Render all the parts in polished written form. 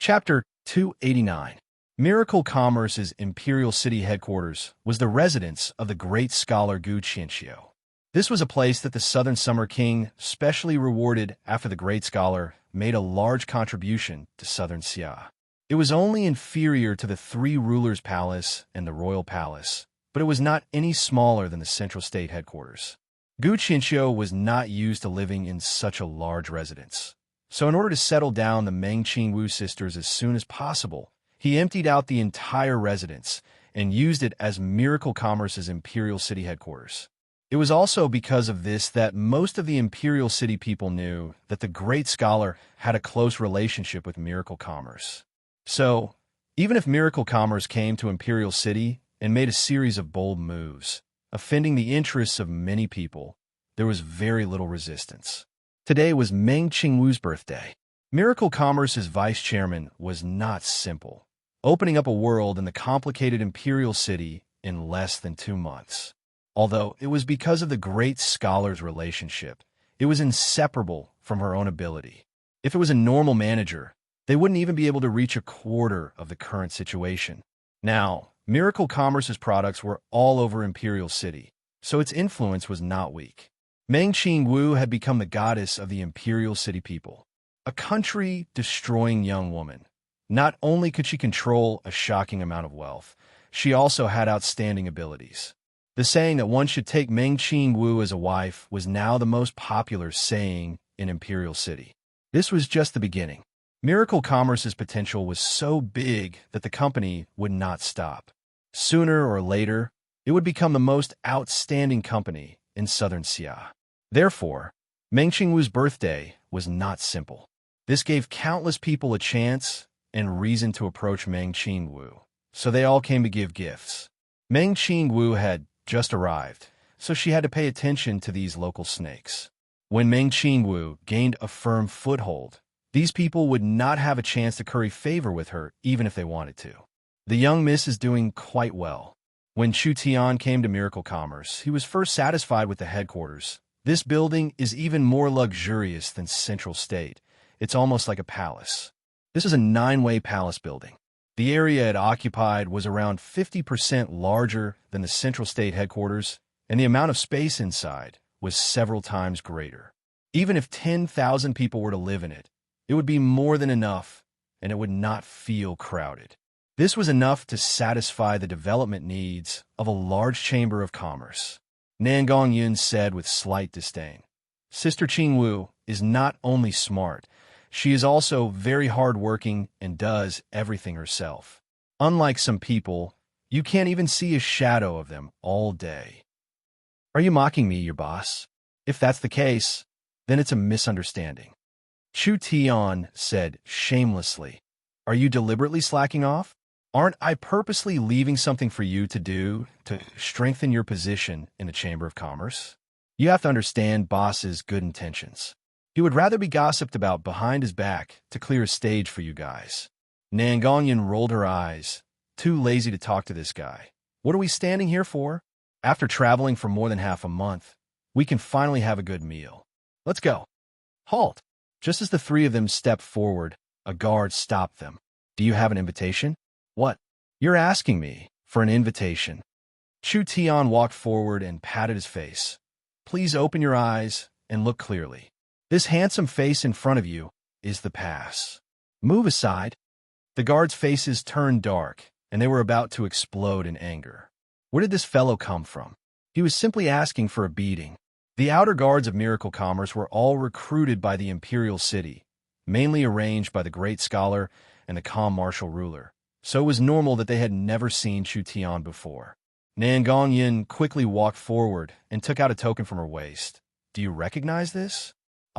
Chapter 289. Miracle Commerce's imperial city headquarters was the residence of the great scholar Gu Qianxiu. This was a place that the Southern Summer King specially rewarded after the great scholar made a large contribution to Southern Xia. It was only inferior to the three rulers' palace and the royal palace, but it was not any smaller than the central state headquarters. Gu Qianxiu was not used to living in such a large residence. So in order to settle down the Meng Qingwu sisters as soon as possible, he emptied out the entire residence and used it as Miracle Commerce's imperial city headquarters. It was also because of this that most of the imperial city people knew that the great scholar had a close relationship with Miracle Commerce. So, even if Miracle Commerce came to Imperial City and made a series of bold moves, offending the interests of many people, there was very little resistance. Today was Meng Qingwu's birthday. Miracle Commerce's vice chairman was not simple, opening up a world in the complicated imperial city in less than 2 months. Although it was because of the great scholar's relationship, it was inseparable from her own ability. If it was a normal manager, they wouldn't even be able to reach a quarter of the current situation. Now, Miracle Commerce's products were all over Imperial City, so its influence was not weak. Meng Qingwu had become the goddess of the Imperial City people, a country-destroying young woman. Not only could she control a shocking amount of wealth, she also had outstanding abilities. The saying that one should take Meng Qingwu as a wife was now the most popular saying in Imperial City. This was just the beginning. Miracle Commerce's potential was so big that the company would not stop. Sooner or later, it would become the most outstanding company in Southern Xia. Therefore, Meng Qingwu's birthday was not simple. This gave countless people a chance and reason to approach Meng Qingwu, so they all came to give gifts. Meng Qingwu had just arrived, so she had to pay attention to these local snakes. When Meng Qingwu gained a firm foothold, these people would not have a chance to curry favor with her even if they wanted to. The young miss is doing quite well. When Chu Tian came to Miracle Commerce, he was first satisfied with the headquarters. This building is even more luxurious than Central State. It's almost like a palace. This is a 9-way palace building. The area it occupied was around 50% larger than the Central State headquarters, and the amount of space inside was several times greater. Even if 10,000 people were to live in it, it would be more than enough, and it would not feel crowded. This was enough to satisfy the development needs of a large chamber of commerce. Nangong Yun said with slight disdain. Sister Qingwu is not only smart, she is also very hardworking and does everything herself. Unlike some people, you can't even see a shadow of them all day. Are you mocking me, your boss? If that's the case, then it's a misunderstanding. Chu Tian said shamelessly. Are you deliberately slacking off? Aren't I purposely leaving something for you to do to strengthen your position in the Chamber of Commerce? You have to understand boss's good intentions. He would rather be gossiped about behind his back to clear a stage for you guys. Nangongyan rolled her eyes, too lazy to talk to this guy. What are we standing here for? After traveling for more than half a month, we can finally have a good meal. Let's go. Halt! Just as the three of them stepped forward, a guard stopped them. Do you have an invitation? What? You're asking me for an invitation. Chu Tian walked forward and patted his face. Please open your eyes and look clearly. This handsome face in front of you is the pass. Move aside. The guards' faces turned dark, and they were about to explode in anger. Where did this fellow come from? He was simply asking for a beating. The outer guards of Miracle Commerce were all recruited by the Imperial City, mainly arranged by the great scholar and the calm martial ruler. So it was normal that they had never seen Chu Tian before. Nangong Yin quickly walked forward and took out a token from her waist. Do you recognize this?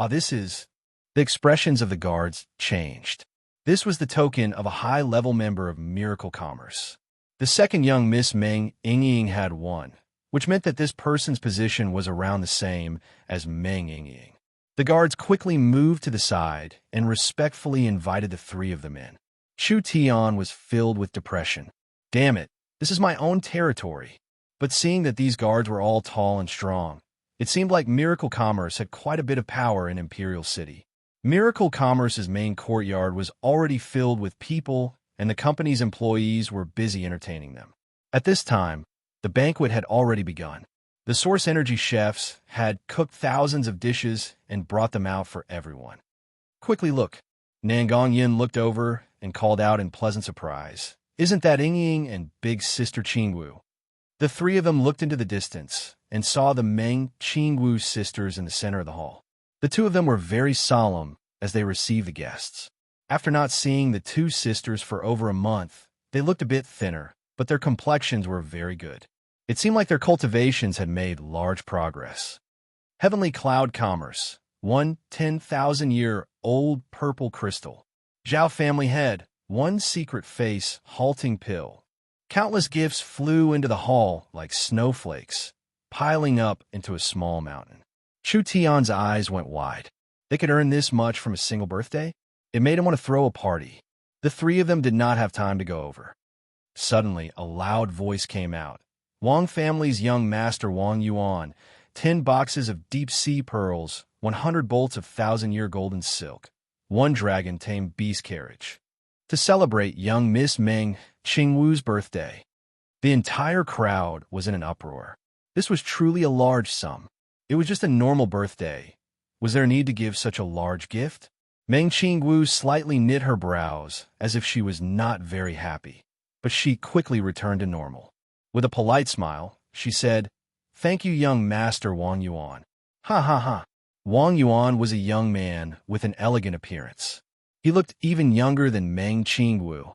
This is... The expressions of the guards changed. This was the token of a high-level member of Miracle Commerce. The second young Miss Meng Yingying had one, which meant that this person's position was around the same as Meng Yingying. The guards quickly moved to the side and respectfully invited the three of them in. Chu Tian was filled with depression. Damn it, this is my own territory. But seeing that these guards were all tall and strong, it seemed like Miracle Commerce had quite a bit of power in Imperial City. Miracle Commerce's main courtyard was already filled with people, and the company's employees were busy entertaining them. At this time, the banquet had already begun. The Source Energy chefs had cooked thousands of dishes and brought them out for everyone. Quickly look. Nangong Yin looked over and called out in pleasant surprise, "Isn't that Ying and big sister Qingwu?" The three of them looked into the distance and saw the Meng Qingwu sisters in the center of the hall. The two of them were very solemn as they received the guests. After not seeing the two sisters for over a month, they looked a bit thinner, but their complexions were very good. It seemed like their cultivations had made large progress. Heavenly Cloud Commerce, 10,000-year-old purple crystal. Zhao family head, one secret face, halting pill. Countless gifts flew into the hall like snowflakes, piling up into a small mountain. Chu Tian's eyes went wide. They could earn this much from a single birthday? It made him want to throw a party. The three of them did not have time to go over. Suddenly, a loud voice came out. Wang family's young master Wang Yuan, 10 boxes of deep-sea pearls, 100 bolts of 1,000-year golden silk, 1 dragon-tamed beast carriage. To celebrate young Miss Meng Qingwu's birthday. The entire crowd was in an uproar. This was truly a large sum. It was just a normal birthday. Was there a need to give such a large gift? Meng Qingwu slightly knit her brows, as if she was not very happy. But she quickly returned to normal. With a polite smile, she said, "Thank you, young master Wang Yuan." Ha ha ha. Wang Yuan was a young man with an elegant appearance. He looked even younger than Meng Qingwu,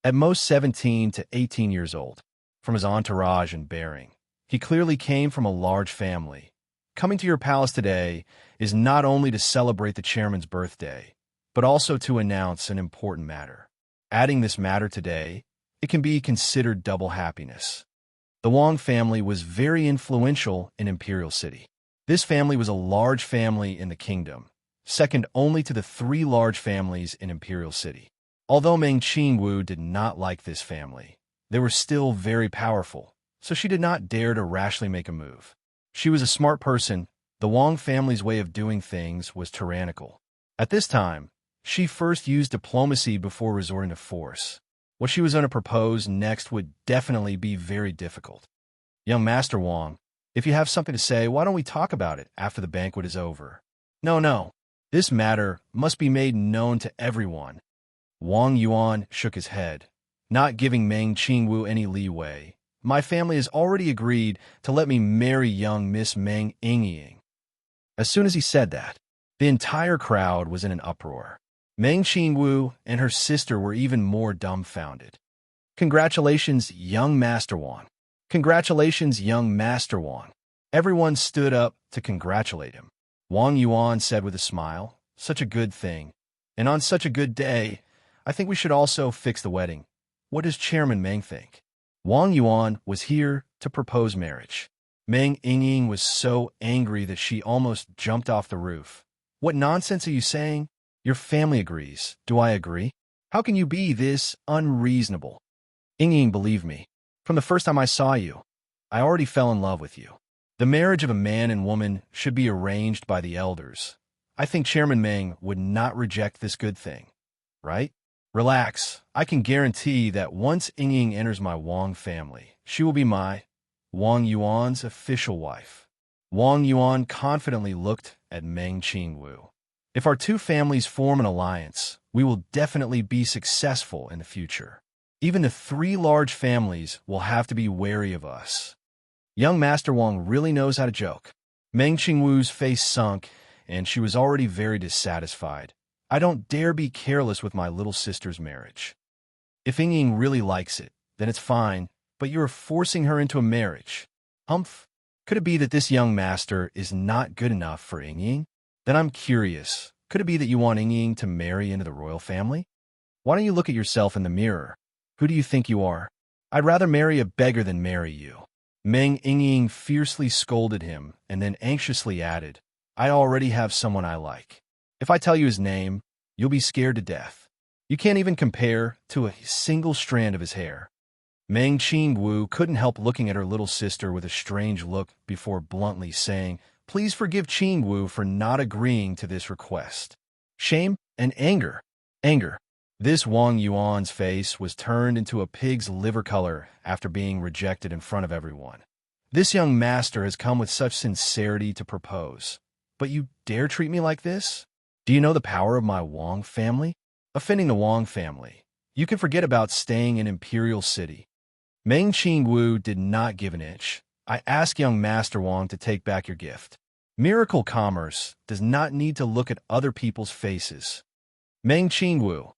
at most 17 to 18 years old. From his entourage and bearing, he clearly came from a large family. Coming to your palace today is not only to celebrate the chairman's birthday, but also to announce an important matter. Adding this matter today, it can be considered double happiness. The Wang family was very influential in Imperial City. This family was a large family in the kingdom, second only to the 3 large families in Imperial City. Although Meng Qingwu did not like this family, they were still very powerful, so she did not dare to rashly make a move. She was a smart person. The Wang family's way of doing things was tyrannical. At this time, she first used diplomacy before resorting to force. What she was going to propose next would definitely be very difficult. Young Master Wang, if you have something to say, why don't we talk about it after the banquet is over? No. This matter must be made known to everyone. Wang Yuan shook his head, not giving Meng Qingwu any leeway. My family has already agreed to let me marry young Miss Meng Ying. As soon as he said that, the entire crowd was in an uproar. Meng Qingwu and her sister were even more dumbfounded. Congratulations, young Master Wang. Congratulations, young Master Wang. Everyone stood up to congratulate him. Wang Yuan said with a smile, "Such a good thing. And on such a good day, I think we should also fix the wedding. What does Chairman Meng think?" Wang Yuan was here to propose marriage. Meng Ying was so angry that she almost jumped off the roof. "What nonsense are you saying? Your family agrees. Do I agree? How can you be this unreasonable?" "Ying, believe me, from the first time I saw you, I already fell in love with you. The marriage of a man and woman should be arranged by the elders. I think Chairman Meng would not reject this good thing, right? Relax. I can guarantee that once Ying enters my Wang family, she will be my Wang Yuan's official wife." Wang Yuan confidently looked at Meng Qingwu. "If our two families form an alliance, we will definitely be successful in the future. Even the 3 large families will have to be wary of us." Young Master Wang really knows how to joke. Meng Qingwu's face sunk, and she was already very dissatisfied. "I don't dare be careless with my little sister's marriage. If Ying really likes it, then it's fine, but you're forcing her into a marriage. Humph. Could it be that this young master is not good enough for Ying? Then I'm curious. Could it be that you want Ying to marry into the royal family? Why don't you look at yourself in the mirror? Who do you think you are? I'd rather marry a beggar than marry you." Meng Ying fiercely scolded him and then anxiously added, "I already have someone I like. If I tell you his name, you'll be scared to death. You can't even compare to a single strand of his hair." Meng Qingwu couldn't help looking at her little sister with a strange look before bluntly saying, "Please forgive Qingwu for not agreeing to this request." shame, and anger. Anger. This Wang Yuan's face was turned into a pig's liver color after being rejected in front of everyone. This young master has come with such sincerity to propose. But you dare treat me like this? Do you know the power of my Wang family? Offending the Wang family. You can forget about staying in Imperial City. Meng Qingwu did not give an inch. I ask young Master Wang to take back your gift. Miracle commerce does not need to look at other people's faces. Meng Qingwu,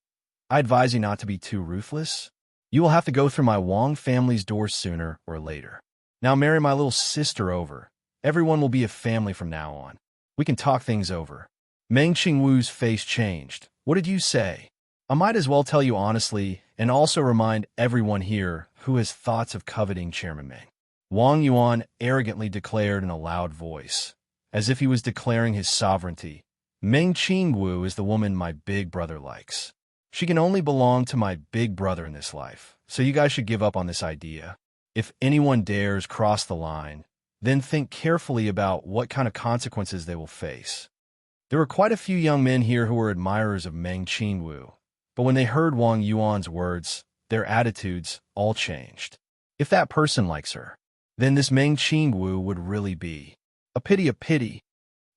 I advise you not to be too ruthless. You will have to go through my Wang family's doors sooner or later. Now marry my little sister over. Everyone will be a family from now on. We can talk things over. Meng Qingwu's face changed. What did you say? I might as well tell you honestly and also remind everyone here who has thoughts of coveting Chairman Meng. Wang Yuan arrogantly declared in a loud voice, as if he was declaring his sovereignty. Meng Qingwu is the woman my big brother likes. She can only belong to my big brother in this life, so you guys should give up on this idea. If anyone dares cross the line, then think carefully about what kind of consequences they will face. There were quite a few young men here who were admirers of Meng Qingwu, but when they heard Wang Yuan's words, their attitudes all changed. If that person likes her, then this Meng Qingwu would really be a pity, a pity.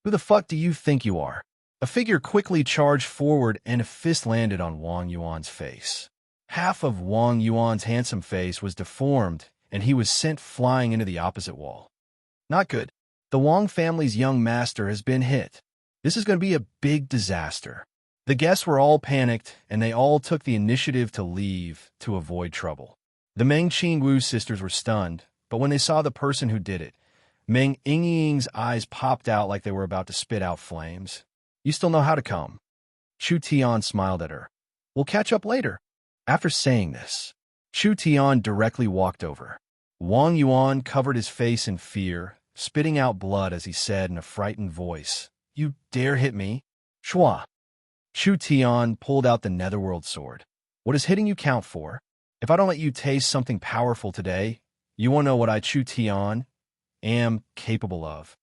Who the fuck do you think you are? A figure quickly charged forward and a fist landed on Wang Yuan's face. Half of Wang Yuan's handsome face was deformed, and he was sent flying into the opposite wall. Not good. The Wang family's young master has been hit. This is going to be a big disaster. The guests were all panicked, and they all took the initiative to leave to avoid trouble. The Meng Qingwu sisters were stunned, but when they saw the person who did it, Meng Yingying's eyes popped out like they were about to spit out flames. You still know how to come. Chu Tian smiled at her. We'll catch up later. After saying this, Chu Tian directly walked over. Wang Yuan covered his face in fear, spitting out blood as he said in a frightened voice, You dare hit me? Shua. Chu Tian pulled out the netherworld sword. What does hitting you count for? If I don't let you taste something powerful today, you won't know what I, Chu Tian, am capable of.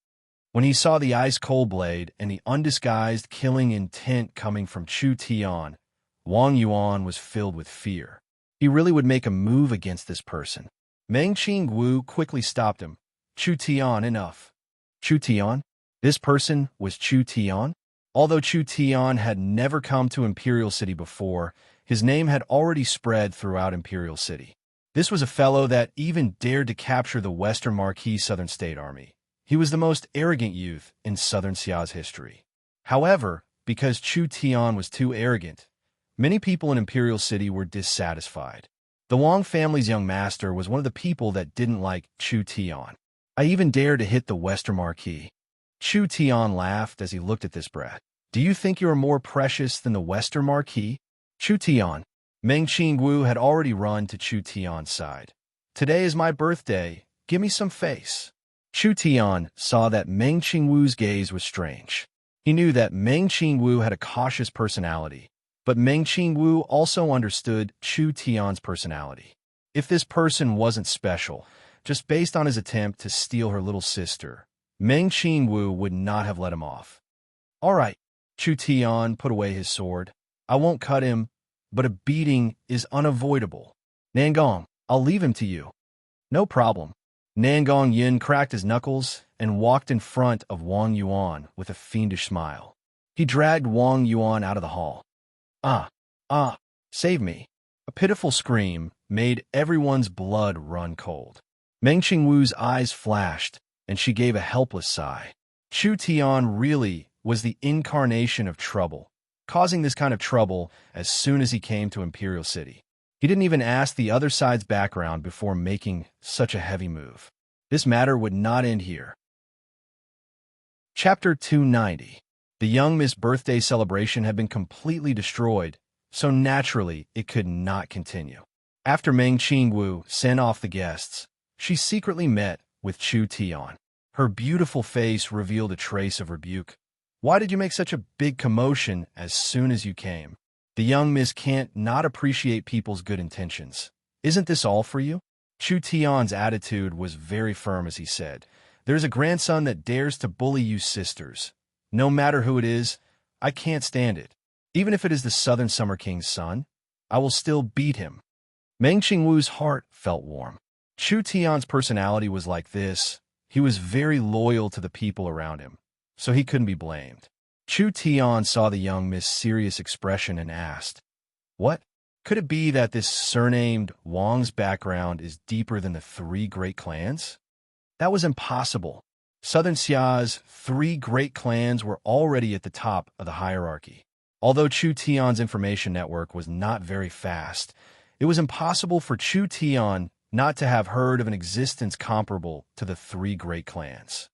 When he saw the ice-cold blade and the undisguised killing intent coming from Chu Tian, Wang Yuan was filled with fear. He really would make a move against this person. Meng Qingwu quickly stopped him. Chu Tian, enough. Chu Tian? This person was Chu Tian? Although Chu Tian had never come to Imperial City before, his name had already spread throughout Imperial City. This was a fellow that even dared to capture the Western Marquis Southern State Army. He was the most arrogant youth in Southern Xia's history. However, because Chu Tian was too arrogant, many people in Imperial City were dissatisfied. The Wang family's young master was one of the people that didn't like Chu Tian. I even dared to hit the Western Marquis. Chu Tian laughed as he looked at this brat. Do you think you are more precious than the Western Marquis? Chu Tian. Meng Qingwu had already run to Chu Tian's side. Today is my birthday. Give me some face. Chu Tian saw that Meng Qingwu's gaze was strange. He knew that Meng Qingwu had a cautious personality, but Meng Qingwu also understood Chu Tian's personality. If this person wasn't special, just based on his attempt to steal her little sister, Meng Qingwu would not have let him off. All right, Chu Tian put away his sword. I won't cut him, but a beating is unavoidable. Nangong, I'll leave him to you. No problem. Nangong Yin cracked his knuckles and walked in front of Wang Yuan with a fiendish smile. He dragged Wang Yuan out of the hall. Save me. A pitiful scream made everyone's blood run cold. Meng Qingwu's eyes flashed, and she gave a helpless sigh. Chu Tian really was the incarnation of trouble, causing this kind of trouble as soon as he came to Imperial City. He didn't even ask the other side's background before making such a heavy move. This matter would not end here. Chapter 290. The young Miss birthday celebration had been completely destroyed, so naturally it could not continue. After Meng Qingwu sent off the guests, she secretly met with Chu Tian. Her beautiful face revealed a trace of rebuke. Why did you make such a big commotion as soon as you came? The young miss can't not appreciate people's good intentions. Isn't this all for you? Chu Tian's attitude was very firm as he said, There's a grandson that dares to bully you sisters. No matter who it is, I can't stand it. Even if it is the Southern Summer King's son, I will still beat him. Meng Qingwu's heart felt warm. Chu Tian's personality was like this. He was very loyal to the people around him, so he couldn't be blamed. Chu Tian saw the young Miss' serious expression and asked, "What? Could it be that this surnamed Wang's background is deeper than the three great clans?" That was impossible. Southern Xia's three great clans were already at the top of the hierarchy. Although Chu Tian's information network was not very fast, it was impossible for Chu Tian not to have heard of an existence comparable to the three great clans.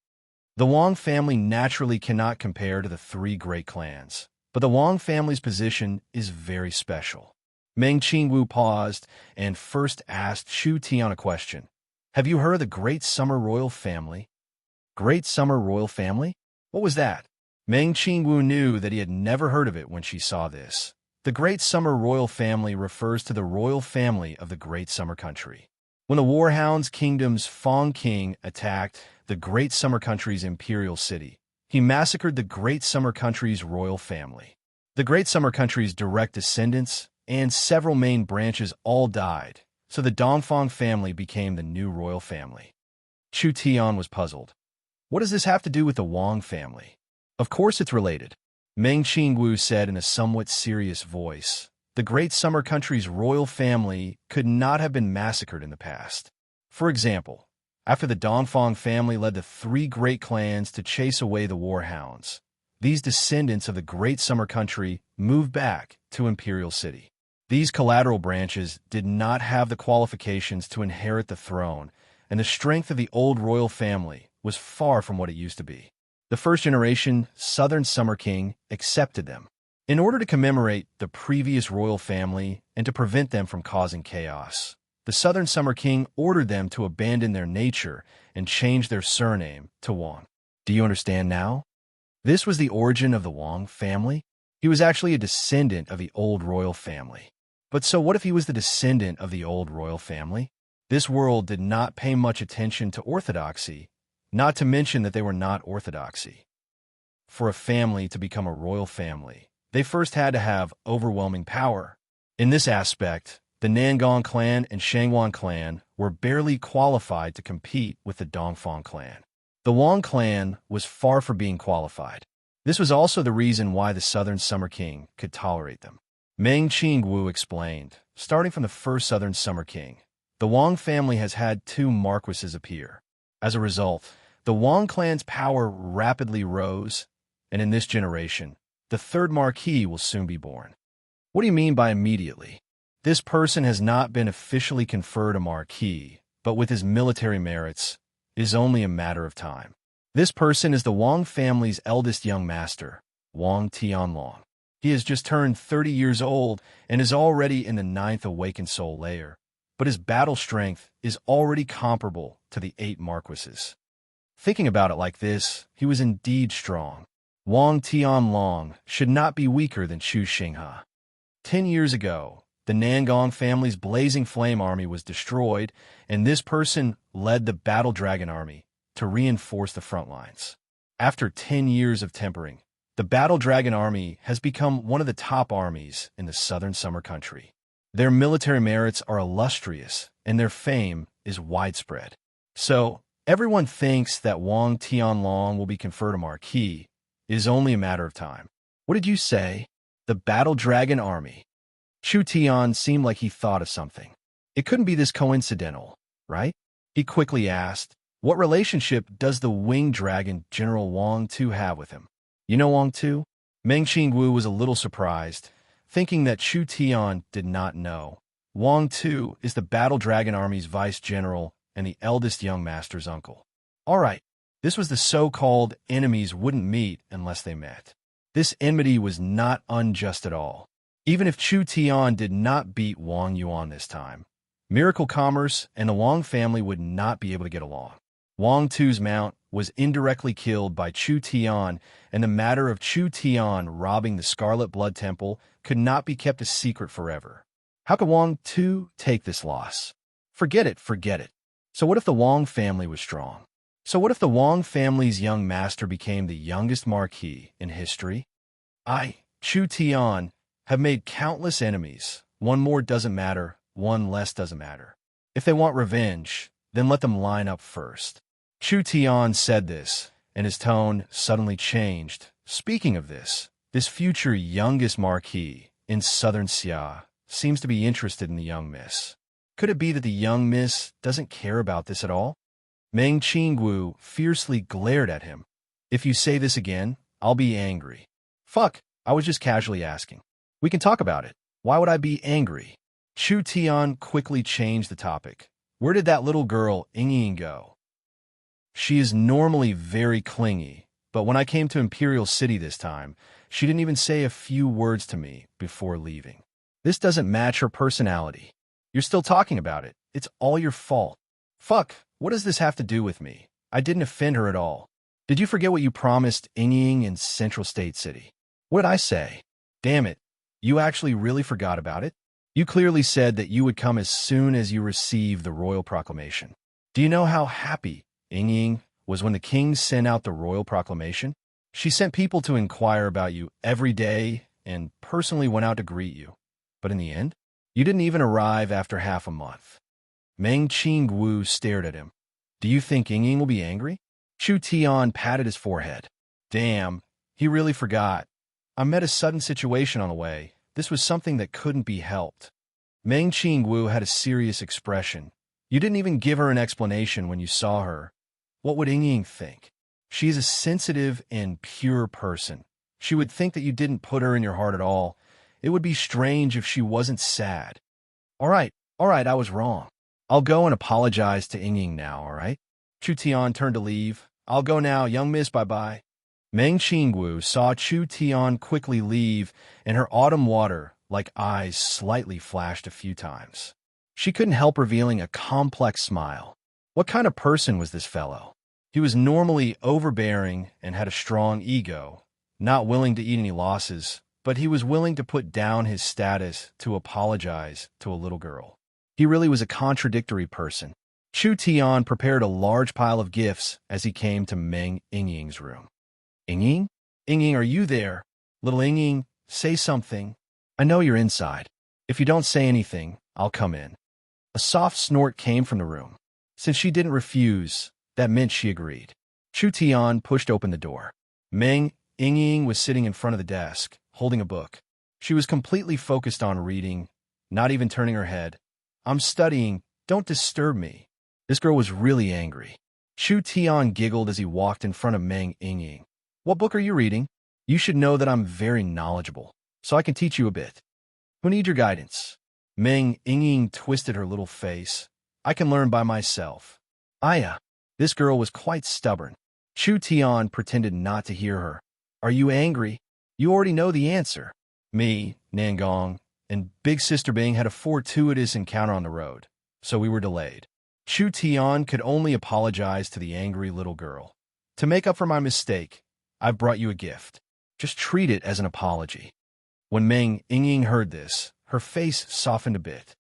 The Wang family naturally cannot compare to the three great clans, but the Wang family's position is very special. Meng Qingwu paused and first asked Chu Tian a question. "Have you heard of the Great Summer Royal Family?" Great Summer Royal Family? What was that? Meng Qingwu knew that he had never heard of it when she saw this. The Great Summer Royal Family refers to the royal family of the Great Summer Country. When the Warhounds Kingdom's Fong King attacked the Great Summer Country's imperial city, he massacred the Great Summer Country's royal family. The Great Summer Country's direct descendants and several main branches all died, so the Dongfang family became the new royal family. Chu Tian was puzzled. What does this have to do with the Wang family? Of course it's related. Meng Qingwu said in a somewhat serious voice. The Great Summer Country's royal family could not have been massacred in the past. For example, after the Dongfang family led the three great clans to chase away the Warhounds, these descendants of the Great Summer Country moved back to Imperial City. These collateral branches did not have the qualifications to inherit the throne, and the strength of the old royal family was far from what it used to be. The first generation Southern Summer King accepted them. In order to commemorate the previous royal family and to prevent them from causing chaos, the Southern Summer King ordered them to abandon their nature and change their surname to Wang. Do you understand now? This was the origin of the Wang family. He was actually a descendant of the old royal family. But so what if he was the descendant of the old royal family? This world did not pay much attention to orthodoxy, not to mention that they were not orthodoxy. For a family to become a royal family, they first had to have overwhelming power. In this aspect, the Nangong clan and Shangwan clan were barely qualified to compete with the Dongfang clan. The Wang clan was far from being qualified. This was also the reason why the Southern Summer King could tolerate them. Meng Qingwu explained, starting from the first Southern Summer King, the Wang family has had two marquises appear. As a result, the Wang clan's power rapidly rose, and in this generation, the third marquis will soon be born. What do you mean by immediately? This person has not been officially conferred a marquis, but with his military merits, it is only a matter of time. This person is the Wang family's eldest young master, Wang Tianlong. He has just turned 30 years old and is already in the 9th awakened soul layer, but his battle strength is already comparable to the 8 marquises. Thinking about it like this, he was indeed strong. Wang Tianlong should not be weaker than Chu Xinghe. 10 years ago, the Nangong family's Blazing Flame army was destroyed, and this person led the Battle Dragon army to reinforce the front lines. After 10 years of tempering, the Battle Dragon army has become one of the top armies in the Southern Summer Country. Their military merits are illustrious, and their fame is widespread. So, everyone thinks that Wang Tianlong will be conferred a marquis. It is only a matter of time. What did you say? The Battle Dragon army. Chu Tian seemed like he thought of something. It couldn't be this coincidental, right? He quickly asked, what relationship does the winged dragon General Wang Tu have with him? You know Wang Tu? Meng Qingwu was a little surprised, thinking that Chu Tian did not know. Wang Tu is the Battle Dragon Army's vice general and the eldest young master's uncle. All right, this was the so-called enemies wouldn't meet unless they met. This enmity was not unjust at all. Even if Chu Tian did not beat Wang Yuan this time, Miracle Commerce and the Wang family would not be able to get along. Wang Tu's mount was indirectly killed by Chu Tian, and the matter of Chu Tian robbing the Scarlet Blood Temple could not be kept a secret forever. How could Wang Tu take this loss? Forget it, forget it. So what if the Wang family was strong? So what if the Wang family's young master became the youngest marquis in history? I, Chu Tian, have made countless enemies. One more doesn't matter, one less doesn't matter. If they want revenge, then let them line up first. Chu Tian said this, and his tone suddenly changed. Speaking of this future youngest marquis in southern Xia seems to be interested in the young miss. Could it be that the young miss doesn't care about this at all? Meng Qingwu fiercely glared at him. If you say this again, I'll be angry. Fuck, I was just casually asking. We can talk about it. Why would I be angry? Chu Tian quickly changed the topic. Where did that little girl, Ying go? She is normally very clingy, but when I came to Imperial City this time, she didn't even say a few words to me before leaving. This doesn't match her personality. You're still talking about it. It's all your fault. Fuck, what does this have to do with me? I didn't offend her at all. Did you forget what you promised Ying in Central State City? What did I say? Damn it, you actually really forgot about it? You clearly said that you would come as soon as you received the royal proclamation. Do you know how happy Ying was when the king sent out the royal proclamation? She sent people to inquire about you every day and personally went out to greet you. But in the end, you didn't even arrive after half a month. Meng Qingwu stared at him. Do you think Ying will be angry? Chu Tian patted his forehead. Damn, he really forgot. I met a sudden situation on the way. This was something that couldn't be helped. Meng Qingwu had a serious expression. You didn't even give her an explanation when you saw her. What would Ying think? She is a sensitive and pure person. She would think that you didn't put her in your heart at all. It would be strange if she wasn't sad. All right, I was wrong. I'll go and apologize to Ying now, all right? Chu Tian turned to leave. I'll go now, young miss, bye-bye. Meng Qingwu saw Chu Tian quickly leave, and her autumn water-like eyes slightly flashed a few times. She couldn't help revealing a complex smile. What kind of person was this fellow? He was normally overbearing and had a strong ego, not willing to eat any losses, but he was willing to put down his status to apologize to a little girl. He really was a contradictory person. Chu Tian prepared a large pile of gifts as he came to Meng Ying's room. Ying? Ying, are you there? Little Ying, say something. I know you're inside. If you don't say anything, I'll come in. A soft snort came from the room. Since she didn't refuse, that meant she agreed. Chu Tian pushed open the door. Meng Ying was sitting in front of the desk, holding a book. She was completely focused on reading, not even turning her head. I'm studying. Don't disturb me. This girl was really angry. Chu Tian giggled as he walked in front of Meng Ying. What book are you reading? You should know that I'm very knowledgeable, so I can teach you a bit. Who needs your guidance? Meng Ying twisted her little face. I can learn by myself. Aya. This girl was quite stubborn. Chu Tian pretended not to hear her. Are you angry? You already know the answer. Me, Nangong, and Big Sister Bing had a fortuitous encounter on the road, so we were delayed. Chu Tian could only apologize to the angry little girl. To make up for my mistake, I've brought you a gift. Just treat it as an apology. When Meng Ying heard this, her face softened a bit.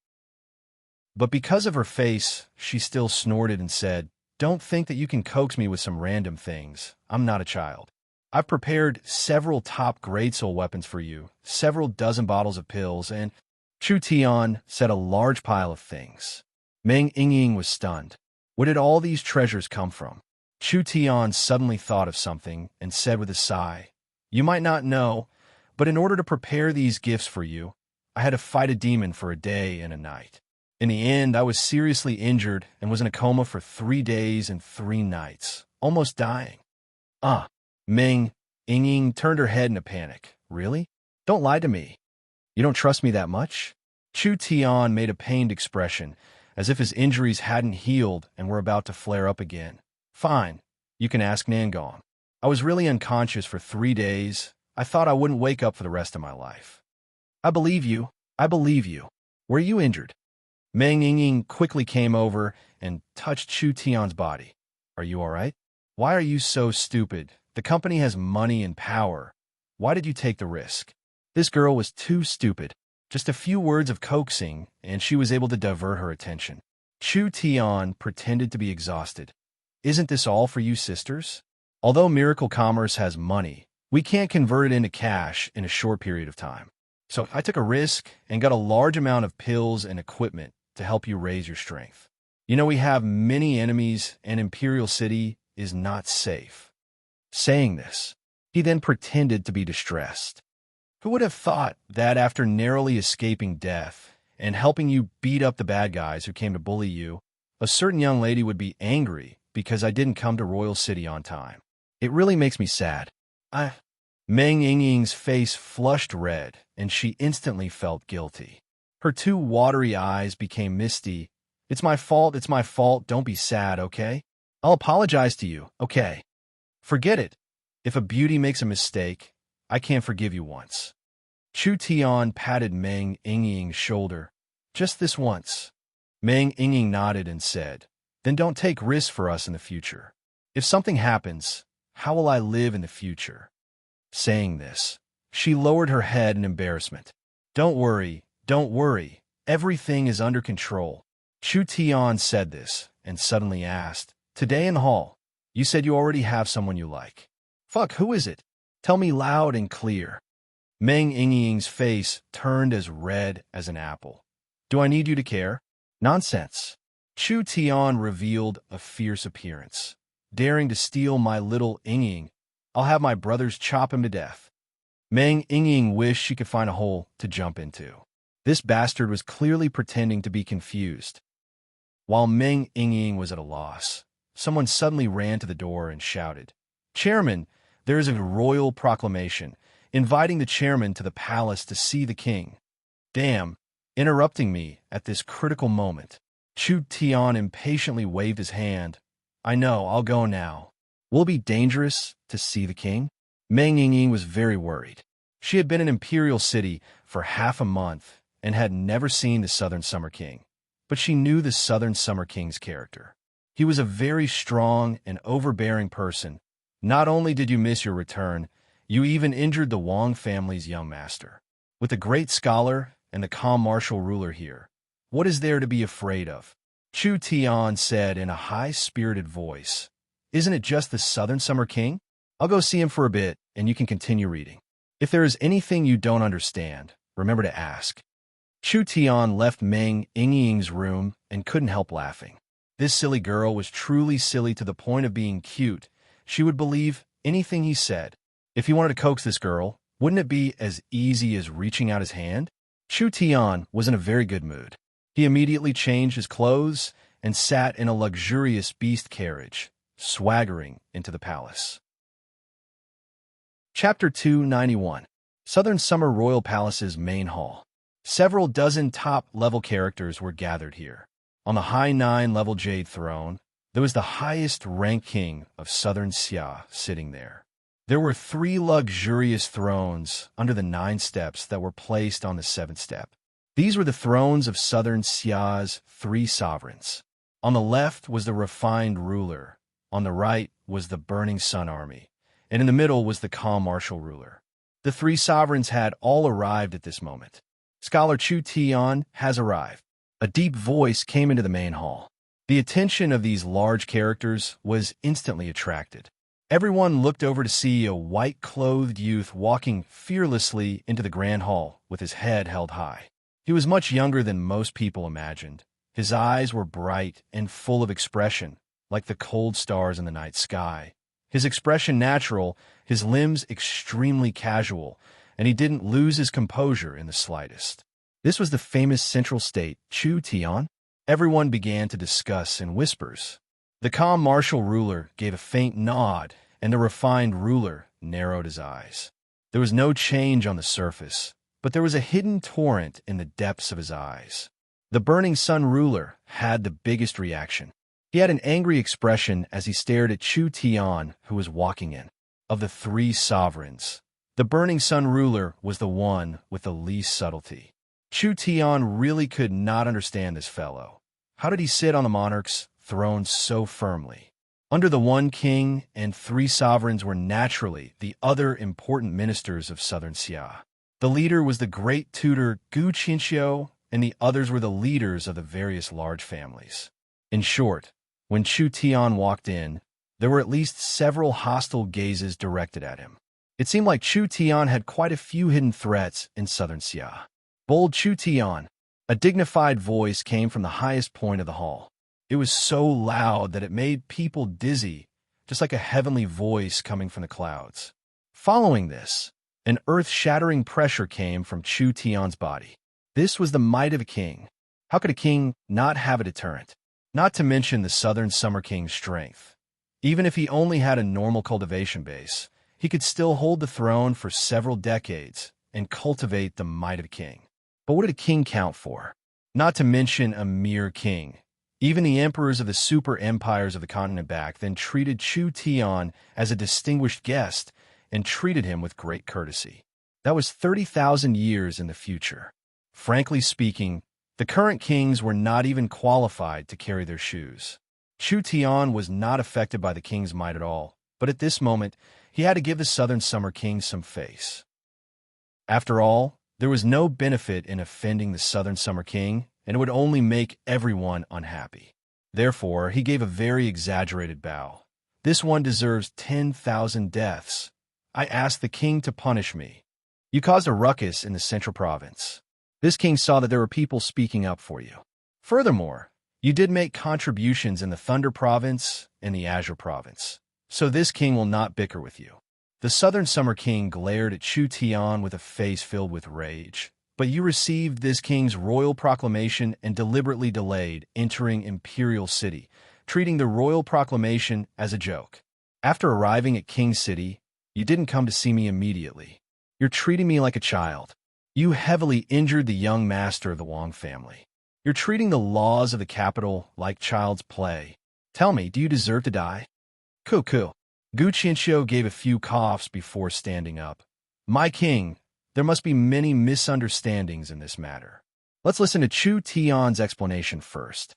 But because of her face, she still snorted and said, Don't think that you can coax me with some random things. I'm not a child. I've prepared several top grade soul weapons for you, several dozen bottles of pills, and Chu Tian said a large pile of things. Meng Ying was stunned. Where did all these treasures come from? Chu Tian suddenly thought of something and said with a sigh, You might not know, but in order to prepare these gifts for you, I had to fight a demon for a day and a night. In the end, I was seriously injured and was in a coma for 3 days and 3 nights, almost dying. Meng Ying turned her head in a panic. Really? Don't lie to me. You don't trust me that much? Chu Tian made a pained expression, as if his injuries hadn't healed and were about to flare up again. Fine, you can ask Nangong. I was really unconscious for 3 days. I thought I wouldn't wake up for the rest of my life. I believe you. I believe you. Were you injured? Meng Ying quickly came over and touched Chu Tian's body. Are you all right? Why are you so stupid? The company has money and power. Why did you take the risk? This girl was too stupid. Just a few words of coaxing, and she was able to divert her attention. Chu Tian pretended to be exhausted. Isn't this all for you sisters? Although Miracle Commerce has money, We can't convert it into cash in a short period of time. So I took a risk and got a large amount of pills and equipment to help you raise your strength. You know, we have many enemies and Imperial City is not safe. Saying this, he then pretended to be distressed. Who would have thought that after narrowly escaping death and helping you beat up the bad guys who came to bully you, a certain young lady would be angry because I didn't come to Royal City on time? It really makes me sad. Meng Yingying's face flushed red, and she instantly felt guilty. Her two watery eyes became misty. It's my fault, don't be sad, okay? I'll apologize to you, okay? Forget it. If a beauty makes a mistake, I can't forgive you once. Chu Tian patted Meng Yingying's shoulder. Just this once. Meng Yingying nodded and said, then don't take risks for us in the future. If something happens, how will I live in the future? Saying this, she lowered her head in embarrassment. Don't worry, everything is under control. Chu Tian said this and suddenly asked, today in hall, you said you already have someone you like. Fuck, who is it? Tell me loud and clear. Meng Yingying's face turned as red as an apple. Do I need you to care? Nonsense. Chu Tian revealed a fierce appearance. Daring to steal my little Yingying, I'll have my brothers chop him to death. Meng Yingying wished she could find a hole to jump into. This bastard was clearly pretending to be confused. While Meng Yingying was at a loss, someone suddenly ran to the door and shouted, Chairman, there is a royal proclamation, inviting the chairman to the palace to see the king. Damn, interrupting me at this critical moment. Chu Tian impatiently waved his hand. I know, I'll go now. Will it be dangerous to see the king? Meng Yingying was very worried. She had been in Imperial City for half a month and had never seen the Southern Summer King. But she knew the Southern Summer King's character. He was a very strong and overbearing person. Not only did you miss your return, you even injured the Wang family's young master. With the great scholar and the calm martial ruler here, what is there to be afraid of? Chu Tian said in a high-spirited voice. Isn't it just the Southern Summer King? I'll go see him for a bit, and you can continue reading. If there is anything you don't understand, remember to ask. Chu Tian left Meng Yingying's room and couldn't help laughing. This silly girl was truly silly to the point of being cute. She would believe anything he said. If he wanted to coax this girl, wouldn't it be as easy as reaching out his hand? Chu Tian was in a very good mood. He immediately changed his clothes and sat in a luxurious beast carriage, swaggering into the palace. Chapter 291. Southern Summer Royal Palace's main hall. Several dozen top-level characters were gathered here. On the high 9-level jade throne, there was the highest-ranked king of Southern Xia sitting there. There were 3 luxurious thrones under the 9 steps that were placed on the 7th step. These were the thrones of Southern Xia's 3 sovereigns. On the left was the refined ruler, on the right was the burning sun army, and in the middle was the calm martial ruler. The 3 sovereigns had all arrived at this moment. Scholar Chu Tian has arrived. A deep voice came into the main hall. The attention of these large characters was instantly attracted. Everyone looked over to see a white-clothed youth walking fearlessly into the grand hall with his head held high. He was much younger than most people imagined. His eyes were bright and full of expression, like the cold stars in the night sky. His expression natural, his limbs extremely casual, and he didn't lose his composure in the slightest. This was the famous central state, Chu Tian. Everyone began to discuss in whispers. The calm martial ruler gave a faint nod, and the refined ruler narrowed his eyes. There was no change on the surface, but there was a hidden torrent in the depths of his eyes. The burning sun ruler had the biggest reaction. He had an angry expression as he stared at Chu Tian, who was walking in. Of the 3 sovereigns, the burning sun ruler was the one with the least subtlety. Chu Tian really could not understand this fellow. How did he sit on the monarch's throne so firmly? Under the 1 king and 3 sovereigns were naturally the other important ministers of Southern Xia. The leader was the great tutor Gu Qinxiu, and the others were the leaders of the various large families. In short, when Chu Tian walked in, there were at least several hostile gazes directed at him. It seemed like Chu Tian had quite a few hidden threats in southern Xia. Bold Chu Tian. A dignified voice came from the highest point of the hall. It was so loud that it made people dizzy, just like a heavenly voice coming from the clouds. Following this, an earth-shattering pressure came from Chu Tian's body. This was the might of a king. How could a king not have a deterrent? Not to mention the Southern Summer King's strength. Even if he only had a normal cultivation base, he could still hold the throne for several decades and cultivate the might of a king. But what did a king count for? Not to mention a mere king. Even the emperors of the super empires of the continent back then treated Chu Tian as a distinguished guest and treated him with great courtesy. That was 30,000 years in the future. Frankly speaking, the current kings were not even qualified to carry their shoes. Chu Tian was not affected by the king's might at all, but at this moment, he had to give the Southern Summer King some face. After all, there was no benefit in offending the Southern Summer King, and it would only make everyone unhappy. Therefore, he gave a very exaggerated bow. This one deserves 10,000 deaths. I asked the king to punish me. You caused a ruckus in the central province. This king saw that there were people speaking up for you. Furthermore, you did make contributions in the Thunder Province and the Azure Province, so this king will not bicker with you. The Southern Summer King glared at Chu Tian with a face filled with rage. But you received this king's royal proclamation and deliberately delayed entering Imperial City, treating the royal proclamation as a joke. After arriving at King City, you didn't come to see me immediately. You're treating me like a child. You heavily injured the young master of the Wang family. You're treating the laws of the capital like child's play. Tell me, do you deserve to die? Cuckoo. Gu Qianxiu gave a few coughs before standing up. My king, there must be many misunderstandings in this matter. Let's listen to Chu Tian's explanation first.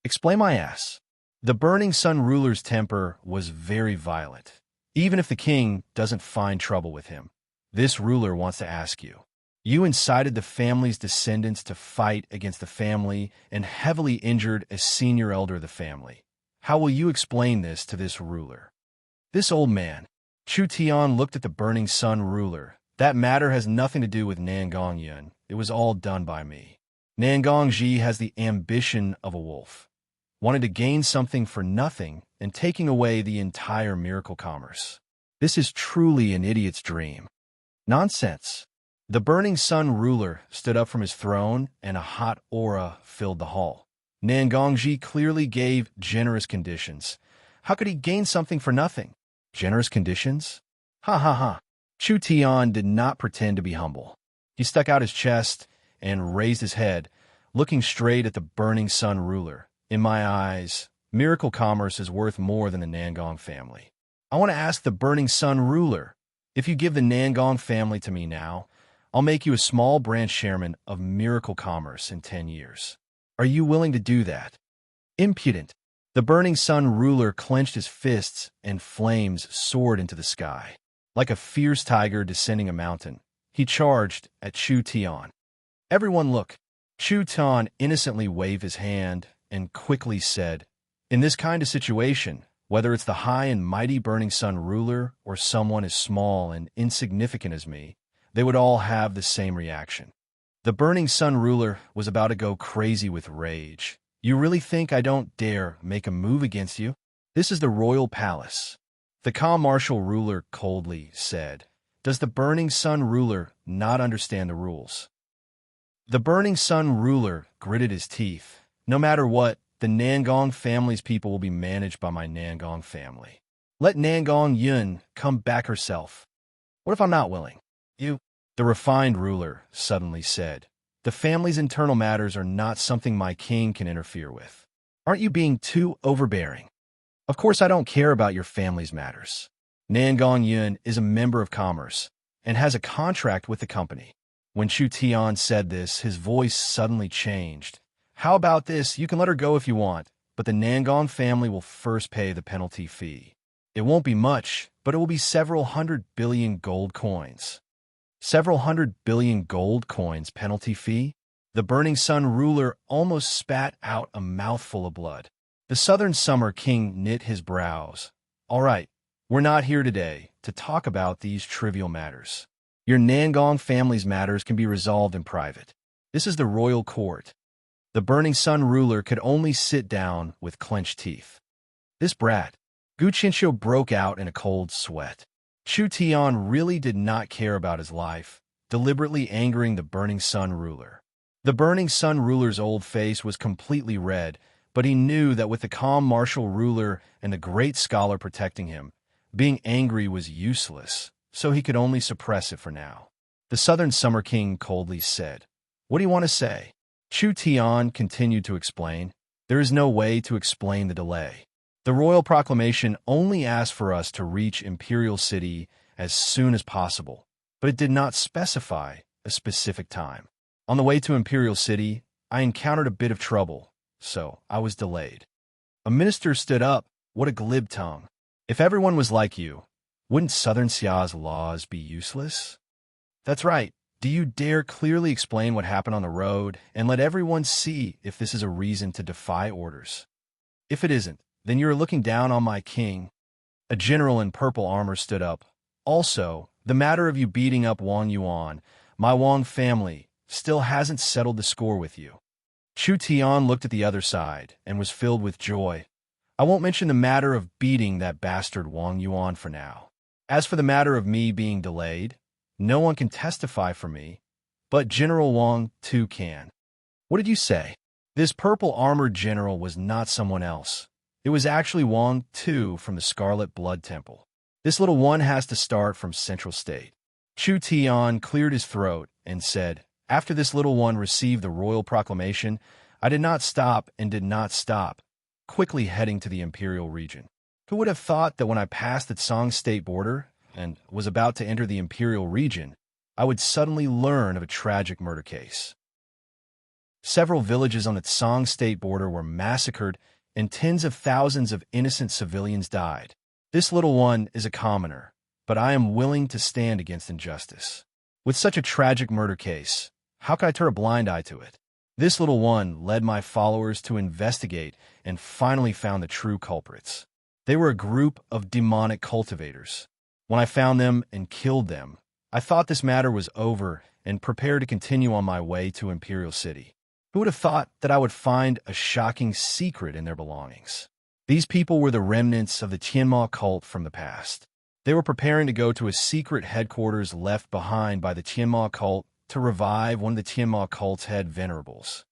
Explain my ass. The Burning Sun ruler's temper was very violent. Even if the king doesn't find trouble with him, this ruler wants to ask you. You incited the family's descendants to fight against the family and heavily injured a senior elder of the family. How will you explain this to this ruler? This old man. Chu Tian looked at the Burning Sun ruler. That matter has nothing to do with Nangong Yun. It was all done by me. Nangong Ji has the ambition of a wolf, wanted to gain something for nothing and taking away the entire miracle commerce. This is truly an idiot's dream. Nonsense. The Burning Sun ruler stood up from his throne and a hot aura filled the hall. Nangong Ji clearly gave generous conditions. How could he gain something for nothing? Generous conditions? Ha ha ha. Chu Tian did not pretend to be humble. He stuck out his chest and raised his head, looking straight at the Burning Sun ruler. In my eyes, miracle commerce is worth more than the Nangong family. I want to ask the Burning Sun ruler, if you give the Nangong family to me now, I'll make you a small branch chairman of miracle commerce in 10 years. Are you willing to do that? Impudent. The Burning Sun ruler clenched his fists and flames soared into the sky. Like a fierce tiger descending a mountain, he charged at Chu Tian. Everyone look. Chu Tian innocently waved his hand and quickly said, in this kind of situation, whether it's the high and mighty Burning Sun ruler or someone as small and insignificant as me, they would all have the same reaction. The Burning Sun ruler was about to go crazy with rage. You really think I don't dare make a move against you? This is the royal palace. The calm martial ruler coldly said, does the Burning Sun ruler not understand the rules? The Burning Sun ruler gritted his teeth. No matter what, the Nangong family's people will be managed by my Nangong family. Let Nangong Yun come back herself. What if I'm not willing? You, the refined ruler, suddenly said. The family's internal matters are not something my king can interfere with. Aren't you being too overbearing? Of course I don't care about your family's matters. Nangong Yun is a member of commerce and has a contract with the company. When Chu Tian said this, his voice suddenly changed. How about this? You can let her go if you want, but the Nangong family will first pay the penalty fee. It won't be much, but it will be several 100 billion gold coins. Several 100 billion gold coins penalty fee? The Burning Sun ruler almost spat out a mouthful of blood. The Southern Summer King knit his brows. All right, We're not here today to talk about these trivial matters. Your Nangong family's matters can be resolved in private. This is the royal court. The Burning Sun ruler could only sit down with clenched teeth. This brat, Gu Qianqiu, broke out in a cold sweat. Chu Tian really did not care about his life, deliberately angering the Burning Sun ruler. The Burning Sun ruler's old face was completely red, but he knew that with the calm martial ruler and the great scholar protecting him, being angry was useless, so he could only suppress it for now. The Southern Summer King coldly said, "What do you want to say?" Chu Tian continued to explain, "There is no way to explain the delay. The royal proclamation only asked for us to reach Imperial City as soon as possible, but it did not specify a specific time. On the way to Imperial City, I encountered a bit of trouble, so I was delayed." A minister stood up. What a glib tongue. If everyone was like you, wouldn't Southern Xia's laws be useless? That's right. Do you dare clearly explain what happened on the road and let everyone see if this is a reason to defy orders? If it isn't, then you are looking down on my king. A general in purple armor stood up. Also, the matter of you beating up Wang Yuan, my Wang family, still hasn't settled the score with you. Chu Tian looked at the other side and was filled with joy. I won't mention the matter of beating that bastard Wang Yuan for now. As for the matter of me being delayed, no one can testify for me, but General Wang too can. What did you say? This purple-armored general was not someone else. It was actually Wang Tu from the Scarlet Blood Temple. This little one has to start from Central State. Chu Tian cleared his throat and said, "After this little one received the royal proclamation, I did not stop and did not stop, quickly heading to the imperial region. Who would have thought that when I passed the Tsang state border and was about to enter the imperial region, I would suddenly learn of a tragic murder case? Several villages on the Tsang state border were massacred and tens of thousands of innocent civilians died. This little one is a commoner, but I am willing to stand against injustice. With such a tragic murder case, how could I turn a blind eye to it? This little one led my followers to investigate and finally found the true culprits. They were a group of demonic cultivators. When I found them and killed them, I thought this matter was over and prepared to continue on my way to Imperial City. Who would have thought that I would find a shocking secret in their belongings? These people were the remnants of the Tianma cult from the past. They were preparing to go to a secret headquarters left behind by the Tianma cult to revive one of the Tianma cult's head venerables.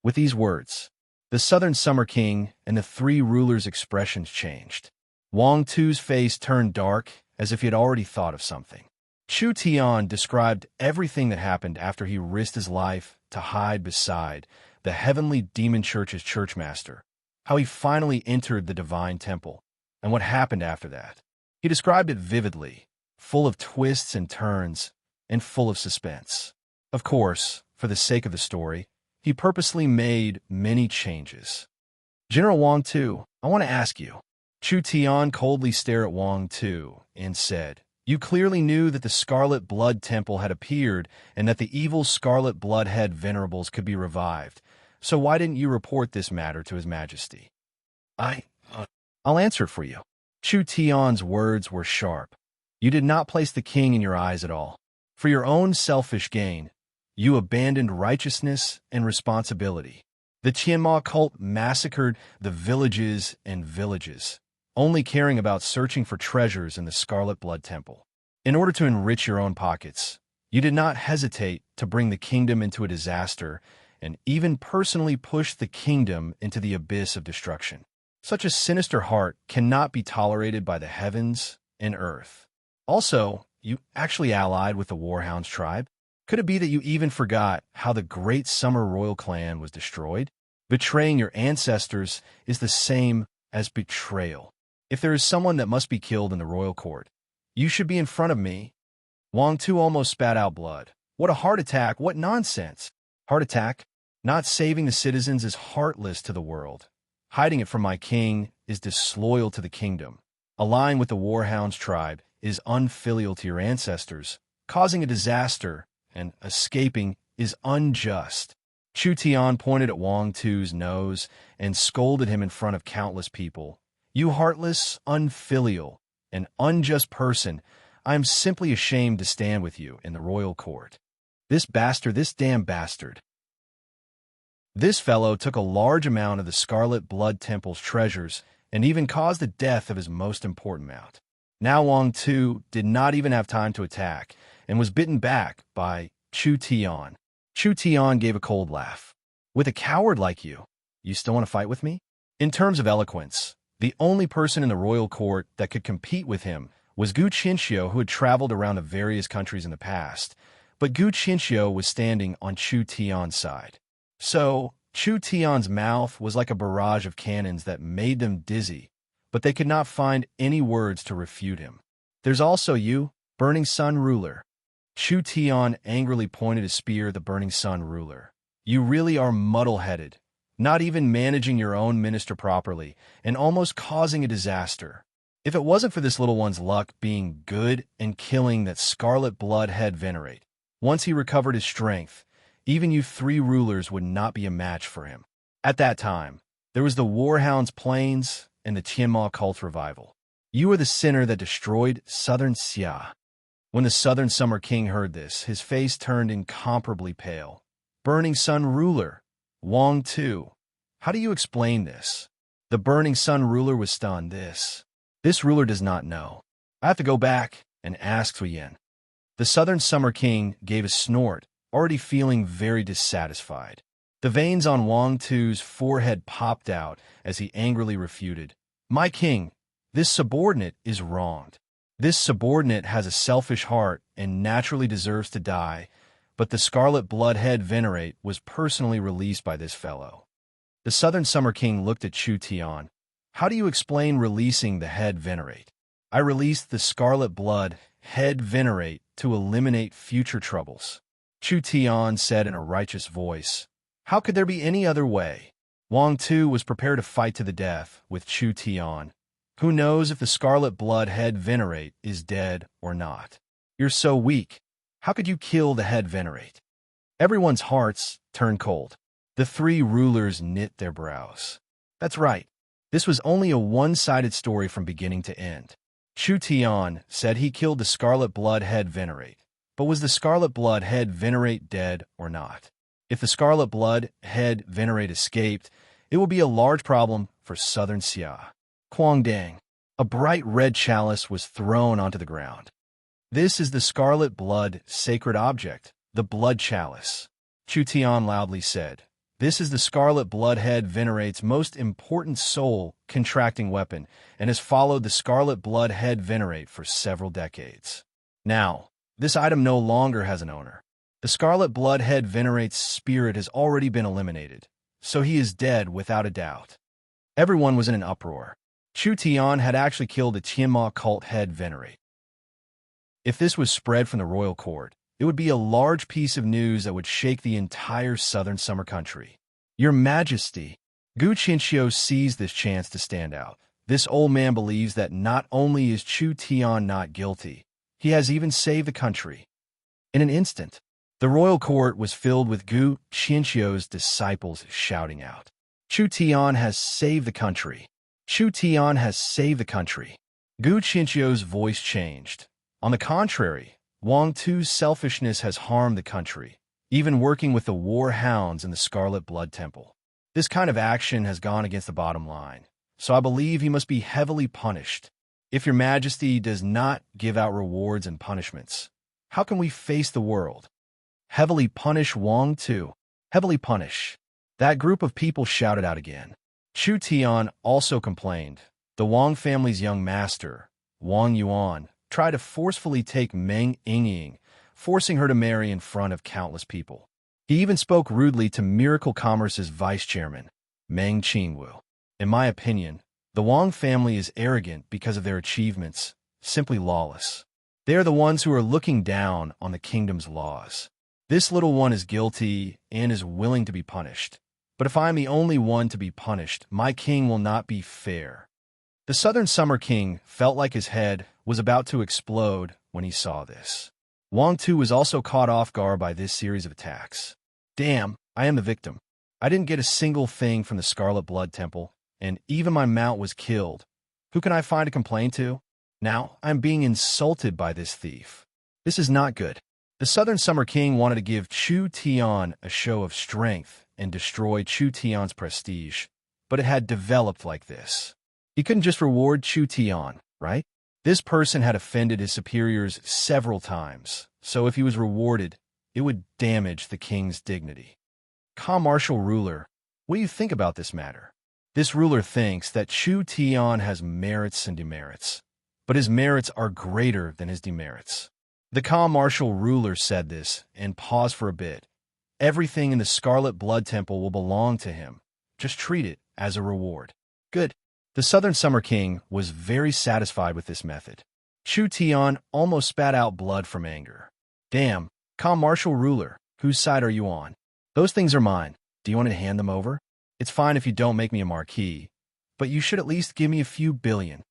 With these words, the Southern Summer King and the three rulers' expressions changed. Wang Tu's face turned dark as if he had already thought of something. Chu Tian described everything that happened after he risked his life to hide beside the heavenly demon church's churchmaster, how he finally entered the divine temple, and what happened after that. He described it vividly, full of twists and turns, and full of suspense. Of course, for the sake of the story, he purposely made many changes. General Wang Tu, I want to ask you. Chu Tian coldly stared at Wang Tu and said, "You clearly knew that the Scarlet Blood Temple had appeared and that the evil Scarlet Bloodhead venerables could be revived. So why didn't you report this matter to His Majesty?" I'll answer it for you." Chu Tian's words were sharp. "You did not place the king in your eyes at all. For your own selfish gain, you abandoned righteousness and responsibility. The Tianma cult massacred the villages and villages, only caring about searching for treasures in the Scarlet Blood Temple. In order to enrich your own pockets, you did not hesitate to bring the kingdom into a disaster and even personally push the kingdom into the abyss of destruction. Such a sinister heart cannot be tolerated by the heavens and earth. Also, you actually allied with the Warhounds tribe. Could it be that you even forgot how the great Summer Royal clan was destroyed? Betraying your ancestors is the same as betrayal. If there is someone that must be killed in the royal court, you should be in front of me." Wang Tu almost spat out blood. "What a heart attack! What nonsense! Heart attack? Not saving the citizens is heartless to the world. Hiding it from my king is disloyal to the kingdom. Allying with the Warhounds tribe is unfilial to your ancestors. Causing a disaster and escaping is unjust." Chu Tian pointed at Wang Tu's nose and scolded him in front of countless people. "You heartless, unfilial, an unjust person, I am simply ashamed to stand with you in the royal court. This bastard, this damn bastard. This fellow took a large amount of the Scarlet Blood Temple's treasures and even caused the death of his most important mount. Now Wang Tu did not even have time to attack and was bitten back by Chu Tian. Chu Tian gave a cold laugh. With a coward like you still want to fight with me? In terms of eloquence, the only person in the royal court that could compete with him was Gu Qinxiu, who had traveled around the various countries in the past, but Gu Qinxiu was standing on Chu Tian's side. So, Chu Tian's mouth was like a barrage of cannons that made them dizzy, but they could not find any words to refute him. There's also you, Burning Sun ruler. Chu Tian angrily pointed his spear at the Burning Sun ruler. You really are muddle-headed, not even managing your own minister properly, and almost causing a disaster. If it wasn't for this little one's luck being good and killing that Scarlet Blood Head Venerate, once he recovered his strength, even you 3 rulers would not be a match for him. At that time, there was the Warhound's Plains and the Tianma cult revival. You are the sinner that destroyed Southern Xia. When the Southern Summer King heard this, his face turned incomparably pale. Burning Sun ruler, Wang Tu, how do you explain this? The Burning Sun ruler was stunned. This ruler does not know. I have to go back and ask Zuyen. The Southern Summer King gave a snort, already feeling very dissatisfied. The veins on Wang Tu's forehead popped out as he angrily refuted. My king, this subordinate is wronged. This subordinate has a selfish heart and naturally deserves to die, but the Scarlet Blood Head Venerate was personally released by this fellow. The Southern Summer King looked at Chu Tian. How do you explain releasing the Head Venerate? I released the Scarlet Blood Head Venerate to eliminate future troubles. Chu Tian said in a righteous voice. How could there be any other way? Wang Tu was prepared to fight to the death with Chu Tian. Who knows if the Scarlet Blood Head Venerate is dead or not? You're so weak. How could you kill the Head Venerate? Everyone's hearts turned cold. The 3 rulers knit their brows. That's right. This was only a one-sided story from beginning to end. Chu Tian said he killed the Scarlet Blood Head Venerate. But was the Scarlet Blood Head Venerate dead or not? If the Scarlet Blood Head Venerate escaped, it would be a large problem for Southern Xia. Guangdang. A bright red chalice was thrown onto the ground. This is the Scarlet Blood sacred object, the Blood Chalice. Chu Tian loudly said. This is the Scarlet Blood Head Venerate's most important soul-contracting weapon and has followed the Scarlet Blood Head Venerate for several decades. Now, this item no longer has an owner. The Scarlet Blood Head Venerate's spirit has already been eliminated, so he is dead without a doubt. Everyone was in an uproar. Chu Tian had actually killed the Tianma cult Head Venerate. If this was spread from the royal court, it would be a large piece of news that would shake the entire southern summer country. Your Majesty, Gu Qinxiu seized this chance to stand out. This old man believes that not only is Chu Tian not guilty, he has even saved the country. In an instant, the royal court was filled with Gu Qinxiu's disciples shouting out, Chu Tian has saved the country. Chu Tian has saved the country. Gu Qinxiu's voice changed. On the contrary, Wang Tu's selfishness has harmed the country, even working with the war hounds in the Scarlet Blood Temple. This kind of action has gone against the bottom line, so I believe he must be heavily punished. If your Majesty does not give out rewards and punishments, how can we face the world? Heavily punish Wang Tu. Heavily punish. That group of people shouted out again. Chu Tian also complained. The Wang family's young master, Wang Yuan, tried to forcefully take Meng Yingying, forcing her to marry in front of countless people. He even spoke rudely to Miracle Commerce's vice-chairman, Meng Qingwu. In my opinion, the Wang family is arrogant because of their achievements, simply lawless. They are the ones who are looking down on the kingdom's laws. This little one is guilty and is willing to be punished. But if I am the only one to be punished, my king will not be fair. The Southern Summer King felt like his head was about to explode when he saw this. Wang Tu was also caught off guard by this series of attacks. Damn, I am the victim. I didn't get a single thing from the Scarlet Blood Temple, and even my mount was killed. Who can I find to complain to? Now I'm being insulted by this thief. This is not good. The Southern Summer King wanted to give Chu Tian a show of strength and destroy Chu Tian's prestige, but it had developed like this. He couldn't just reward Chu Tian, right? This person had offended his superiors several times, so if he was rewarded, it would damage the king's dignity. Martial ruler, what do you think about this matter? This ruler thinks that Chu Tian has merits and demerits, but his merits are greater than his demerits. The martial ruler said this and paused for a bit. Everything in the Scarlet Blood Temple will belong to him. Just treat it as a reward. Good. The Southern Summer King was very satisfied with this method. Chu Tian almost spat out blood from anger. Damn, martial ruler, whose side are you on? Those things are mine. Do you want to hand them over? It's fine if you don't make me a marquis, but you should at least give me a few billion.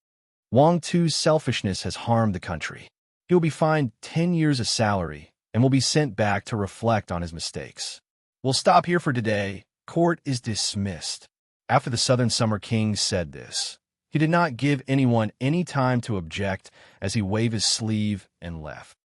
Wang Tu's selfishness has harmed the country. He will be fined 10 years of salary and will be sent back to reflect on his mistakes. We'll stop here for today. Court is dismissed. After the Southern Summer King said this, he did not give anyone any time to object as he waved his sleeve and left.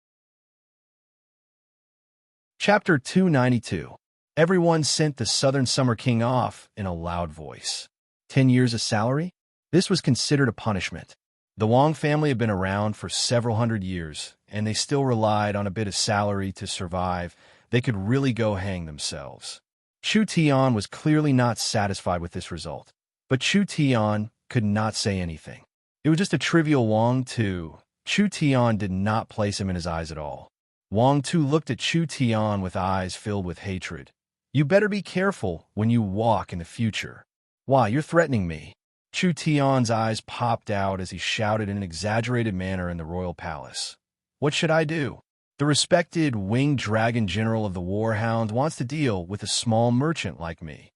Chapter 292. Everyone sent the Southern Summer King off in a loud voice. 10 years of salary? This was considered a punishment. The Wang family had been around for several hundred years, and they still relied on a bit of salary to survive. They could really go hang themselves. Chu Tian was clearly not satisfied with this result, but Chu Tian could not say anything. It was just a trivial Wang Tu. Chu Tian did not place him in his eyes at all. Wang Tu looked at Chu Tian with eyes filled with hatred. You better be careful when you walk in the future. Why, you're threatening me. Chu Tian's eyes popped out as he shouted in an exaggerated manner in the royal palace. What should I do? The respected winged dragon general of the Warhound wants to deal with a small merchant like me.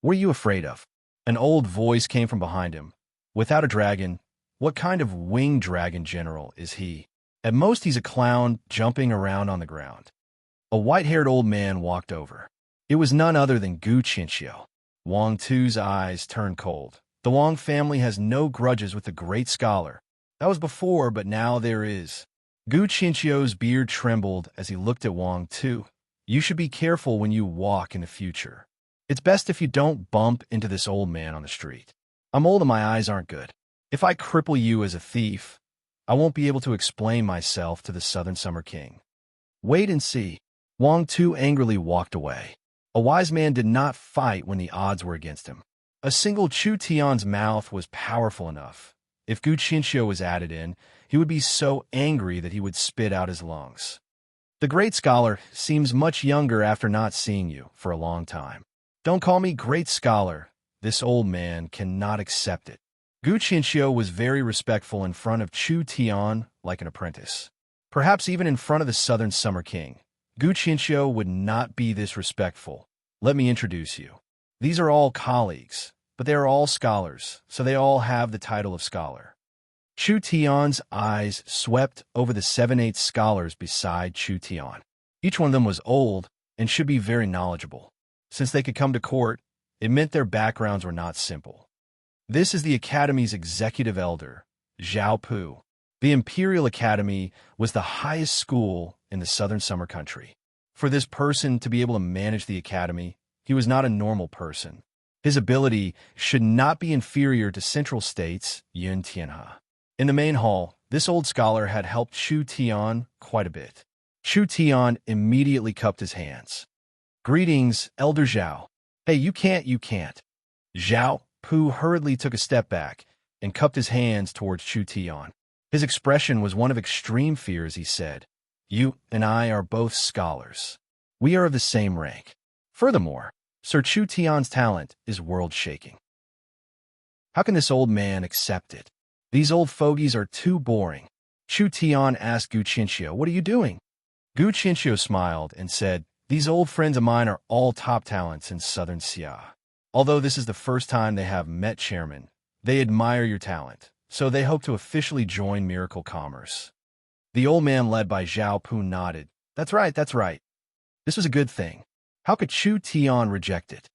What are you afraid of? An old voice came from behind him. Without a dragon, what kind of winged dragon general is he? At most, he's a clown jumping around on the ground. A white-haired old man walked over. It was none other than Gu Qianxiu. Wang Tu's eyes turned cold. The Wang family has no grudges with the great scholar. That was before, but now there is. Gu Qianxiu's beard trembled as he looked at Wang Tu. You should be careful when you walk in the future. It's best if you don't bump into this old man on the street. I'm old and my eyes aren't good. If I cripple you as a thief, I won't be able to explain myself to the Southern Summer King. Wait and see. Wang Tu angrily walked away. A wise man did not fight when the odds were against him. A single Chu Tian's mouth was powerful enough. If Gu Qianxiu was added in, he would be so angry that he would spit out his lungs. The great scholar seems much younger after not seeing you for a long time. Don't call me great scholar. This old man cannot accept it. Gu Qianxiu was very respectful in front of Chu Tian like an apprentice. Perhaps even in front of the Southern Summer King. Gu Qianxiu would not be this respectful. Let me introduce you. These are all colleagues, but they are all scholars, so they all have the title of scholar. Chu Tian's eyes swept over the 7/8 scholars beside Chu Tian. Each one of them was old and should be very knowledgeable. Since they could come to court, it meant their backgrounds were not simple. This is the Academy's executive elder, Zhao Pu. The Imperial Academy was the highest school in the Southern Summer Country. For this person to be able to manage the Academy, he was not a normal person. His ability should not be inferior to Central State's Yun Tianhe. In the main hall, this old scholar had helped Chu Tian quite a bit. Chu Tian immediately cupped his hands. Greetings, Elder Zhao. Hey, you can't. Zhao Pu hurriedly took a step back and cupped his hands towards Chu Tian. His expression was one of extreme fear as he said, You and I are both scholars. We are of the same rank. Furthermore, Sir Chu Tian's talent is world-shaking. How can this old man accept it? These old fogies are too boring. Chu Tian asked Gu Qianxiu, What are you doing? Gu Qianxiu smiled and said, These old friends of mine are all top talents in Southern Xia. Although this is the first time they have met Chairman, they admire your talent, so they hope to officially join Miracle Commerce. The old man led by Zhao Pu nodded. That's right. This was a good thing. How could Chu Tian reject it?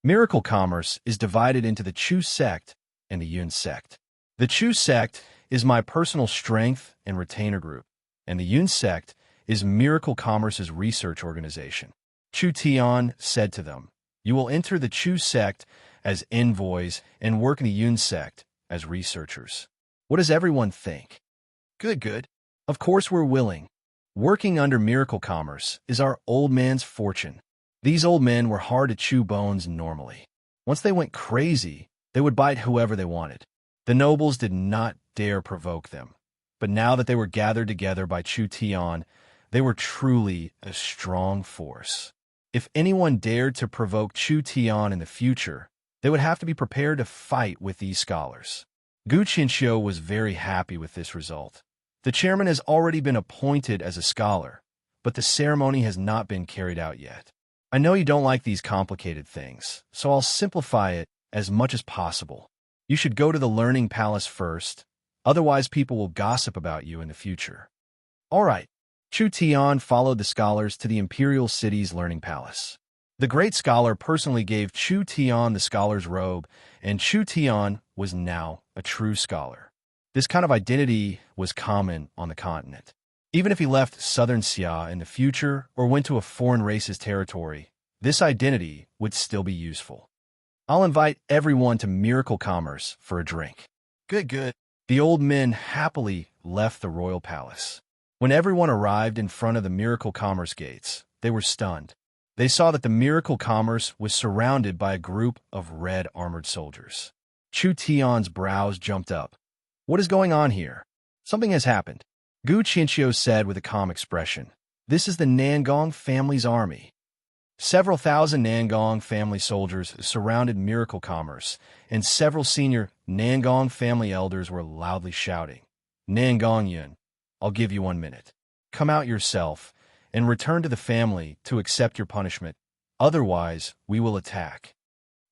Miracle Commerce is divided into the Chu sect and the Yun sect. The Chu sect is my personal strength and retainer group, and the Yun sect is Miracle Commerce's research organization. Chu Tian said to them, "You will enter the Chu sect as envoys and work in the Yun sect as researchers." What does everyone think? Good, good. Of course we're willing. Working under Miracle Commerce is our old man's fortune. These old men were hard to chew bones normally. Once they went crazy, they would bite whoever they wanted. The nobles did not dare provoke them. But now that they were gathered together by Chu Tian, they were truly a strong force. If anyone dared to provoke Chu Tian in the future, they would have to be prepared to fight with these scholars. Gu Qinxiu was very happy with this result. The chairman has already been appointed as a scholar, but the ceremony has not been carried out yet. I know you don't like these complicated things, so I'll simplify it as much as possible. You should go to the Learning Palace first, otherwise people will gossip about you in the future. All right. Chu Tian followed the scholars to the imperial city's Learning Palace. The great scholar personally gave Chu Tian the scholar's robe, and Chu Tian was now a true scholar. This kind of identity was common on the continent. Even if he left southern Xia in the future or went to a foreign race's territory, this identity would still be useful. I'll invite everyone to Miracle Commerce for a drink. Good, good. The old men happily left the royal palace. When everyone arrived in front of the Miracle Commerce gates, they were stunned. They saw that the Miracle Commerce was surrounded by a group of red armored soldiers. Chu Tian's brows jumped up. What is going on here? Something has happened. Gu Qinxiu said with a calm expression. This is the Nangong family's army. Several thousand Nangong family soldiers surrounded Miracle Commerce, and several senior Nangong family elders were loudly shouting, "Nangong Yun, I'll give you 1 minute. Come out yourself and return to the family to accept your punishment. Otherwise, we will attack."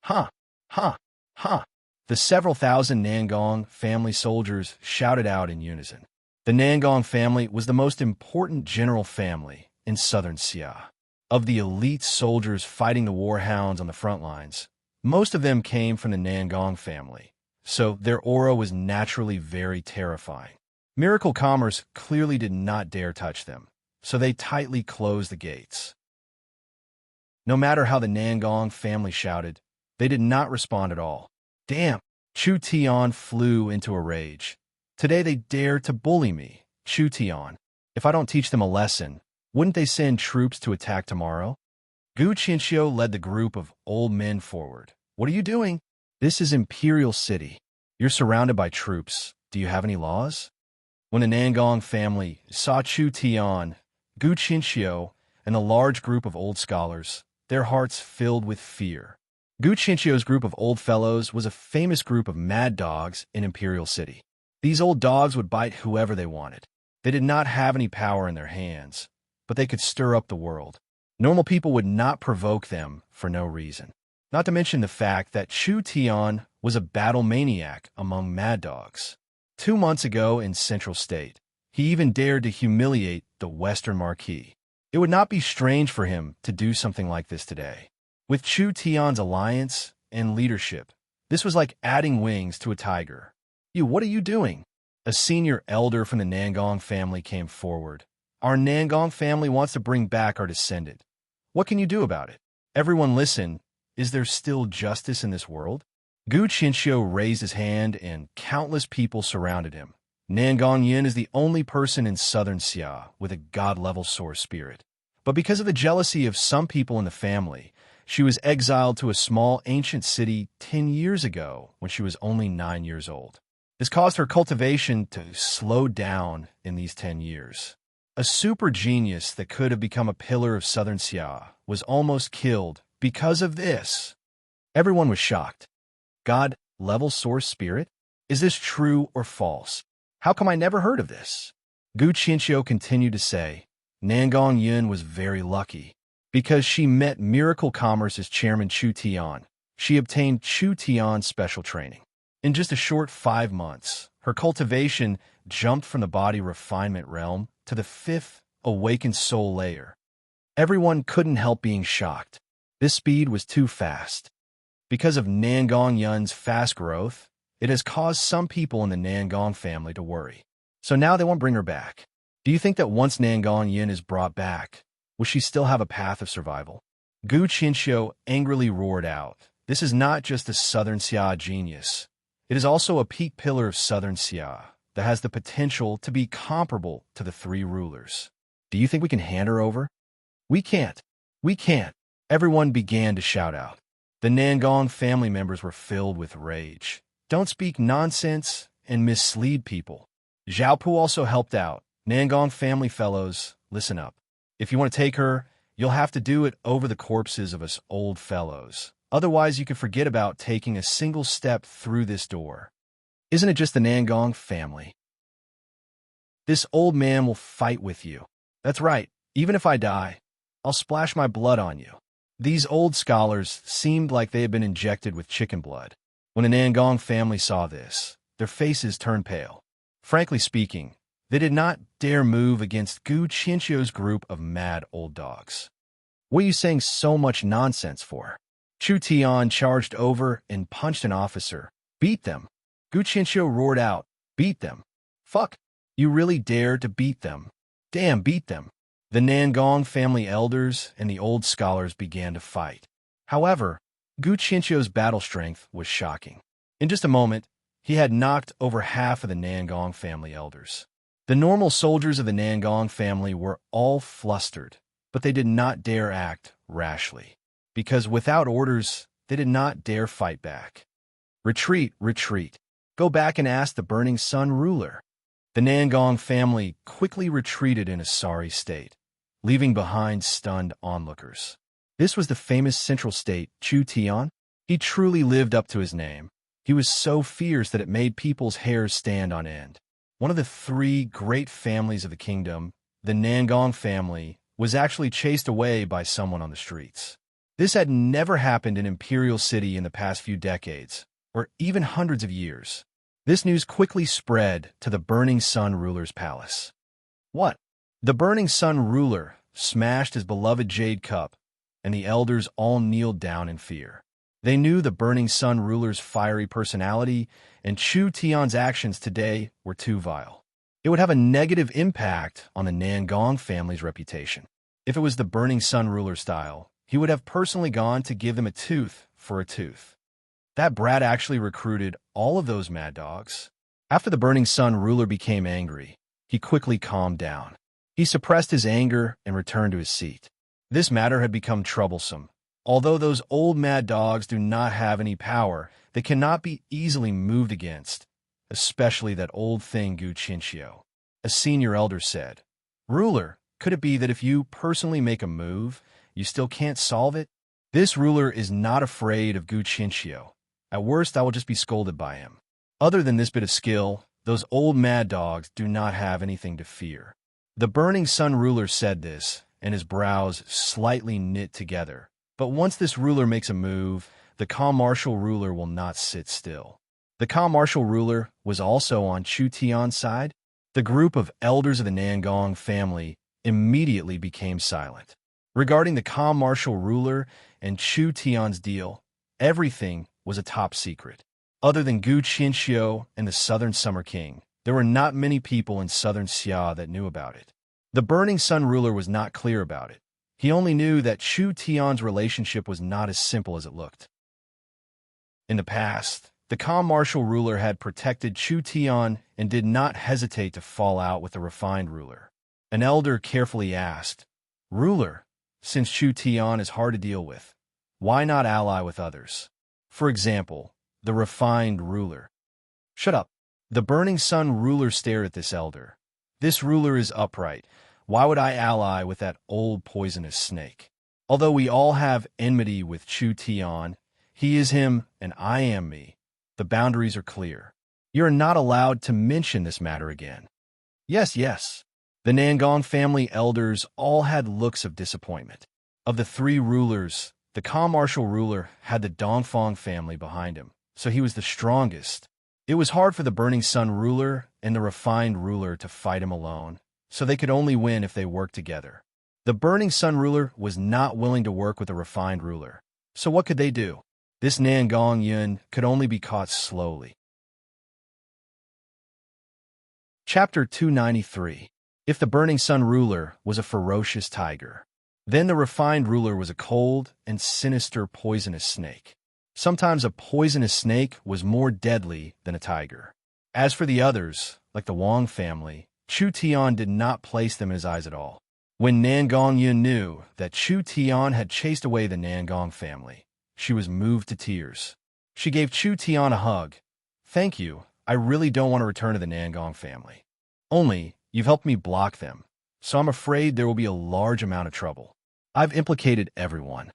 Ha! Ha! Ha! The several thousand Nangong family soldiers shouted out in unison. The Nangong family was the most important general family in southern Xia. Of the elite soldiers fighting the warhounds on the front lines, most of them came from the Nangong family, so their aura was naturally very terrifying. Miracle Commerce clearly did not dare touch them, so they tightly closed the gates. No matter how the Nangong family shouted, they did not respond at all. Damn! Chu Tian flew into a rage. Today they dare to bully me, Chu Tian. If I don't teach them a lesson, wouldn't they send troops to attack tomorrow? Gu Qinxiu led the group of old men forward. What are you doing? This is Imperial City. You're surrounded by troops. Do you have any laws? When the Nangong family saw Chu Tian, Gu Qinxiu, and a large group of old scholars, their hearts filled with fear. Gu Qinxiu's group of old fellows was a famous group of mad dogs in Imperial City. These old dogs would bite whoever they wanted. They did not have any power in their hands, but they could stir up the world. Normal people would not provoke them for no reason. Not to mention the fact that Chu Tian was a battle maniac among mad dogs. 2 months ago in Central State, he even dared to humiliate the Western Marquis. It would not be strange for him to do something like this today. With Chu Tian's alliance and leadership, this was like adding wings to a tiger. What are you doing? A senior elder from the Nangong family came forward. Our Nangong family wants to bring back our descendant. What can you do about it? Everyone listen. Is there still justice in this world? Gu Qinxiu raised his hand and countless people surrounded him. Nangong Yin is the only person in southern Xia with a god-level source spirit. But because of the jealousy of some people in the family, she was exiled to a small ancient city 10 years ago when she was only 9 years old. This caused her cultivation to slow down in these 10 years. A super genius that could have become a pillar of southern Xia was almost killed because of this. Everyone was shocked. God-level source spirit? Is this true or false? How come I never heard of this? Gu Qinxiu continued to say, Nangong Yun was very lucky. Because she met Miracle Commerce's chairman Chu Tian, she obtained Chu Tian's special training. In just a short 5 months, her cultivation jumped from the body refinement realm to the 5th awakened soul layer. Everyone couldn't help being shocked. This speed was too fast. Because of Nangong Yun's fast growth, It has caused some people in the Nangong family to worry. So now they won't bring her back. Do you think that once Nangong Yin is brought back, will she still have a path of survival? Gu Qinxiu angrily roared out. This is not just a Southern Xia genius. It is also a peak pillar of Southern Xia that has the potential to be comparable to the three rulers. Do you think we can hand her over? We can't. We can't. Everyone began to shout out. The Nangong family members were filled with rage. Don't speak nonsense and mislead people. Zhao also helped out. Nangong family fellows, listen up. If you want to take her, you'll have to do it over the corpses of us old fellows. Otherwise, you could forget about taking a single step through this door. Isn't it just the Nangong family? This old man will fight with you. That's right. Even if I die, I'll splash my blood on you. These old scholars seemed like they had been injected with chicken blood. When the Nangong family saw this, their faces turned pale. Frankly speaking, they did not dare move against Gu Qinxiu's group of mad old dogs. What are you saying so much nonsense for? Chu Tian charged over and punched an officer. Beat them. Gu Qinxiu roared out. Beat them. Fuck. You really dared to beat them. Damn, beat them. The Nangong family elders and the old scholars began to fight. However, Gu Qinxiu's battle strength was shocking. In just a moment, he had knocked over half of the Nangong family elders. The normal soldiers of the Nangong family were all flustered, but they did not dare act rashly, because without orders, they did not dare fight back. Retreat, retreat. Go back and ask the Burning Sun ruler. The Nangong family quickly retreated in a sorry state, leaving behind stunned onlookers. This was the famous central state, Chu Tian. He truly lived up to his name. He was so fierce that it made people's hairs stand on end. One of the three great families of the kingdom, the Nangong family, was actually chased away by someone on the streets. This had never happened in Imperial City in the past few decades, or even hundreds of years. This news quickly spread to the Burning Sun ruler's palace. What? The Burning Sun ruler smashed his beloved jade cup, and the elders all kneeled down in fear. They knew the Burning Sun ruler's fiery personality, and Chu Tian's actions today were too vile. It would have a negative impact on the Nangong family's reputation. If it was the Burning Sun ruler style, he would have personally gone to give them a tooth for a tooth. That brat actually recruited all of those mad dogs. After the Burning Sun ruler became angry, he quickly calmed down. He suppressed his anger and returned to his seat. This matter had become troublesome. Although those old mad dogs do not have any power, they cannot be easily moved against, especially that old thing Gu Qinxiu. A senior elder said, "Ruler, could it be that if you personally make a move, you still can't solve it?" This ruler is not afraid of Gu Qinxiu. At worst, I will just be scolded by him. Other than this bit of skill, those old mad dogs do not have anything to fear. The Burning Sun ruler said this, and his brows slightly knit together. But once this ruler makes a move, the calm martial ruler will not sit still. The calm martial ruler was also on Chu Tian's side. The group of elders of the Nangong family immediately became silent. Regarding the calm martial ruler and Chu Tian's deal, everything was a top secret. Other than Gu Qinxiu and the Southern Summer King, there were not many people in Southern Xia that knew about it. The Burning Sun ruler was not clear about it. He only knew that Chu Tian's relationship was not as simple as it looked. In the past, the calm martial ruler had protected Chu Tian and did not hesitate to fall out with the refined ruler. An elder carefully asked, "Ruler, since Chu Tian is hard to deal with, why not ally with others? For example, the refined ruler." "Shut up." The Burning Sun ruler stared at this elder. "This ruler is upright. Why would I ally with that old poisonous snake? Although we all have enmity with Chu Tian, he is him and I am me. The boundaries are clear. You are not allowed to mention this matter again." Yes, yes. The Nangong family elders all had looks of disappointment. Of the three rulers, the calm martial ruler had the Dongfang family behind him, so he was the strongest. It was hard for the Burning Sun ruler and the refined ruler to fight him alone, so they could only win if they worked together. The Burning Sun ruler was not willing to work with the refined ruler, so what could they do? This Nangong Yun could only be caught slowly. Chapter 293. If the burning sun ruler was a ferocious tiger, then the refined ruler was a cold and sinister poisonous snake. Sometimes a poisonous snake was more deadly than a tiger. As for the others, like the Wang family, Chu Tian did not place them in his eyes at all. When Nangong Yun knew that Chu Tian had chased away the Nangong family, she was moved to tears. She gave Chu Tian a hug. "Thank you. I really don't want to return to the Nangong family. Only, you've helped me block them, so I'm afraid there will be a large amount of trouble. I've implicated everyone."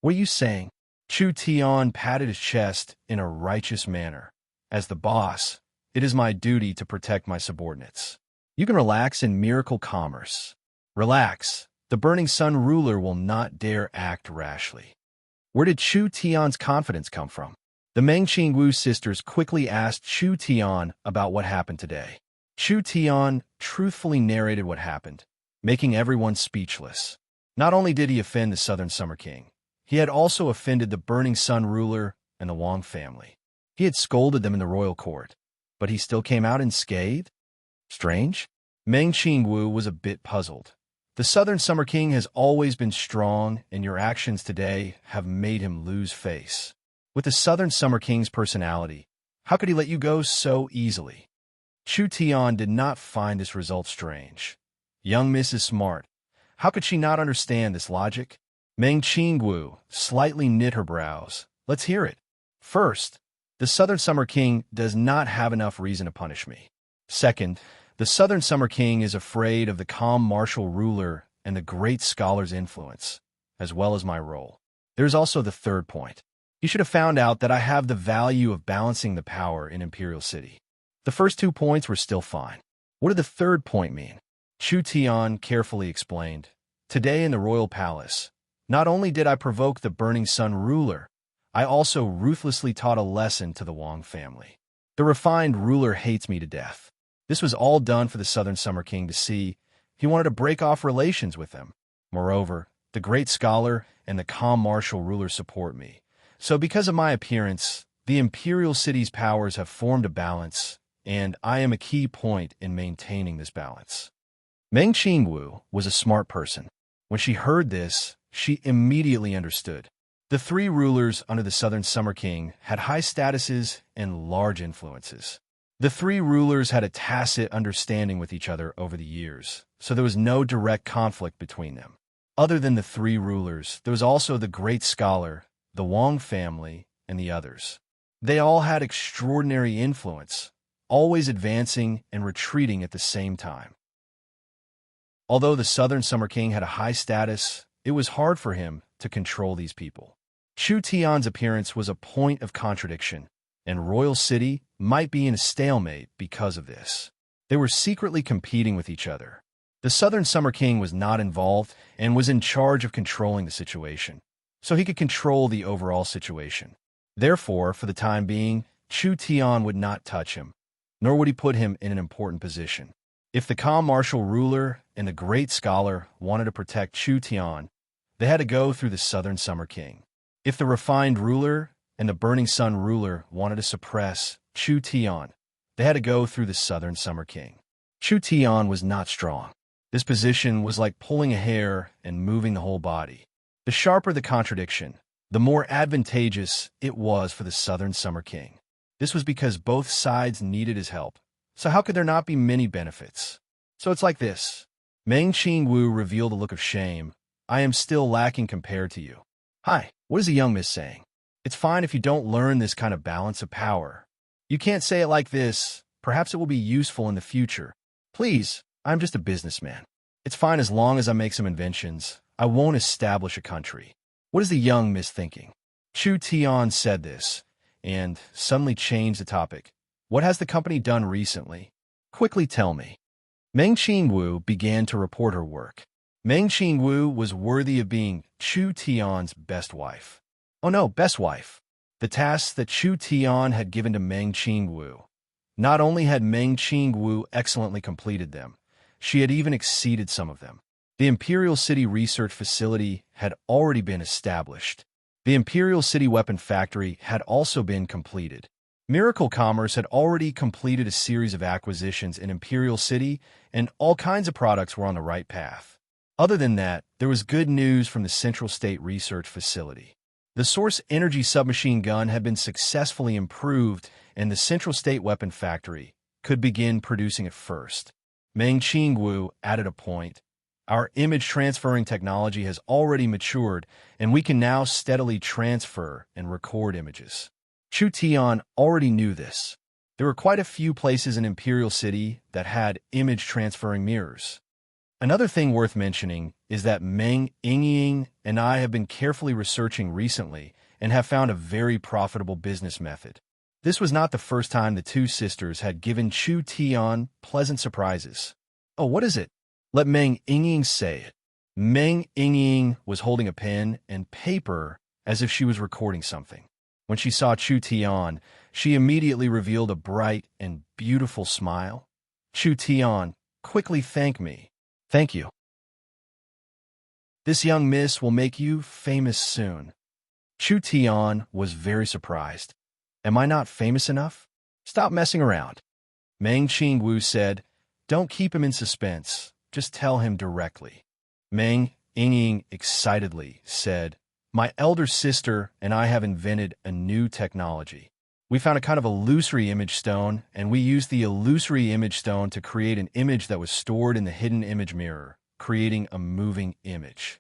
"What are you saying?" Chu Tian patted his chest in a righteous manner. "As the boss, it is my duty to protect my subordinates. You can relax in miracle commerce. Relax. The burning sun ruler will not dare act rashly." Where did Chu Tian's confidence come from? The Meng Qingwu sisters quickly asked Chu Tian about what happened today. Chu Tian truthfully narrated what happened, making everyone speechless. Not only did he offend the Southern Summer King, he had also offended the Burning Sun ruler and the Wang family. He had scolded them in the royal court, but he still came out unscathed? Strange. Meng Qingwu was a bit puzzled. The Southern Summer King has always been strong, and your actions today have made him lose face. With the Southern Summer King's personality, how could he let you go so easily? Chu Tian did not find this result strange. Young Miss is smart. How could she not understand this logic? Meng Qingwu slightly knit her brows. Let's hear it. First, the Southern Summer King does not have enough reason to punish me. Second, the Southern Summer King is afraid of the calm martial ruler and the great scholar's influence, as well as my role. There's also the third point. You should have found out that I have the value of balancing the power in Imperial City. The first 2 points were still fine. What did the third point mean? Chu Tian carefully explained. Today in the royal palace, not only did I provoke the Burning Sun ruler, I also ruthlessly taught a lesson to the Wang family. The refined ruler hates me to death. This was all done for the Southern Summer King to see. He wanted to break off relations with them. Moreover, the great scholar and the calm martial ruler support me. So because of my appearance, the Imperial City's powers have formed a balance, and I am a key point in maintaining this balance. Meng Qingwu was a smart person. When she heard this, she immediately understood. The three rulers under the Southern Summer King had high statuses and large influences. The three rulers had a tacit understanding with each other over the years, so there was no direct conflict between them. Other than the three rulers, there was also the great scholar, the Wang family, and the others. They all had extraordinary influence, always advancing and retreating at the same time. Although the Southern Summer King had a high status, it was hard for him to control these people. Chu Tian's appearance was a point of contradiction, and Royal City might be in a stalemate because of this. They were secretly competing with each other. The Southern Summer King was not involved and was in charge of controlling the situation, so he could control the overall situation. Therefore, for the time being, Chu Tian would not touch him, nor would he put him in an important position. If the calm martial ruler and the great scholar wanted to protect Chu Tian, they had to go through the Southern Summer King. If the refined ruler and the Burning Sun ruler wanted to suppress Chu Tian, they had to go through the Southern Summer King. Chu Tian was not strong. This position was like pulling a hair and moving the whole body. The sharper the contradiction, the more advantageous it was for the Southern Summer King. This was because both sides needed his help. So how could there not be many benefits? So it's like this. Meng Qingwu revealed a look of shame. I am still lacking compared to you. Hi, what is the young miss saying? It's fine if you don't learn this kind of balance of power. You can't say it like this. Perhaps it will be useful in the future. Please, I'm just a businessman. It's fine as long as I make some inventions. I won't establish a country. What is the young miss thinking? Chu Tian said this, and suddenly changed the topic. What has the company done recently? Quickly tell me. Meng Qingwu began to report her work. Meng Qingwu was worthy of being Chu Tian's best wife. Oh no, best wife. The tasks that Chu Tian had given to Meng Qingwu. Not only had Meng Qingwu excellently completed them, she had even exceeded some of them. The Imperial City Research Facility had already been established. The Imperial City Weapon Factory had also been completed. Miracle Commerce had already completed a series of acquisitions in Imperial City, and all kinds of products were on the right path. Other than that, there was good news from the Central State Research Facility. The Source Energy submachine gun had been successfully improved, and the Central State Weapon Factory could begin producing it first. Meng Qingwu added a point. Our image transferring technology has already matured, and we can now steadily transfer and record images. Chu Tian already knew this. There were quite a few places in Imperial City that had image-transferring mirrors. Another thing worth mentioning is that Meng Yingying and I have been carefully researching recently and have found a very profitable business method. This was not the first time the two sisters had given Chu Tian pleasant surprises. Oh, what is it? Let Meng Yingying say it. Meng Yingying was holding a pen and paper as if she was recording something. When she saw Chu Tian, she immediately revealed a bright and beautiful smile. Chu Tian, quickly thank me. Thank you. This young miss will make you famous soon. Chu Tian was very surprised. Am I not famous enough? Stop messing around. Meng Qingwu said, don't keep him in suspense. Just tell him directly. Meng Yingying excitedly said, my elder sister and I have invented a new technology. We found a kind of illusory image stone, and we used the illusory image stone to create an image that was stored in the hidden image mirror, creating a moving image.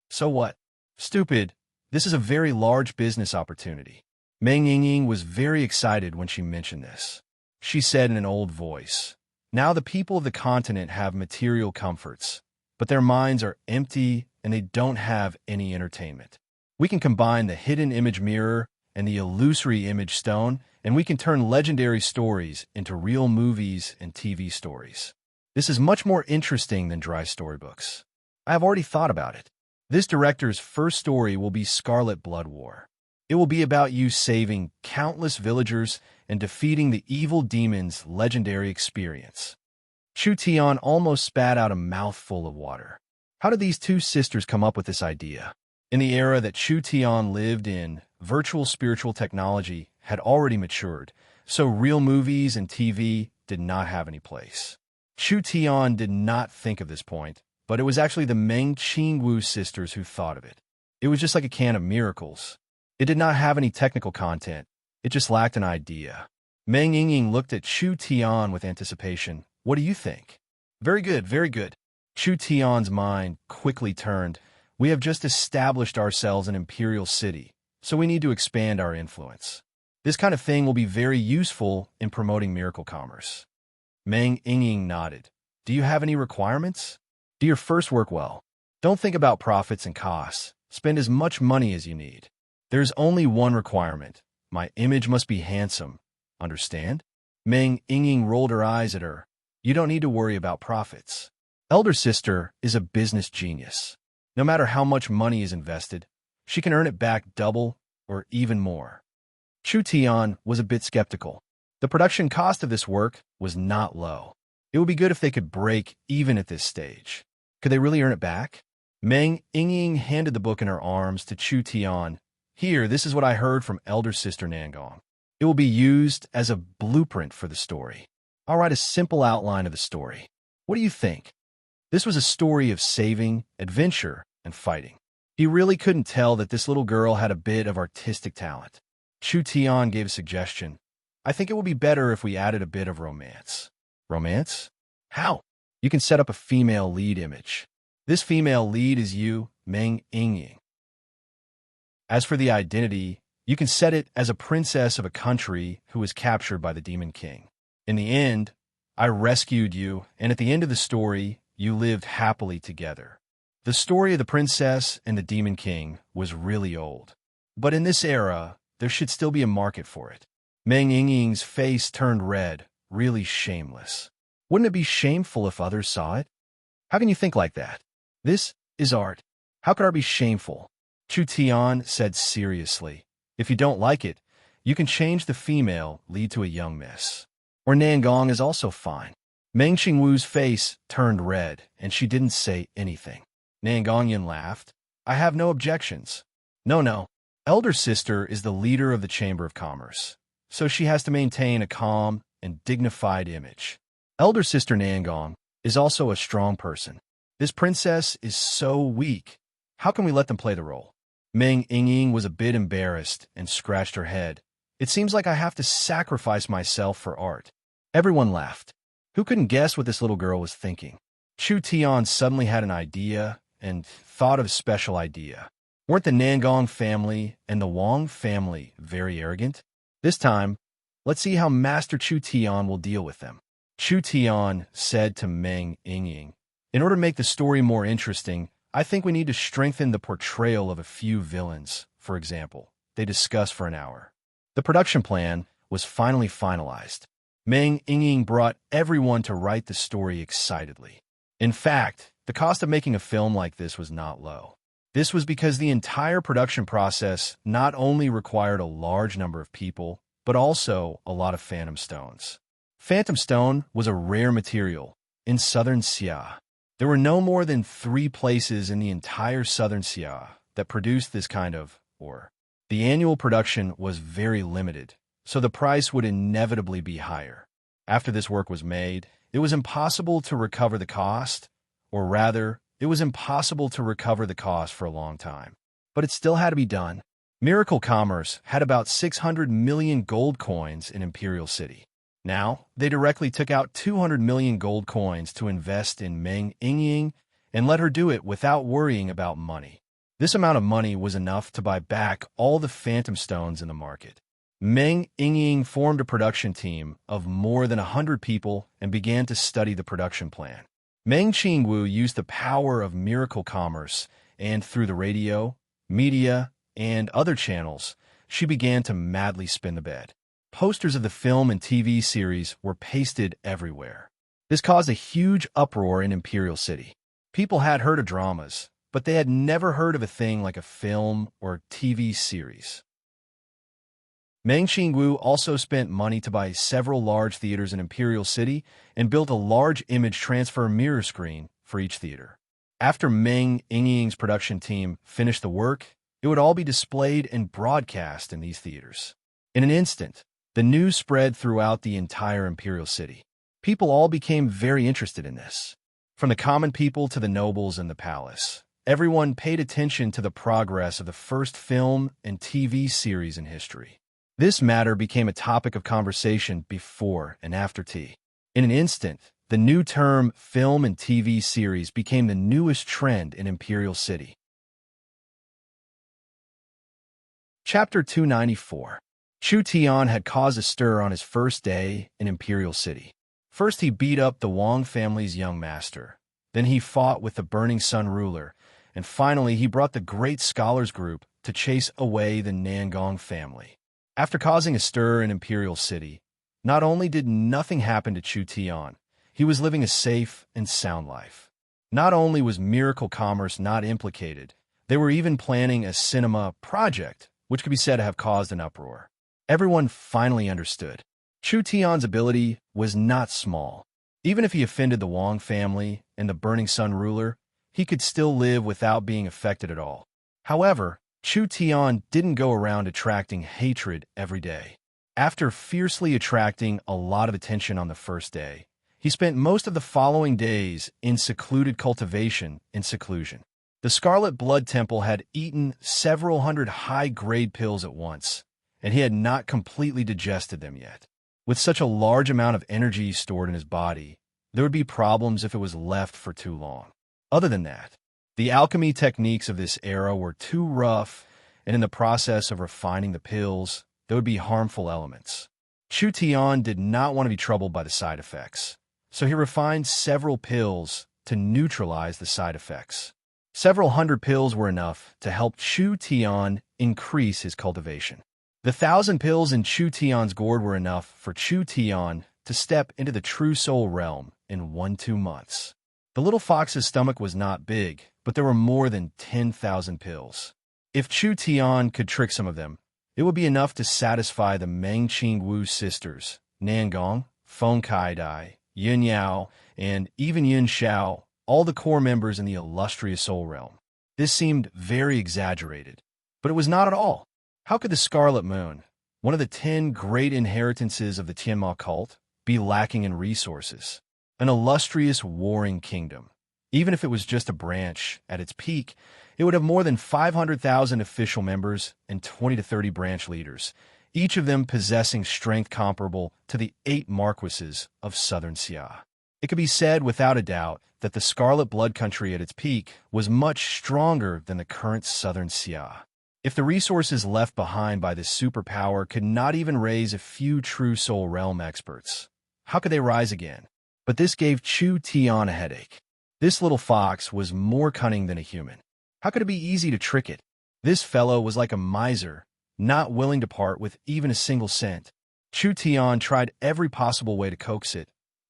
So what? Stupid. This is a very large business opportunity. Meng Yingying was very excited when she mentioned this. She said in an old voice, now the people of the continent have material comforts, but their minds are empty and they don't have any entertainment. We can combine the hidden image mirror and the illusory image stone, and we can turn legendary stories into real movies and TV stories. This is much more interesting than dry storybooks. I have already thought about it. This director's first story will be Scarlet Blood War. It will be about you saving countless villagers and defeating the evil demon's legendary experience. Chu Tian almost spat out a mouthful of water. How did these two sisters come up with this idea? In the era that Chu Tian lived in, virtual spiritual technology had already matured, so real movies and TV did not have any place. Chu Tian did not think of this point, but it was actually the Meng Qingwu sisters who thought of it. It was just like a can of miracles. It did not have any technical content. It just lacked an idea. Meng Yingying looked at Chu Tian with anticipation. What do you think? Very good, very good. Chu Tian's mind quickly turned. We have just established ourselves in Imperial City, so we need to expand our influence. This kind of thing will be very useful in promoting miracle commerce. Meng Yingying nodded. Do you have any requirements? Do your first work well. Don't think about profits and costs. Spend as much money as you need. There's only one requirement. My image must be handsome. Understand? Meng Yingying rolled her eyes at her. You don't need to worry about profits. Elder sister is a business genius. No matter how much money is invested, she can earn it back double or even more. Chu Tian was a bit skeptical. The production cost of this work was not low. It would be good if they could break even at this stage. Could they really earn it back? Meng Yingying handed the book in her arms to Chu Tian. Here, this is what I heard from elder sister Nangong. It will be used as a blueprint for the story. I'll write a simple outline of the story. What do you think? This was a story of saving, adventure, and fighting. He really couldn't tell that this little girl had a bit of artistic talent. Chu Tian gave a suggestion. I think it would be better if we added a bit of romance. Romance? How? You can set up a female lead image. This female lead is you, Meng Yingying. As for the identity, you can set it as a princess of a country who was captured by the Demon King. In the end, I rescued you, and at the end of the story, you lived happily together. The story of the princess and the Demon King was really old. But in this era, there should still be a market for it. Meng Yingying's face turned red, really shameless. Wouldn't it be shameful if others saw it? How can you think like that? This is art. How could art be shameful? Chu Tian said seriously. If you don't like it, you can change the female lead to a young miss. Or Nangong is also fine. Meng Qingwu's face turned red, and she didn't say anything. Nangongyan laughed. I have no objections. No. Elder sister is the leader of the Chamber of Commerce. so she has to maintain a calm and dignified image. Elder sister Nangong is also a strong person. This princess is so weak. How can we let them play the role? Meng Yingying was a bit embarrassed and scratched her head. It seems like I have to sacrifice myself for art. Everyone laughed. Who couldn't guess what this little girl was thinking? Chu Tian suddenly had an idea and thought of a special idea. Weren't the Nangong family and the Wang family very arrogant? This time, let's see how Master Chu Tian will deal with them. Chu Tian said to Meng Yingying, in order to make the story more interesting, I think we need to strengthen the portrayal of a few villains, for example. They discussed for an hour. The production plan was finally finalized. Meng Yingying brought everyone to write the story excitedly. In fact, the cost of making a film like this was not low. This was because the entire production process not only required a large number of people, but also a lot of phantom stones. Phantom stone was a rare material in southern Xia. There were no more than 3 places in the entire southern Xia that produced this kind of ore. The annual production was very limited, so the price would inevitably be higher. After this work was made, it was impossible to recover the cost, or rather, it was impossible to recover the cost for a long time. But it still had to be done. Miracle Commerce had about 600 million gold coins in Imperial City. Now, they directly took out 200 million gold coins to invest in Meng Yingying and let her do it without worrying about money. This amount of money was enough to buy back all the phantom stones in the market. Meng Yingying formed a production team of more than 100 people and began to study the production plan. Meng Qingwu used the power of miracle commerce, and through the radio, media, and other channels, she began to madly spin the bed. Posters of the film and TV series were pasted everywhere. This caused a huge uproar in Imperial City. People had heard of dramas, but they had never heard of a thing like a film or TV series. Meng Qingwu also spent money to buy several large theaters in Imperial City and built a large image transfer mirror screen for each theater. After Meng Yingying's production team finished the work, it would all be displayed and broadcast in these theaters. In an instant, the news spread throughout the entire Imperial City. People all became very interested in this. From the common people to the nobles in the palace, everyone paid attention to the progress of the first film and TV series in history. This matter became a topic of conversation before and after tea. In an instant, the new term film and TV series became the newest trend in Imperial City. Chapter 294. Chu Tian had caused a stir on his first day in Imperial City. First, he beat up the Wang family's young master. Then he fought with the Burning Sun ruler. And finally, he brought the great scholars group to chase away the Nangong family. After causing a stir in Imperial City, not only did nothing happen to Chu Tian, he was living a safe and sound life. Not only was miracle commerce not implicated, they were even planning a cinema project, which could be said to have caused an uproar. Everyone finally understood. Chu Tian's ability was not small. Even if he offended the Wang family and the Burning Sun ruler, he could still live without being affected at all. However, Chu Tian didn't go around attracting hatred every day. After fiercely attracting a lot of attention on the first day, he spent most of the following days in secluded cultivation and seclusion. The Scarlet Blood Temple had eaten several hundred high-grade pills at once, and he had not completely digested them yet. With such a large amount of energy stored in his body, there would be problems if it was left for too long. Other than that, the alchemy techniques of this era were too rough, and in the process of refining the pills, there would be harmful elements. Chu Tian did not want to be troubled by the side effects, so he refined several pills to neutralize the side effects. Several hundred pills were enough to help Chu Tian increase his cultivation. The 1,000 pills in Chu Tian's gourd were enough for Chu Tian to step into the true soul realm in 1-2 months. The little fox's stomach was not big, but there were more than 10,000 pills. If Chu Tian could trick some of them, it would be enough to satisfy the Meng Qingwu sisters, Nangong, Feng Kaidai, Yun Yao, and even Yun Xiao, all the core members in the illustrious soul realm. This seemed very exaggerated, but it was not at all. How could the Scarlet Moon, one of the 10 great inheritances of the Tianma cult, be lacking in resources. An illustrious warring kingdom. Even if it was just a branch, at its peak, it would have more than 500,000 official members and 20 to 30 branch leaders, each of them possessing strength comparable to the 8 marquises of southern Xia. It could be said without a doubt that the Scarlet Blood Country at its peak was much stronger than the current southern Xia. If the resources left behind by this superpower could not even raise a few true soul realm experts, how could they rise again? But this gave Chu Tian a headache. This little fox was more cunning than a human. How could it be easy to trick it? This fellow was like a miser, not willing to part with even a single cent. Chu Tian tried every possible way to coax it,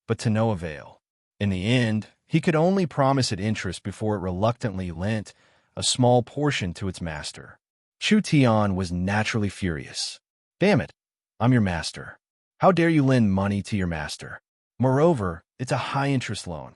but to no avail. In the end, he could only promise it interest before it reluctantly lent a small portion to its master. Chu Tian was naturally furious. Damn it, I'm your master. How dare you lend money to your master? Moreover, it's a high-interest loan.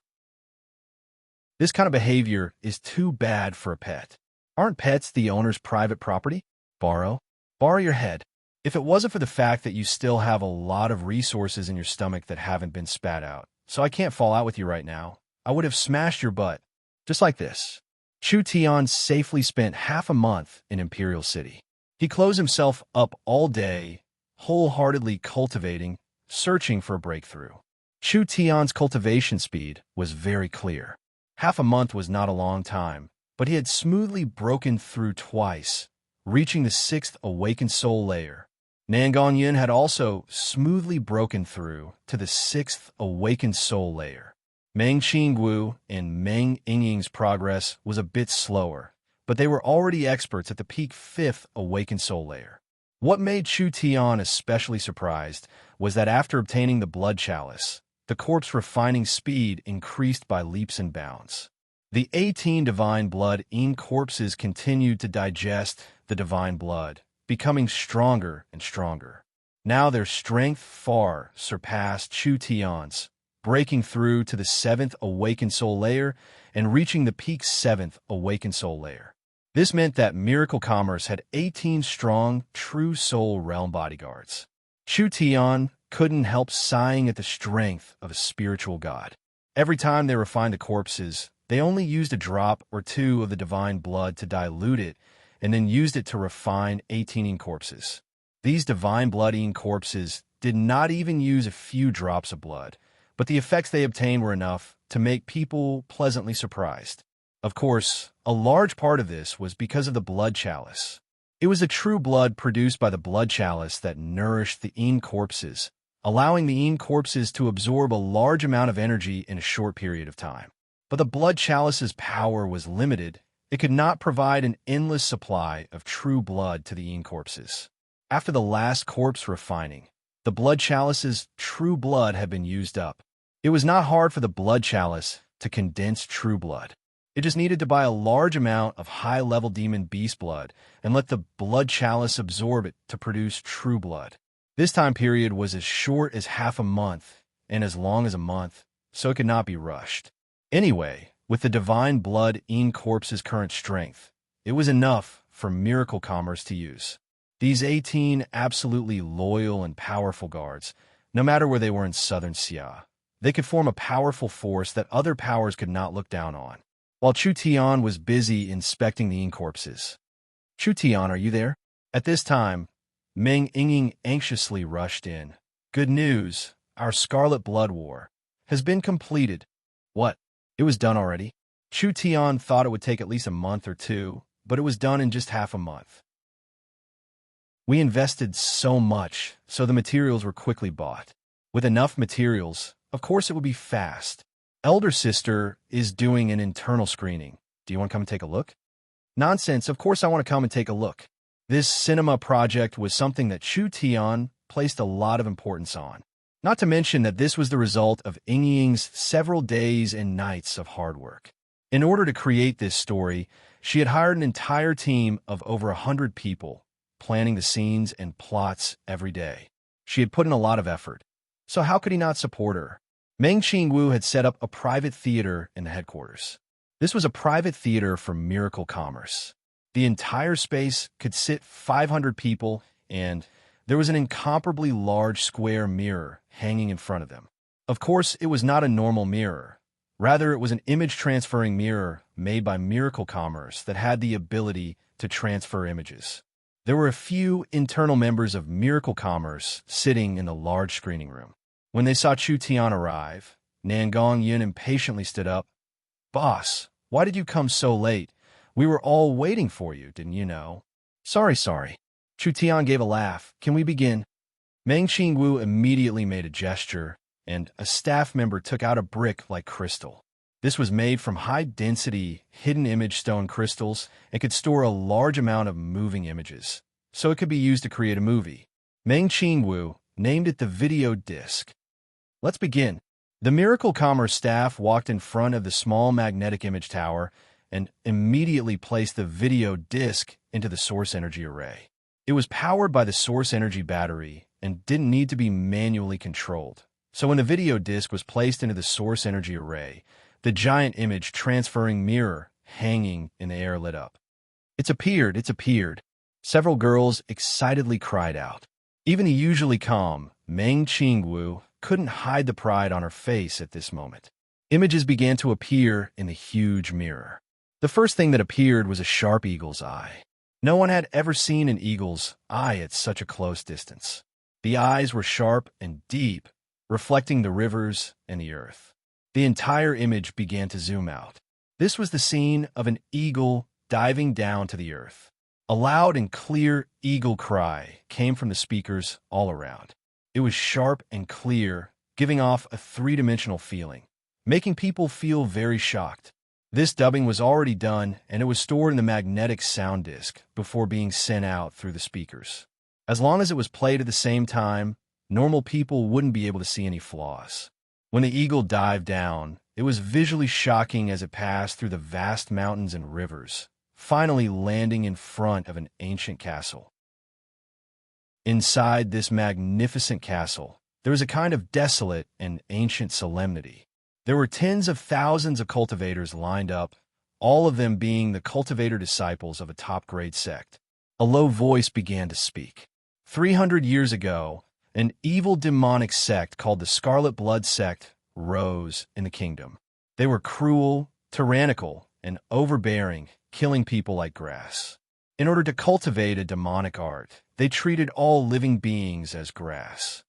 This kind of behavior is too bad for a pet. Aren't pets the owner's private property? Borrow your head. If it wasn't for the fact that you still have a lot of resources in your stomach that haven't been spat out, so I can't fall out with you right now, I would have smashed your butt. Just like this. Chu Tian safely spent half a month in Imperial City. He closed himself up all day, wholeheartedly cultivating, searching for a breakthrough. Chu Tian's cultivation speed was very clear. Half a month was not a long time, but he had smoothly broken through twice, reaching the 6th awakened soul layer. Nangon Yin had also smoothly broken through to the 6th awakened soul layer. Meng Qingwu and Meng Yingying's progress was a bit slower, but they were already experts at the peak 5th awakened soul layer. What made Chu Tian especially surprised was that after obtaining the blood chalice, the corpse refining speed increased by leaps and bounds. The 18 divine blood Yin corpses continued to digest the divine blood, becoming stronger and stronger. Now their strength far surpassed Chu Tian's, breaking through to the 7th awakened soul layer and reaching the peak 7th awakened soul layer. This meant that Miracle Commerce had 18 strong, true soul realm bodyguards. Chu Tian couldn't help sighing at the strength of a spiritual god. Every time they refined the corpses, they only used a drop or two of the divine blood to dilute it and then used it to refine 18 corpses. These divine blood corpses did not even use a few drops of blood, but the effects they obtained were enough to make people pleasantly surprised. Of course, a large part of this was because of the blood chalice. It was the true blood produced by the blood chalice that nourished the corpses, allowing the corpses to absorb a large amount of energy in a short period of time. But the blood chalice's power was limited. It could not provide an endless supply of true blood to the corpses. After the last corpse refining, the blood chalice's true blood had been used up. It was not hard for the blood chalice to condense true blood. It just needed to buy a large amount of high-level demon beast blood and let the blood chalice absorb it to produce true blood. This time period was as short as half a month and as long as a month, so it could not be rushed. Anyway, with the divine blood corpse's current strength, it was enough for Miracle Commerce to use. These 18 absolutely loyal and powerful guards, no matter where they were in southern Xia, they could form a powerful force that other powers could not look down on. While Chu Tian was busy inspecting the corpses. Chu Tian, are you there? At this time, Meng Yingying anxiously rushed in. Good news, our Scarlet Blood War has been completed. What? It was done already? Chu Tian thought it would take at least a month or two, but it was done in just half a month. We invested so much, so the materials were quickly bought. With enough materials, of course it would be fast. Elder sister is doing an internal screening. Do you want to come and take a look? Nonsense, of course I want to come and take a look. This cinema project was something that Chu Tian placed a lot of importance on. Not to mention that this was the result of Yingying's several days and nights of hard work. In order to create this story, she had hired an entire team of over 100 people, planning the scenes and plots every day. She had put in a lot of effort. So how could he not support her? Meng Qingwu had set up a private theater in the headquarters. This was a private theater for Miracle Commerce. The entire space could sit 500 people, and There was an incomparably large square mirror hanging in front of them. Of course, it was not a normal mirror. Rather, it was an image-transferring mirror made by Miracle Commerce that had the ability to transfer images. There were a few internal members of Miracle Commerce sitting in the large screening room. When they saw Chu Tian arrive, Nangong Yin impatiently stood up. "Boss, why did you come so late? We were all waiting for you, didn't you know?" Sorry. Chu Tian gave a laugh. "Can we begin?" Meng Qingwu immediately made a gesture, and a staff member took out a brick like crystal. This was made from high-density, hidden image stone crystals and could store a large amount of moving images, so it could be used to create a movie. Meng Qingwu named it the video disc. "Let's begin." The Miracle Commerce staff walked in front of the small magnetic image tower and immediately placed the video disc into the source energy array. It was powered by the source energy battery and didn't need to be manually controlled. So when the video disc was placed into the source energy array, the giant image transferring mirror hanging in the air lit up. It's appeared. Several girls excitedly cried out. Even the usually calm Meng Qingwu couldn't hide the pride on her face at this moment. Images began to appear in the huge mirror. The first thing that appeared was a sharp eagle's eye. No one had ever seen an eagle's eye at such a close distance. The eyes were sharp and deep, reflecting the rivers and the earth. The entire image began to zoom out. This was the scene of an eagle diving down to the earth. A loud and clear eagle cry came from the speakers all around. It was sharp and clear, giving off a three-dimensional feeling, making people feel very shocked. This dubbing was already done, and it was stored in the magnetic sound disk before being sent out through the speakers. As long as it was played at the same time, normal people wouldn't be able to see any flaws. When the eagle dived down, it was visually shocking as it passed through the vast mountains and rivers, finally landing in front of an ancient castle. Inside this magnificent castle, there was a kind of desolate and ancient solemnity. There were tens of thousands of cultivators lined up, all of them being the cultivator disciples of a top-grade sect. A low voice began to speak. 300 years ago, an evil demonic sect called the Scarlet Blood Sect rose in the kingdom. They were cruel, tyrannical, and overbearing, killing people like grass. In order to cultivate a demonic art, they treated all living beings as grass.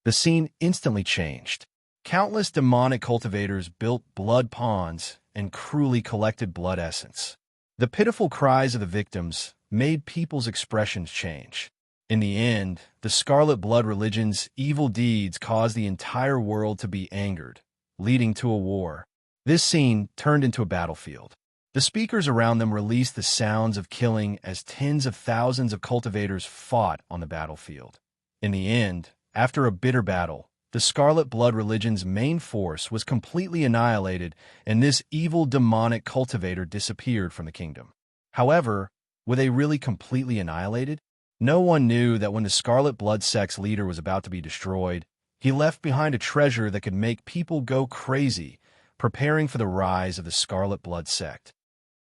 The scene instantly changed. Countless demonic cultivators built blood ponds and cruelly collected blood essence. The pitiful cries of the victims made people's expressions change. In the end, the Scarlet Blood religion's evil deeds caused the entire world to be angered, leading to a war. This scene turned into a battlefield. The speakers around them released the sounds of killing as tens of thousands of cultivators fought on the battlefield. In the end, after a bitter battle, the Scarlet Blood religion's main force was completely annihilated, and this evil demonic cultivator disappeared from the kingdom. However, were they really completely annihilated? No one knew that when the Scarlet Blood sect's leader was about to be destroyed, he left behind a treasure that could make people go crazy, preparing for the rise of the Scarlet Blood sect.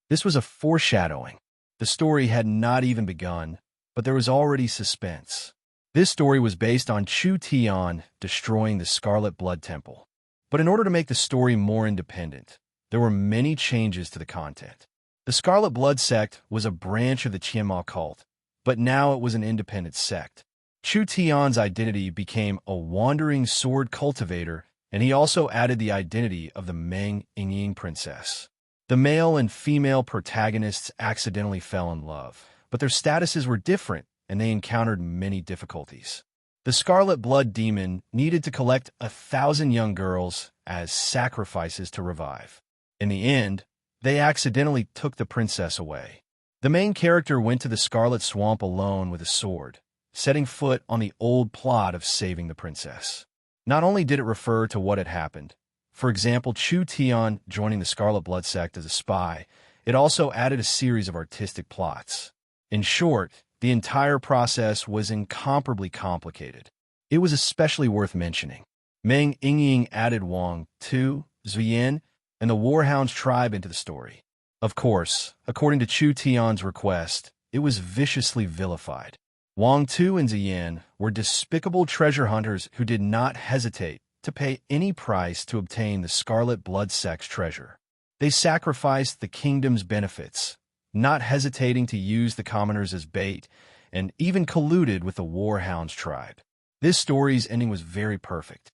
This was a foreshadowing. The story had not even begun, but there was already suspense. This story was based on Chu Tian destroying the Scarlet Blood Temple. But in order to make the story more independent, there were many changes to the content. The Scarlet Blood sect was a branch of the Qianma cult, but now it was an independent sect. Chu Tian's identity became a wandering sword cultivator, and he also added the identity of the Meng Yingying princess. The male and female protagonists accidentally fell in love, but their statuses were different, and they encountered many difficulties. The Scarlet Blood demon needed to collect 1,000 young girls as sacrifices to revive. In the end, they accidentally took the princess away. The main character went to the Scarlet Swamp alone with a sword, setting foot on the old plot of saving the princess. Not only did it refer to what had happened, for example, Chu Tian joining the Scarlet Blood sect as a spy, it also added a series of artistic plots. In short, the entire process was incomparably complicated. It was especially worth mentioning. Meng Yingying added Wang, Tu, Zuyan, and the Warhounds tribe into the story. Of course, according to Chu Tian's request, it was viciously vilified. Wang Tu and Ziyan were despicable treasure hunters who did not hesitate to pay any price to obtain the scarlet blood sex treasure. They sacrificed the kingdom's benefits, not hesitating to use the commoners as bait, and even colluded with the Warhounds tribe. This story's ending was very perfect.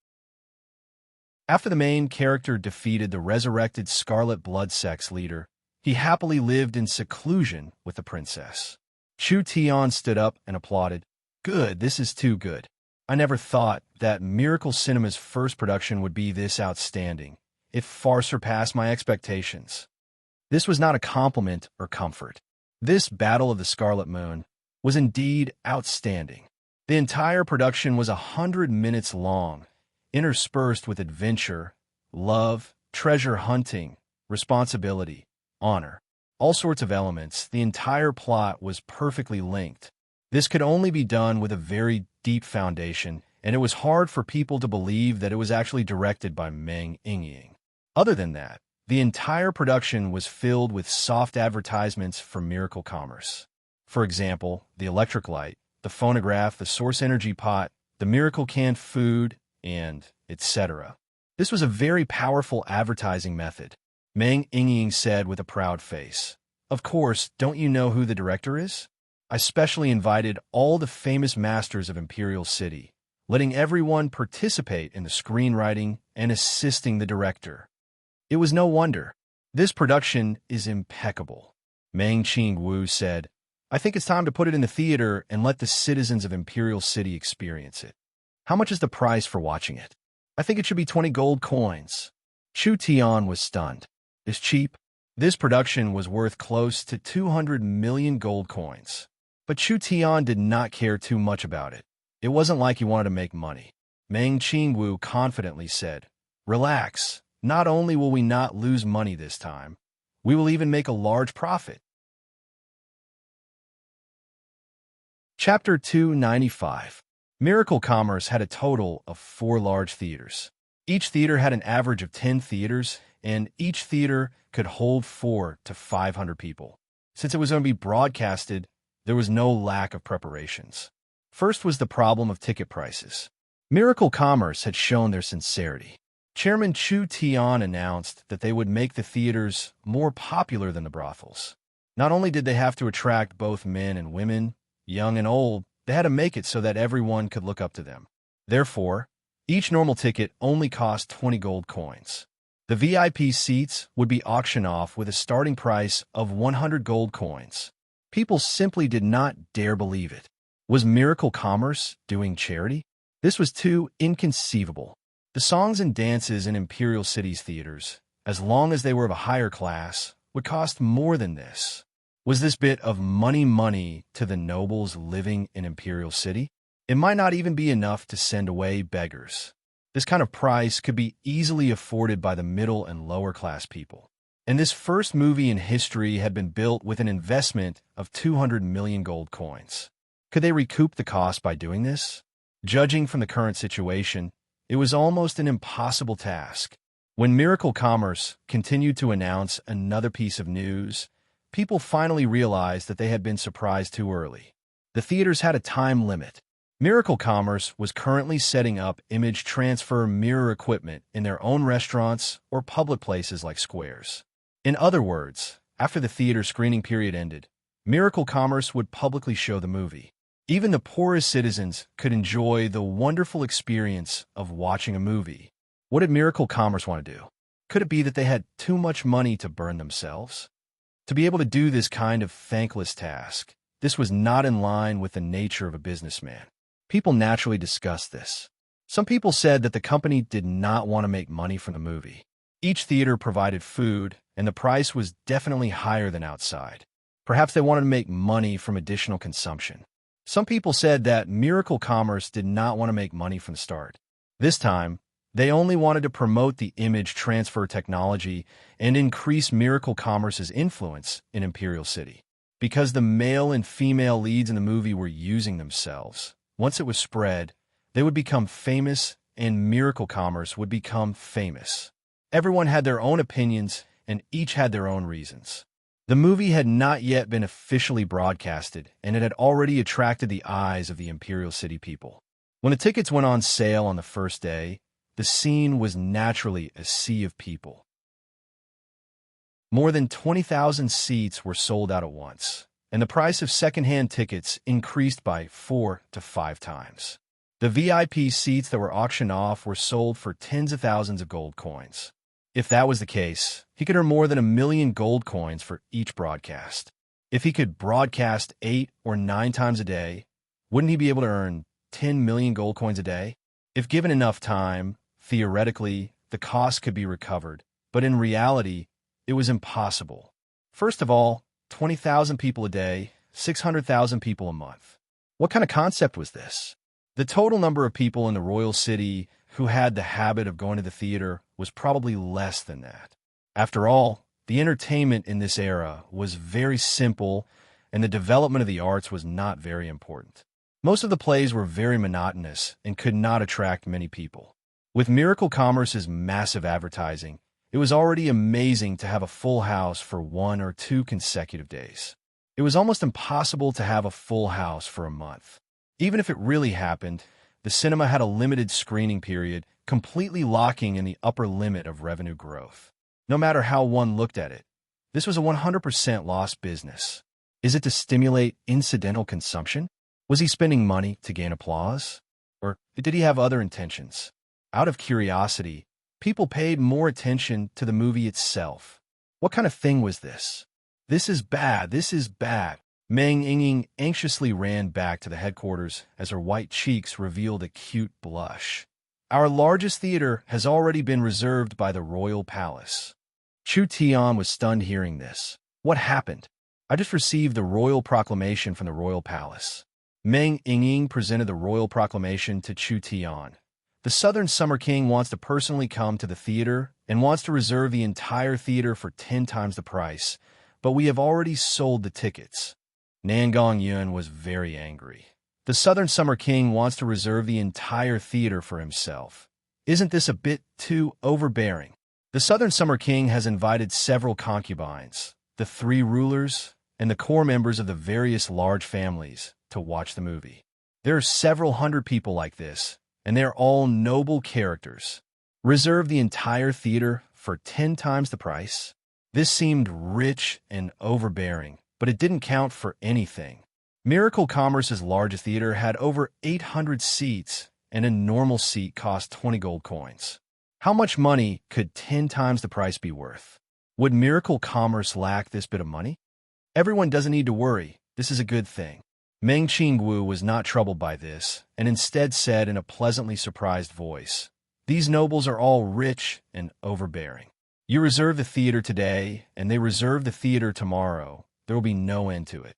After the main character defeated the resurrected scarlet blood sex leader, he happily lived in seclusion with the princess. Chu Tian stood up and applauded. Good, this is too good. I never thought that Miracle Cinema's first production would be this outstanding. It far surpassed my expectations. This was not a compliment or comfort. This Battle of the Scarlet Moon was indeed outstanding. The entire production was 100 minutes long, interspersed with adventure, love, treasure hunting, responsibility, honor. All sorts of elements. The entire plot was perfectly linked. This could only be done with a very deep foundation, and it was hard for people to believe that it was actually directed by Meng Yingying. Other than that, the entire production was filled with soft advertisements for miracle commerce. For example, the electric light, the phonograph, the source energy pot, the miracle canned food, and etc. This was a very powerful advertising method. Meng Yingying said with a proud face. Of course, don't you know who the director is? I specially invited all the famous masters of Imperial City, letting everyone participate in the screenwriting and assisting the director. It was no wonder. This production is impeccable. Meng Qingwu said, I think it's time to put it in the theater and let the citizens of Imperial City experience it. How much is the price for watching it? I think it should be 20 gold coins. Chu Tian was stunned. It's cheap. This production was worth close to 200 million gold coins. But Chu Tian did not care too much about it. It wasn't like he wanted to make money. Meng Qingwu confidently said, Relax. Not only will we not lose money this time, we will even make a large profit. Chapter 295. Miracle Commerce had a total of 4 large theaters. Each theater had an average of 10 theaters, and each theater could hold 400 to 500 people. Since it was going to be broadcasted, there was no lack of preparations. First was the problem of ticket prices. Miracle Commerce had shown their sincerity. Chairman Chu Tian announced that they would make the theaters more popular than the brothels. Not only did they have to attract both men and women, young and old, they had to make it so that everyone could look up to them. Therefore, each normal ticket only cost 20 gold coins. The VIP seats would be auctioned off with a starting price of 100 gold coins. People simply did not dare believe it. Was Miracle Commerce doing charity? This was too inconceivable. The songs and dances in Imperial City's theaters, as long as they were of a higher class, would cost more than this. Was this bit of money to the nobles living in Imperial City? It might not even be enough to send away beggars. This kind of price could be easily afforded by the middle and lower class people. And this first movie in history had been built with an investment of 200 million gold coins. Could they recoup the cost by doing this? Judging from the current situation, it was almost an impossible task. When Miracle Commerce continued to announce another piece of news, people finally realized that they had been surprised too early. The theaters had a time limit. Miracle Commerce was currently setting up image transfer mirror equipment in their own restaurants or public places like squares. In other words, after the theater screening period ended, Miracle Commerce would publicly show the movie. Even the poorest citizens could enjoy the wonderful experience of watching a movie. What did Miracle Commerce want to do? Could it be that they had too much money to burn themselves? To be able to do this kind of thankless task, this was not in line with the nature of a businessman. People naturally discussed this. Some people said that the company did not want to make money from the movie. Each theater provided food, and the price was definitely higher than outside. Perhaps they wanted to make money from additional consumption. Some people said that Miracle Commerce did not want to make money from the start. This time, they only wanted to promote the image transfer technology and increase Miracle Commerce's influence in Imperial City. Because the male and female leads in the movie were using themselves, once it was spread, they would become famous and Miracle Commerce would become famous. Everyone had their own opinions and each had their own reasons. The movie had not yet been officially broadcasted, and it had already attracted the eyes of the Imperial City people. When the tickets went on sale on the first day, the scene was naturally a sea of people. More than 20,000 seats were sold out at once, and the price of second-hand tickets increased by 4 to 5 times. The VIP seats that were auctioned off were sold for tens of thousands of gold coins. If that was the case, he could earn more than 1,000,000 gold coins for each broadcast. If he could broadcast 8 or 9 times a day, wouldn't he be able to earn 10 million gold coins a day? If given enough time, theoretically, the cost could be recovered, but in reality, it was impossible. First of all, 20,000 people a day, 600,000 people a month. What kind of concept was this? The total number of people in the royal city who had the habit of going to the theater was probably less than that. After all, the entertainment in this era was very simple, and the development of the arts was not very important. Most of the plays were very monotonous and could not attract many people. With Miracle Commerce's massive advertising, it was already amazing to have a full house for 1 or 2 consecutive days. It was almost impossible to have a full house for a month. Even if it really happened, the cinema had a limited screening period, completely locking in the upper limit of revenue growth. No matter how one looked at it, this was a 100% lost business. Is it to stimulate incidental consumption? Was he spending money to gain applause? Or did he have other intentions? Out of curiosity, people paid more attention to the movie itself. What kind of thing was this? This is bad, this is bad. Meng Yingying anxiously ran back to the headquarters as her white cheeks revealed a cute blush. Our largest theater has already been reserved by the royal palace. Chu Tian was stunned hearing this. What happened? I just received the royal proclamation from the royal palace. Meng Yingying presented the royal proclamation to Chu Tian. The Southern Summer King wants to personally come to the theater and wants to reserve the entire theater for 10 times the price, but we have already sold the tickets. Nangong Yun was very angry. The Southern Summer King wants to reserve the entire theater for himself. Isn't this a bit too overbearing? The Southern Summer King has invited several concubines, the 3 rulers, and the core members of the various large families to watch the movie. There are several hundred people like this, and they're all noble characters. Reserve the entire theater for 10 times the price? This seemed rich and overbearing, but it didn't count for anything. Miracle Commerce's largest theater had over 800 seats, and a normal seat cost 20 gold coins. How much money could 10 times the price be worth? Would Miracle Commerce lack this bit of money? Everyone doesn't need to worry. This is a good thing. Meng Qingwu was not troubled by this, and instead said in a pleasantly surprised voice, "These nobles are all rich and overbearing. You reserve the theater today, and they reserve the theater tomorrow. There will be no end to it.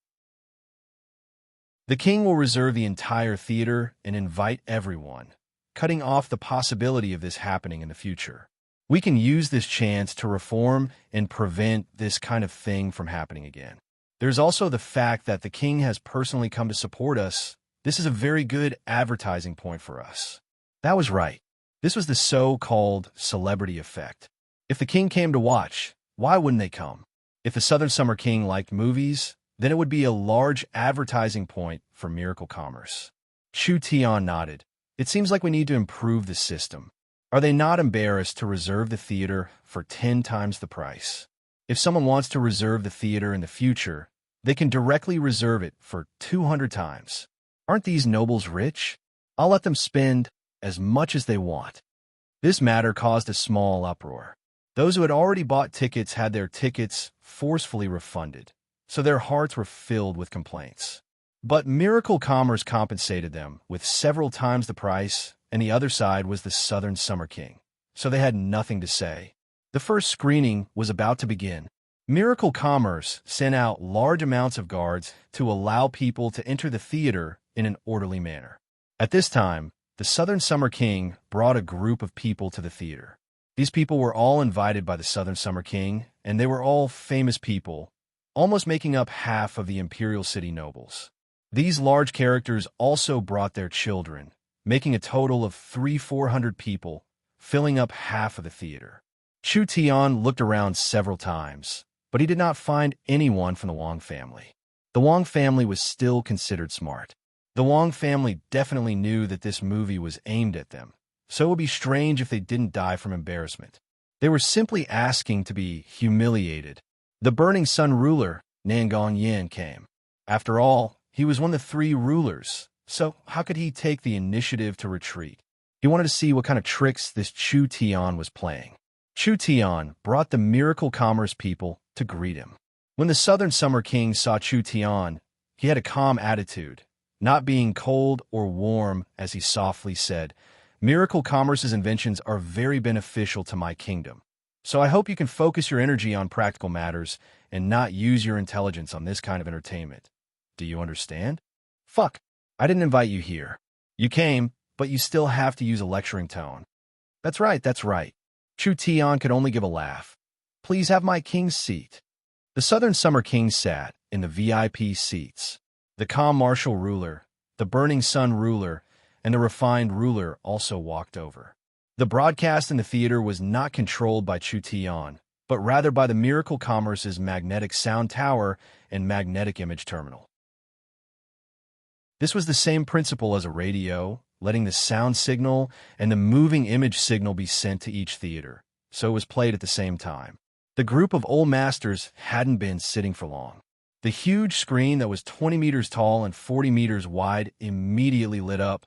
The king will reserve the entire theater and invite everyone, cutting off the possibility of this happening in the future. We can use this chance to reform and prevent this kind of thing from happening again. There's also the fact that the king has personally come to support us. This is a very good advertising point for us." That was right. This was the so-called celebrity effect. If the king came to watch, why wouldn't they come? If the Southern Summer King liked movies, then it would be a large advertising point for Miracle Commerce. Chu Tian nodded. It seems like we need to improve the system. Are they not embarrassed to reserve the theater for 10 times the price? If someone wants to reserve the theater in the future, they can directly reserve it for 200 times. Aren't these nobles rich? I'll let them spend as much as they want. This matter caused a small uproar. Those who had already bought tickets had their tickets forcefully refunded, so their hearts were filled with complaints. But Miracle Commerce compensated them with several times the price, and the other side was the Southern Summer King, so they had nothing to say. The first screening was about to begin. Miracle Commerce sent out large amounts of guards to allow people to enter the theater in an orderly manner. At this time, the Southern Summer King brought a group of people to the theater. These people were all invited by the Southern Summer King, and they were all famous people, almost making up half of the Imperial City nobles. These large characters also brought their children, making a total of 300-400 people, filling up half of the theater. Chu Tian looked around several times, but he did not find anyone from the Wong family. The Wong family was still considered smart. The Wong family definitely knew that this movie was aimed at them, so it would be strange if they didn't die from embarrassment. They were simply asking to be humiliated. The Burning Sun ruler, Nangong Yin, came. After all, he was one of the 3 rulers, so how could he take the initiative to retreat? He wanted to see what kind of tricks this Chu Tian was playing. Chu Tian brought the miracle commerce people to greet him. When the Southern Summer King saw Chu Tian, he had a calm attitude, not being cold or warm, as he softly said, "Miracle Commerce's inventions are very beneficial to my kingdom. So I hope you can focus your energy on practical matters and not use your intelligence on this kind of entertainment. Do you understand? Fuck, I didn't invite you here. You came, but you still have to use a lecturing tone." That's right, that's right. Chu Tian could only give a laugh. "Please have my king's seat." The Southern Summer King sat in the VIP seats. The calm martial ruler, the Burning Sun ruler, and the refined ruler also walked over. The broadcast in the theater was not controlled by Chu Tian, but rather by the Miracle Commerce's magnetic sound tower and magnetic image terminal. This was the same principle as a radio, letting the sound signal and the moving image signal be sent to each theater, so it was played at the same time. The group of old masters hadn't been sitting for long. The huge screen that was 20 meters tall and 40 meters wide immediately lit up,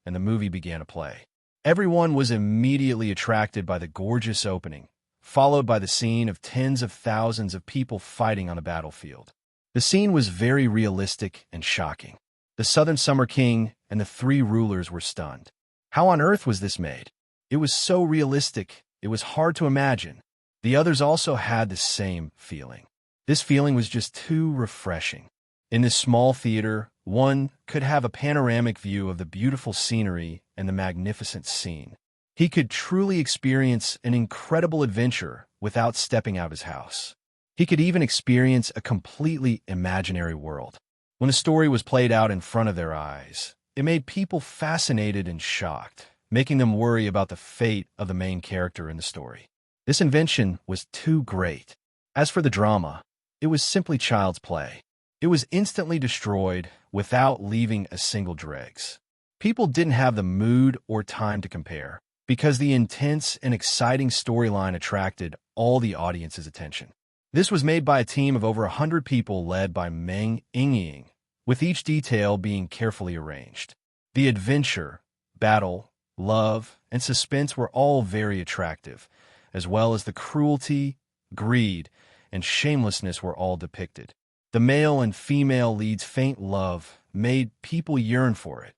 and the movie began to play. Everyone was immediately attracted by the gorgeous opening, followed by the scene of tens of thousands of people fighting on the battlefield. The scene was very realistic and shocking. The Southern Summer King and the 3 rulers were stunned. How on earth was this made? It was so realistic, it was hard to imagine. The others also had the same feeling. This feeling was just too refreshing. In this small theater, one could have a panoramic view of the beautiful scenery and the magnificent scene. He could truly experience an incredible adventure without stepping out of his house. He could even experience a completely imaginary world. When the story was played out in front of their eyes, it made people fascinated and shocked, making them worry about the fate of the main character in the story. This invention was too great. As for the drama, it was simply child's play. It was instantly destroyed without leaving a single dregs. People didn't have the mood or time to compare, because the intense and exciting storyline attracted all the audience's attention. This was made by a team of over 100 people led by Meng Yingying, with each detail being carefully arranged. The adventure, battle, love, and suspense were all very attractive, as well as the cruelty, greed, and shamelessness were all depicted. The male and female leads' faint love made people yearn for it,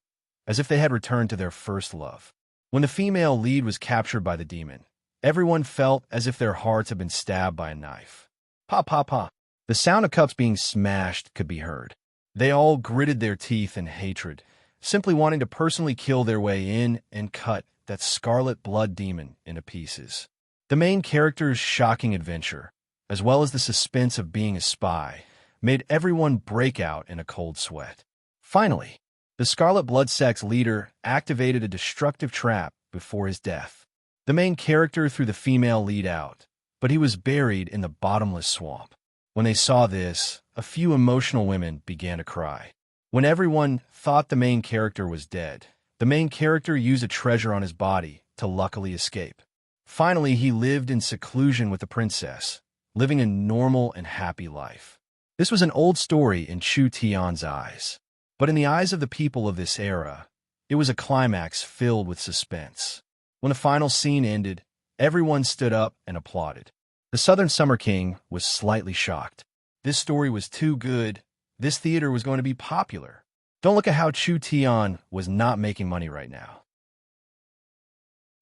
as if they had returned to their first love. When the female lead was captured by the demon, everyone felt as if their hearts had been stabbed by a knife. Pa pa pa. The sound of cups being smashed could be heard. They all gritted their teeth in hatred, simply wanting to personally kill their way in and cut that scarlet blood demon into pieces. The main character's shocking adventure, as well as the suspense of being a spy, made everyone break out in a cold sweat. Finally, the Scarlet Blood Sect's leader activated a destructive trap before his death. The main character threw the female lead out, but he was buried in the bottomless swamp. When they saw this, a few emotional women began to cry. When everyone thought the main character was dead, the main character used a treasure on his body to luckily escape. Finally, he lived in seclusion with the princess, living a normal and happy life. This was an old story in Chu Tian's eyes, but in the eyes of the people of this era, it was a climax filled with suspense. When the final scene ended, everyone stood up and applauded. The Southern Summer King was slightly shocked. This story was too good. This theater was going to be popular. Don't look at how Chu Tian was not making money right now.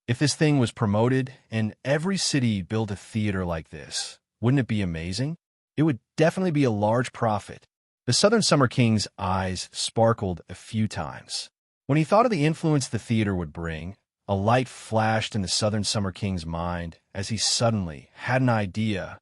If this thing was promoted and every city built a theater like this, wouldn't it be amazing? It would definitely be a large profit. The Southern Summer King's eyes sparkled a few times. When he thought of the influence the theater would bring, a light flashed in the Southern Summer King's mind as he suddenly had an idea.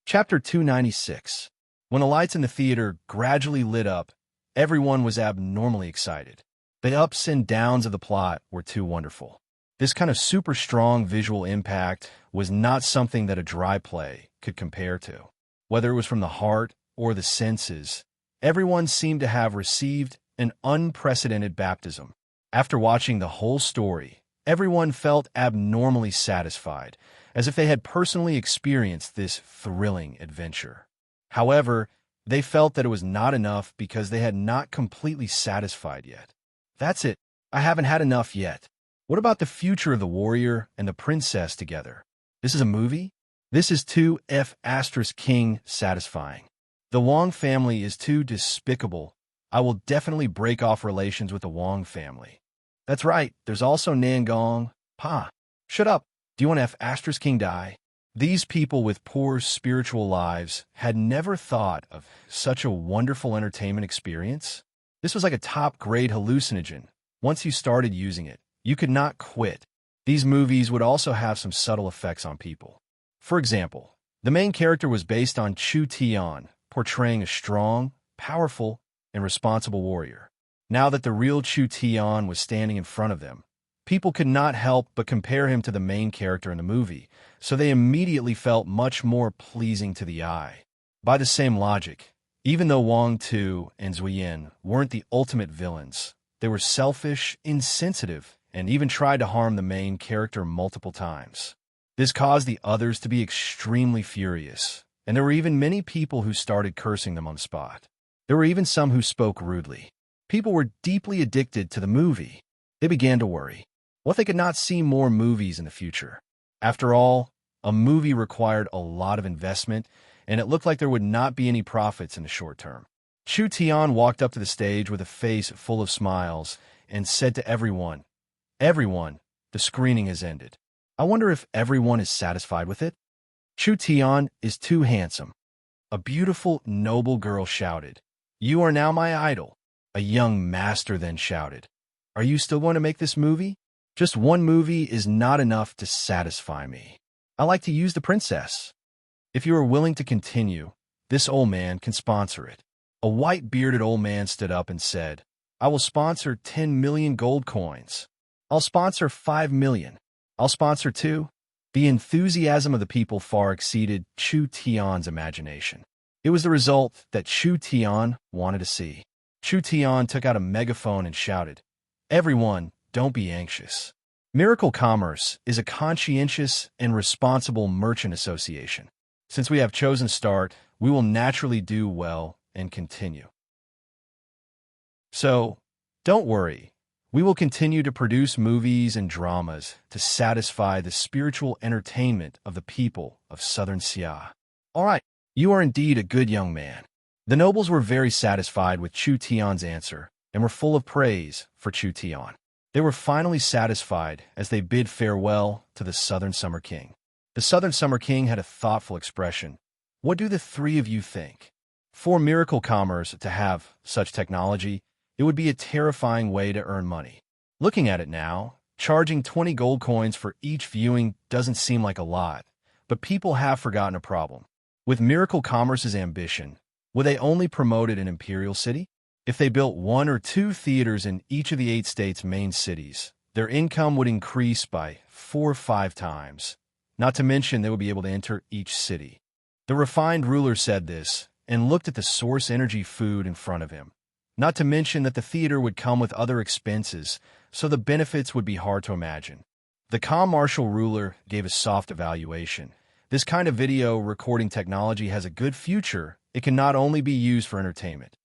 Chapter 296. When the lights in the theater gradually lit up, everyone was abnormally excited. The ups and downs of the plot were too wonderful. This kind of super strong visual impact was not something that a dry play could compare to. Whether it was from the heart or the senses, everyone seemed to have received an unprecedented baptism. After watching the whole story, everyone felt abnormally satisfied, as if they had personally experienced this thrilling adventure. However, they felt that it was not enough because they had not completely satisfied yet. That's it. I haven't had enough yet. What about the future of the warrior and the princess together? This is a movie? This is too King satisfying. The Wong family is too despicable. I will definitely break off relations with the Wong family. That's right, there's also Nangong. Pa, shut up. Do you want King die? These people with poor spiritual lives had never thought of such a wonderful entertainment experience. This was like a top-grade hallucinogen. Once you started using it, you could not quit. These movies would also have some subtle effects on people. For example, the main character was based on Chu Tian, portraying a strong, powerful, and responsible warrior. Now that the real Chu Tian was standing in front of them, people could not help but compare him to the main character in the movie, so they immediately felt much more pleasing to the eye. By the same logic, even though Wang Tu and Zuyin weren't the ultimate villains, they were selfish, insensitive, and even tried to harm the main character multiple times. This caused the others to be extremely furious, and there were even many people who started cursing them on the spot. There were even some who spoke rudely. People were deeply addicted to the movie. They began to worry. What if they could not see more movies in the future? After all, a movie required a lot of investment, and it looked like there would not be any profits in the short term. Chu Tian walked up to the stage with a face full of smiles and said to everyone, "Everyone, the screening has ended. I wonder if everyone is satisfied with it?" Chu Tian is too handsome. A beautiful, noble girl shouted, "You are now my idol." A young master then shouted, "Are you still going to make this movie? Just one movie is not enough to satisfy me. I like to use the princess. If you are willing to continue, this old man can sponsor it." A white-bearded old man stood up and said, "I will sponsor 10 million gold coins. I'll sponsor 5 million. I'll sponsor 2. The enthusiasm of the people far exceeded Chu Tian's imagination. It was the result that Chu Tian wanted to see. Chu Tian took out a megaphone and shouted, "Everyone, don't be anxious. Miracle Commerce is a conscientious and responsible merchant association. Since we have chosen to start, we will naturally do well and continue. So, don't worry. We will continue to produce movies and dramas to satisfy the spiritual entertainment of the people of Southern Xia." "All right, you are indeed a good young man." The nobles were very satisfied with Chu Tian's answer and were full of praise for Chu Tian. They were finally satisfied as they bid farewell to the Southern Summer King. The Southern Summer King had a thoughtful expression. "What do the three of you think? For Miracle Commerce to have such technology, it would be a terrifying way to earn money. Looking at it now, charging 20 gold coins for each viewing doesn't seem like a lot, but people have forgotten a problem. With Miracle Commerce's ambition, would they only promote it in Imperial City? If they built 1 or 2 theaters in each of the 8 states' main cities, their income would increase by 4 or 5 times. Not to mention they would be able to enter each city." The refined ruler said this and looked at the source energy food in front of him. Not to mention that the theater would come with other expenses, so the benefits would be hard to imagine. The calm martial ruler gave a soft evaluation. This kind of video recording technology has a good future. It can not only be used for entertainment.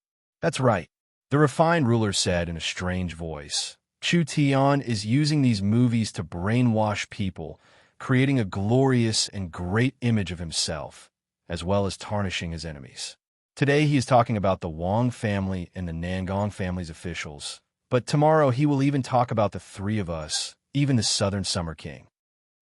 "That's right," the refined ruler said in a strange voice. "Chu Tian is using these movies to brainwash people, creating a glorious and great image of himself, as well as tarnishing his enemies. Today he is talking about the Wang family and the Nangong family's officials, but tomorrow he will even talk about the 3 of us, even the Southern Summer King."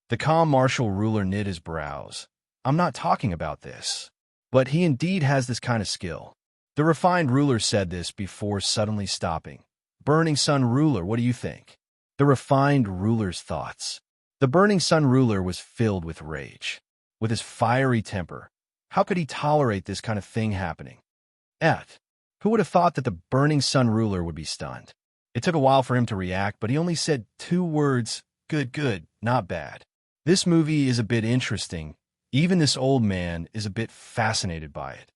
The calm martial ruler knit his brows. "I'm not talking about this. But he indeed has this kind of skill." The refined ruler said this before suddenly stopping. "Burning Sun ruler, what do you think?" The refined ruler's thoughts. The Burning Sun ruler was filled with rage. With his fiery temper, how could he tolerate this kind of thing happening? Who would have thought that the Burning Sun ruler would be stunned? It took a while for him to react, but he only said 2 words, Good, not bad. This movie is a bit interesting. Even this old man is a bit fascinated by it.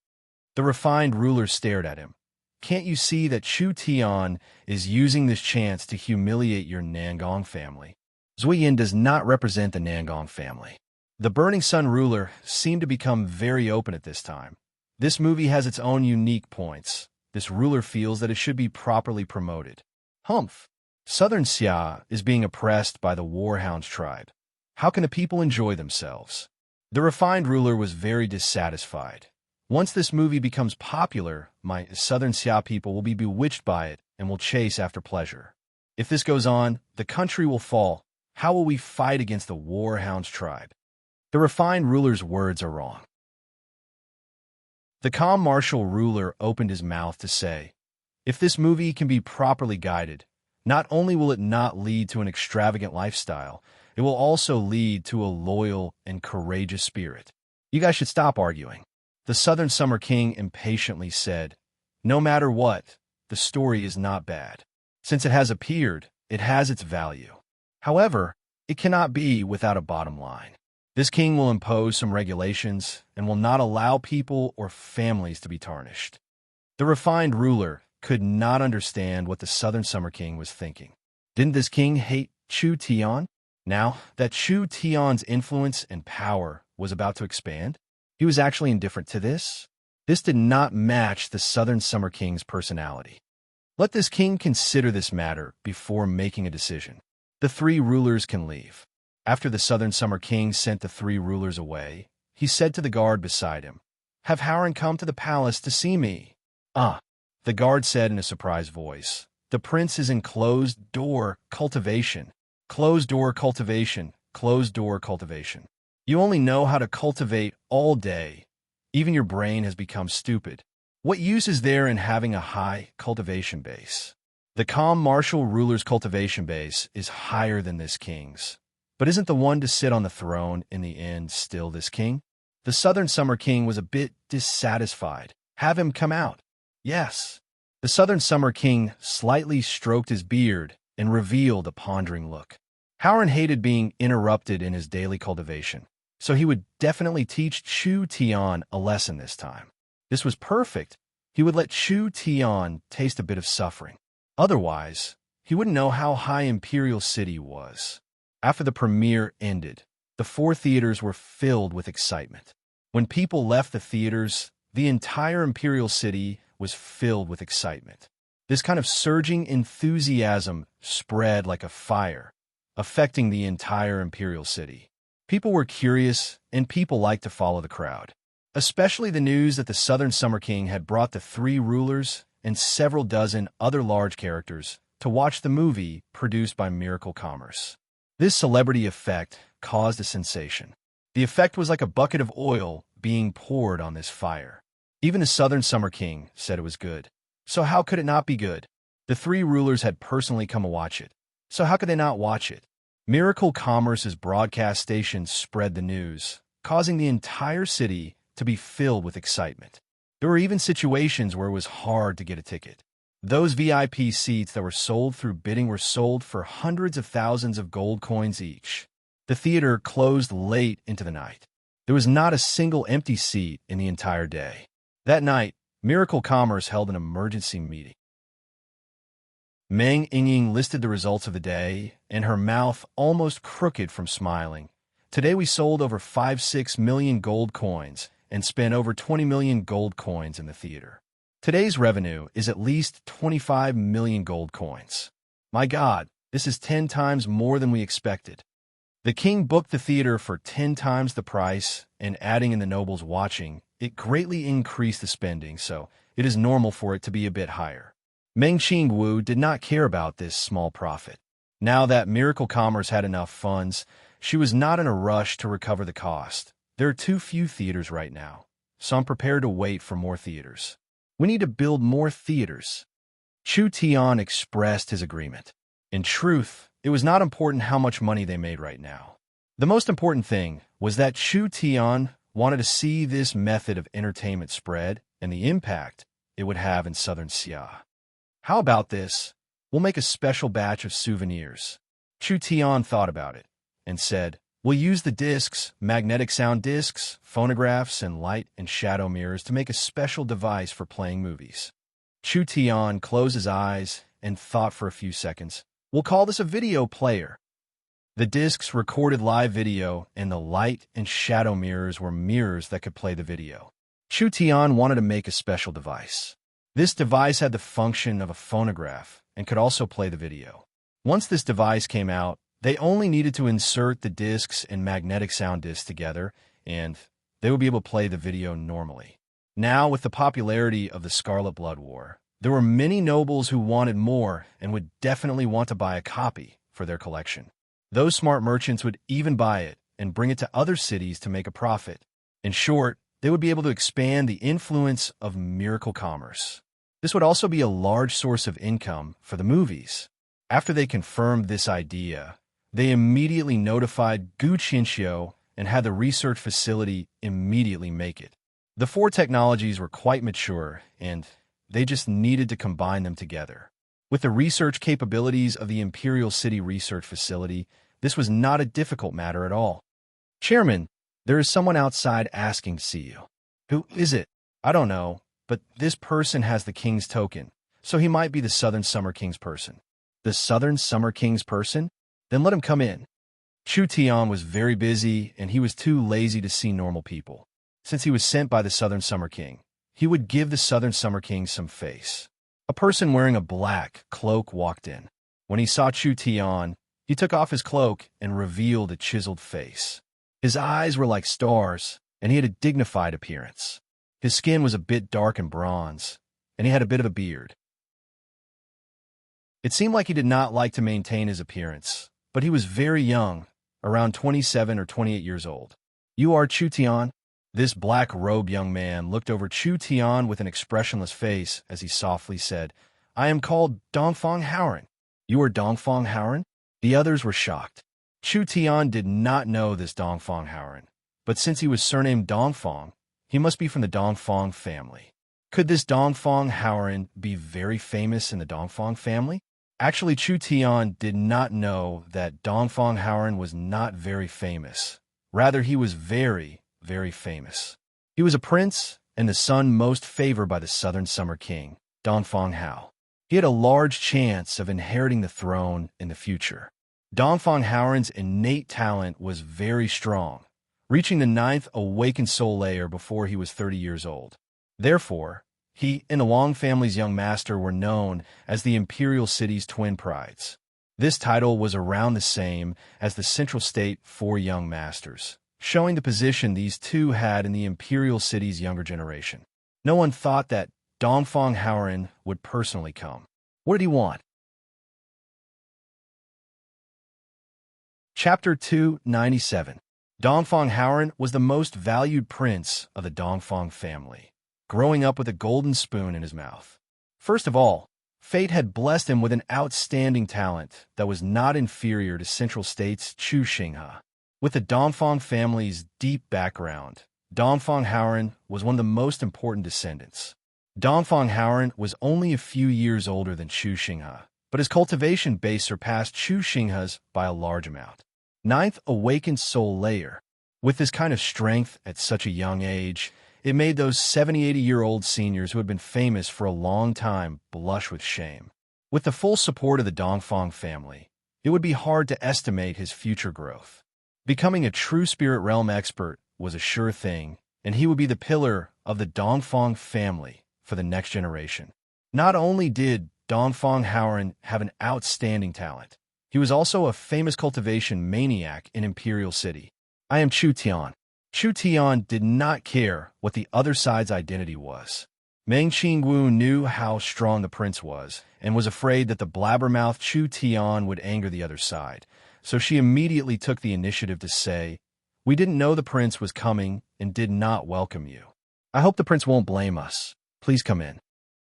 The refined ruler stared at him. Can't you see that Chu Tian is using this chance to humiliate your Nangong family? Zuiyin does not represent the Nangong family. The Burning Sun ruler seemed to become very open at this time. This movie has its own unique points. This ruler feels that it should be properly promoted. Humph! Southern Xia is being oppressed by the Warhounds tribe. How can the people enjoy themselves? The refined ruler was very dissatisfied. Once this movie becomes popular, my Southern Xia people will be bewitched by it and will chase after pleasure. If this goes on, the country will fall. How will we fight against the Warhounds tribe? The refined ruler's words are wrong. The calm martial ruler opened his mouth to say, if this movie can be properly guided, not only will it not lead to an extravagant lifestyle, it will also lead to a loyal and courageous spirit. You guys should stop arguing. The Southern Summer King impatiently said, no matter what, the story is not bad. Since it has appeared, it has its value. However, it cannot be without a bottom line. This king will impose some regulations and will not allow people or families to be tarnished. The refined ruler could not understand what the Southern Summer King was thinking. Didn't this king hate Chu Tian? Now that Chu Tian's influence and power was about to expand, he was actually indifferent to this. This did not match the Southern Summer King's personality. Let this king consider this matter before making a decision. The three rulers can leave. After the Southern Summer King sent the three rulers away, he said to the guard beside him, have Howren come to the palace to see me. The guard said in a surprised voice, the prince is in closed-door cultivation. Closed-door cultivation, closed-door cultivation. You only know how to cultivate all day. Even your brain has become stupid. What use is there in having a high cultivation base? The calm martial ruler's cultivation base is higher than this king's. But isn't the one to sit on the throne in the end still this king? The Southern Summer King was a bit dissatisfied. Have him come out. Yes. The Southern Summer King slightly stroked his beard and revealed a pondering look. Howren hated being interrupted in his daily cultivation, so he would definitely teach Chu Tian a lesson this time. This was perfect. He would let Chu Tian taste a bit of suffering. Otherwise, he wouldn't know how high Imperial City was. After the premiere ended, the 4 theaters were filled with excitement. When people left the theaters, the entire Imperial City was filled with excitement. This kind of surging enthusiasm spread like a fire, affecting the entire Imperial City. People were curious, and people liked to follow the crowd. Especially the news that the Southern Summer King had brought the 3 rulers and several dozen other large characters to watch the movie produced by Miracle Commerce. This celebrity effect caused a sensation. The effect was like a bucket of oil being poured on this fire. Even the Southern Summer King said it was good. So how could it not be good? The 3 rulers had personally come to watch it. So how could they not watch it? Miracle Commerce's broadcast station spread the news, causing the entire city to be filled with excitement. There were even situations where it was hard to get a ticket. Those VIP seats that were sold through bidding were sold for hundreds of thousands of gold coins each. The theater closed late into the night. There was not a single empty seat in the entire day. That night, Miracle Commerce held an emergency meeting. Meng Yingying listed the results of the day, and her mouth almost crooked from smiling. Today we sold over 5-6 million gold coins and spent over 20 million gold coins in the theater. Today's revenue is at least 25 million gold coins. My God, this is 10 times more than we expected. The king booked the theater for 10 times the price, and adding in the nobles watching, it greatly increased the spending, so it is normal for it to be a bit higher. Meng Qingwu did not care about this small profit. Now that Miracle Commerce had enough funds, she was not in a rush to recover the cost. There are too few theaters right now, so I'm prepared to wait for more theaters. We need to build more theaters. Chu Tian expressed his agreement. In truth, it was not important how much money they made right now. The most important thing was that Chu Tian wanted to see this method of entertainment spread and the impact it would have in Southern Xia. How about this? We'll make a special batch of souvenirs. Chu Tian thought about it and said, "We'll use the discs, magnetic sound discs, phonographs, and light and shadow mirrors to make a special device for playing movies." Chu Tian closed his eyes and thought for a few seconds. "We'll call this a video player." The discs recorded live video, and the light and shadow mirrors were mirrors that could play the video. Chu Tian wanted to make a special device. This device had the function of a phonograph and could also play the video. Once this device came out, they only needed to insert the discs and magnetic sound discs together, and they would be able to play the video normally. Now, with the popularity of the Scarlet Blood War, there were many nobles who wanted more and would definitely want to buy a copy for their collection. Those smart merchants would even buy it and bring it to other cities to make a profit. In short, they would be able to expand the influence of miracle commerce. This would also be a large source of income for the movies. After they confirmed this idea, they immediately notified Gu Qianxiu and had the research facility immediately make it. The four technologies were quite mature, and they just needed to combine them together. With the research capabilities of the Imperial City Research Facility, this was not a difficult matter at all. "Chairman, there is someone outside asking to see you." "Who is it?" "I don't know, but this person has the king's token, so he might be the Southern Summer King's person." "The Southern Summer King's person? Then let him come in." Chu Tian was very busy, and he was too lazy to see normal people. Since he was sent by the Southern Summer King, he would give the Southern Summer King some face. A person wearing a black cloak walked in. When he saw Chu Tian, he took off his cloak and revealed a chiseled face. His eyes were like stars, and he had a dignified appearance. His skin was a bit dark and bronze, and he had a bit of a beard. It seemed like he did not like to maintain his appearance, but he was very young, around 27 or 28 years old. "You are Chu Tian?" This black-robed young man looked over Chu Tian with an expressionless face as he softly said, "I am called Dongfang Haoran." "You are Dongfang Haoran?" The others were shocked. Chu Tian did not know this Dongfang Haoran, but since he was surnamed Dongfang, he must be from the Dongfang family. Could this Dongfang Haoran be very famous in the Dongfang family? Actually, Chu Tian did not know that Dongfang Haoran was not very famous. Rather, he was very famous. He was a prince and the son most favored by the Southern Summer King, Dongfang Hao. He had a large chance of inheriting the throne in the future. Dongfang Haoran's innate talent was very strong, reaching the 9th awakened soul layer before he was 30 years old. Therefore, he and the Wang family's young master were known as the Imperial City's twin prides. This title was around the same as the Central State Four Young Masters, showing the position these two had in the Imperial City's younger generation. No one thought that Dongfang Haoran would personally come. What did he want? Chapter 297. Dongfang Haoran was the most valued prince of the Dongfang family, growing up with a golden spoon in his mouth. First of all, fate had blessed him with an outstanding talent that was not inferior to Central State's Chu Xinghe. With the Dongfang family's deep background, Dongfang Haoran was one of the most important descendants. Dongfang Haoran was only a few years older than Chu Xinghe, but his cultivation base surpassed Chu Xinghe's by a large amount. 9th awakened soul layer. With this kind of strength at such a young age, it made those 70-80-year-old seniors who had been famous for a long time blush with shame. With the full support of the Dongfang family, it would be hard to estimate his future growth. Becoming a true spirit realm expert was a sure thing, and he would be the pillar of the Dongfang family for the next generation. Not only did Dongfang Haoran have an outstanding talent, he was also a famous cultivation maniac in Imperial City. "I am Chu Tian." Chu Tian did not care what the other side's identity was. Meng Qingwu knew how strong the prince was and was afraid that the blabbermouth Chu Tian would anger the other side. So she immediately took the initiative to say, "We didn't know the prince was coming and did not welcome you. I hope the prince won't blame us. Please come in.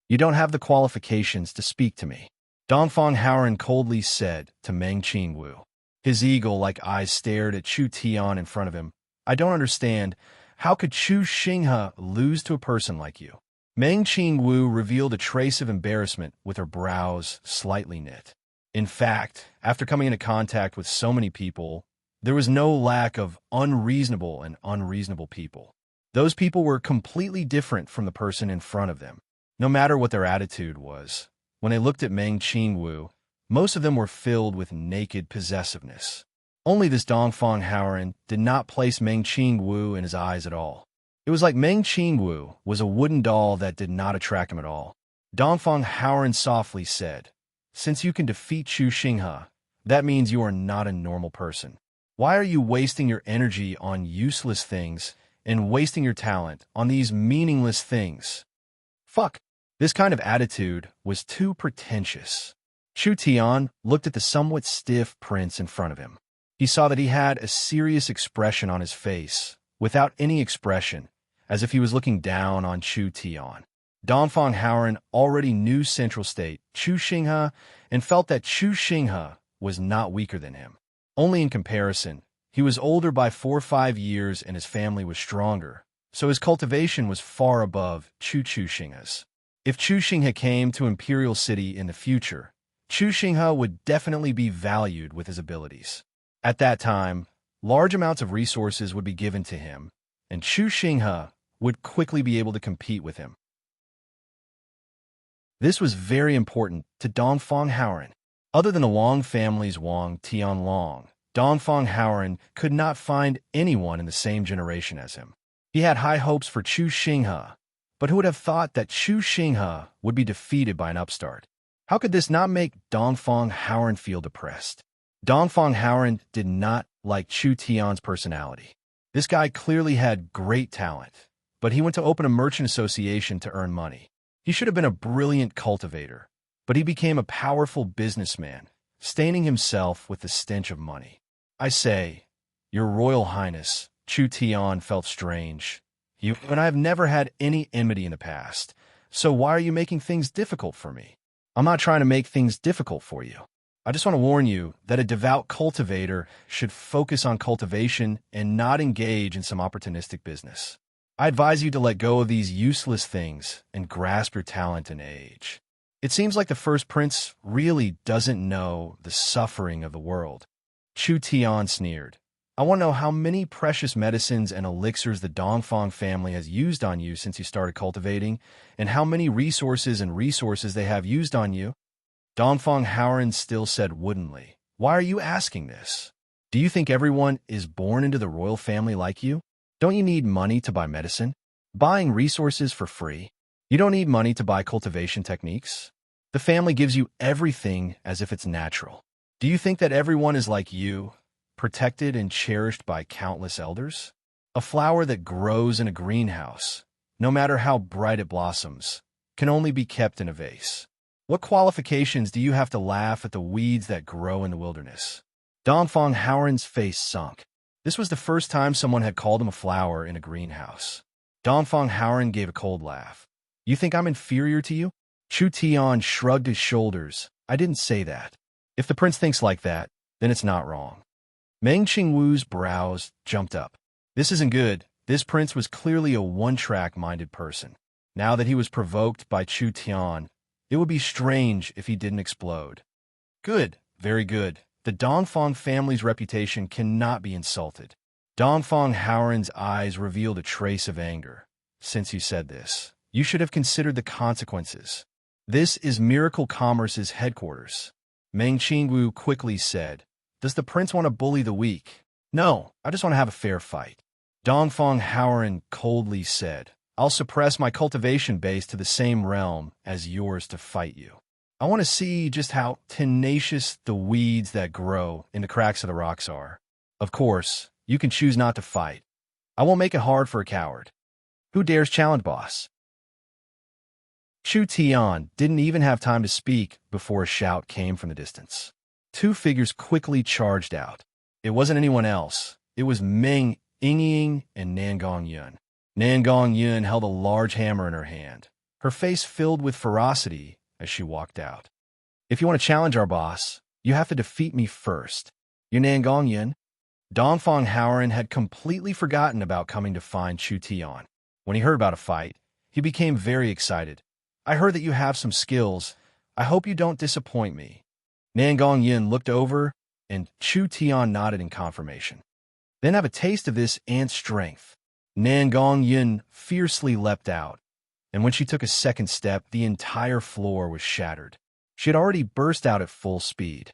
You don't have the qualifications to speak to me." Dongfang Haoran coldly said to Meng Qingwu. His eagle-like eyes stared at Chu Tian in front of him. "I don't understand. How could Chu Xinghe lose to a person like you?" Meng Qingwu revealed a trace of embarrassment with her brows slightly knit. In fact, after coming into contact with so many people, there was no lack of unreasonable people. Those people were completely different from the person in front of them, no matter what their attitude was. When they looked at Meng Qingwu, most of them were filled with naked possessiveness. Only this Dongfang Haoran did not place Meng Qingwu in his eyes at all. It was like Meng Qingwu was a wooden doll that did not attract him at all. Dongfang Haoran softly said, "Since you can defeat Chu Xinghe, that means you are not a normal person. Why are you wasting your energy on useless things and wasting your talent on these meaningless things? Fuck." This kind of attitude was too pretentious. Chu Tian looked at the somewhat stiff prince in front of him. He saw that he had a serious expression on his face, without any expression, as if he was looking down on Chu Tian. Dongfang Haoran already knew Central State, Chu Xinghe, and felt that Chu Xinghe was not weaker than him. Only in comparison, he was older by 4 or 5 years and his family was stronger, so his cultivation was far above Chu Xinghe's. If Chu Xinghe came to Imperial City in the future, Chu Xinghe would definitely be valued with his abilities. At that time, large amounts of resources would be given to him, and Chu Xinghe would quickly be able to compete with him. This was very important to Dongfang Haoran. Other than the Long family's Wang Tianlong, Dongfang Haoran could not find anyone in the same generation as him. He had high hopes for Chu Xinghe, but who would have thought that Chu Xinghe would be defeated by an upstart? How could this not make Dongfang Haoran feel depressed? Dongfang Haoran did not like Chu Tian's personality. This guy clearly had great talent, but he went to open a merchant association to earn money. He should have been a brilliant cultivator, but he became a powerful businessman, staining himself with the stench of money. "I say, Your Royal Highness," Chu Tian felt strange. "You and I have never had any enmity in the past, so why are you making things difficult for me?" "I'm not trying to make things difficult for you. I just want to warn you that a devout cultivator should focus on cultivation and not engage in some opportunistic business. I advise you to let go of these useless things and grasp your talent and age." It seems like the first prince really doesn't know the suffering of the world. Chu Tian sneered. "I want to know how many precious medicines and elixirs the Dongfang family has used on you since you started cultivating, and how many resources they have used on you." Dongfang Haoran still said woodenly, "Why are you asking this? Do you think everyone is born into the royal family like you? Don't you need money to buy medicine? Buying resources for free? You don't need money to buy cultivation techniques? The family gives you everything as if it's natural. Do you think that everyone is like you, protected and cherished by countless elders? A flower that grows in a greenhouse, no matter how bright it blossoms, can only be kept in a vase. What qualifications do you have to laugh at the weeds that grow in the wilderness?" Dongfang Haoran's face sunk. This was the first time someone had called him a flower in a greenhouse. Dongfang Haoran gave a cold laugh. "You think I'm inferior to you?" Chu Tian shrugged his shoulders. "I didn't say that. If the prince thinks like that, then it's not wrong." Meng Qingwu's brows jumped up. This isn't good. This prince was clearly a one-track-minded person. Now that he was provoked by Chu Tian, it would be strange if he didn't explode. "Good, very good. The Dongfang family's reputation cannot be insulted." Dongfang Haoran's eyes revealed a trace of anger. "Since you said this, you should have considered the consequences. This is Miracle Commerce's headquarters." Meng Qingwu quickly said, "Does the prince want to bully the weak?" "No, I just want to have a fair fight." Dongfang Haoran coldly said, "I'll suppress my cultivation base to the same realm as yours to fight you. I want to see just how tenacious the weeds that grow in the cracks of the rocks are. Of course, you can choose not to fight. I won't make it hard for a coward. Who dares challenge boss?" Chu Tian didn't even have time to speak before a shout came from the distance. 2 figures quickly charged out. It wasn't anyone else. It was Meng Yingying and Nangong Yun. Nangong Yun held a large hammer in her hand, her face filled with ferocity as she walked out. "If you want to challenge our boss, you have to defeat me first. You're Nangong Yun?" Dongfang Haoran had completely forgotten about coming to find Chu Tian. When he heard about a fight, he became very excited. "I heard that you have some skills. I hope you don't disappoint me." Nan Gongyin looked over, and Chu Tian nodded in confirmation. Then have a taste of this ant's strength. Nan Gongyin fiercely leapt out, and when she took a second step, the entire floor was shattered. She had already burst out at full speed.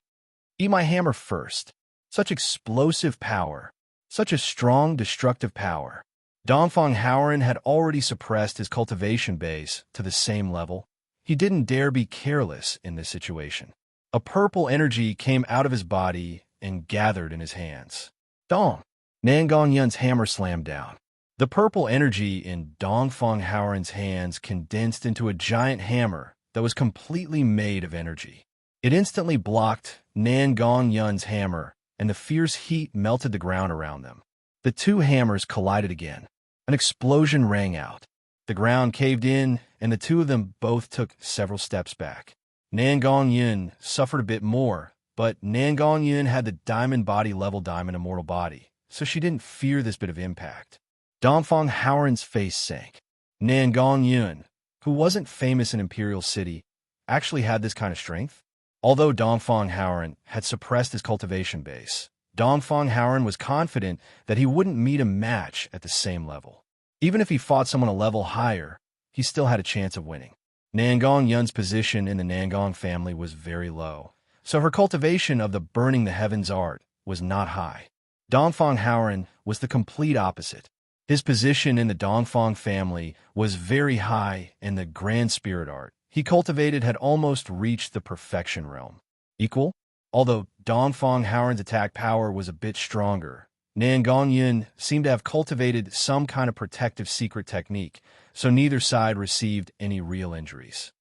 Eat my hammer first. Such explosive power. Such a strong, destructive power. Dongfang Haoran had already suppressed his cultivation base to the same level. He didn't dare be careless in this situation. A purple energy came out of his body and gathered in his hands. Dong! Nan Gongyun's hammer slammed down. The purple energy in Dongfang Haoran's hands condensed into a giant hammer that was completely made of energy. It instantly blocked Nan Gongyun's hammer, and the fierce heat melted the ground around them. The two hammers collided again. An explosion rang out. The ground caved in, and the two of them both took several steps back. Nan Gongyun suffered a bit more, but Nan Gongyun had the diamond body level diamond immortal body, so she didn't fear this bit of impact. Dongfang Haoran's face sank. Nan Gongyun, who wasn't famous in Imperial City, actually had this kind of strength? Although Dongfang Haoran had suppressed his cultivation base, Dongfang Haoran was confident that he wouldn't meet a match at the same level. Even if he fought someone a level higher, he still had a chance of winning. Nan Gongyun's position in the Nangong family was very low, so her cultivation of the burning the heavens art was not high. Dongfang Haoran was the complete opposite. His position in the Dongfang family was very high, and the grand spirit art he cultivated had almost reached the perfection realm. Equal? Although Dongfang Haoran's attack power was a bit stronger, Nan Gongyun seemed to have cultivated some kind of protective secret technique, so neither side received any real injuries.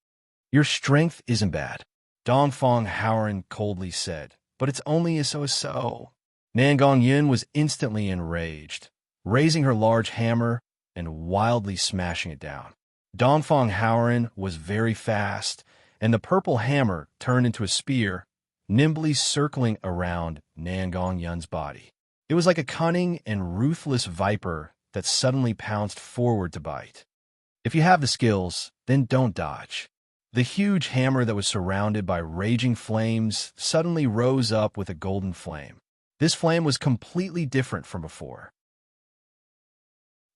Your strength isn't bad, Dongfang Haoran coldly said, but it's only a so-so. Nan Gongyun was instantly enraged, raising her large hammer and wildly smashing it down. Dongfang Haoran was very fast, and the purple hammer turned into a spear, nimbly circling around Nan Gongyun's body. It was like a cunning and ruthless viper that suddenly pounced forward to bite. If you have the skills, then don't dodge. The huge hammer that was surrounded by raging flames suddenly rose up with a golden flame. This flame was completely different from before.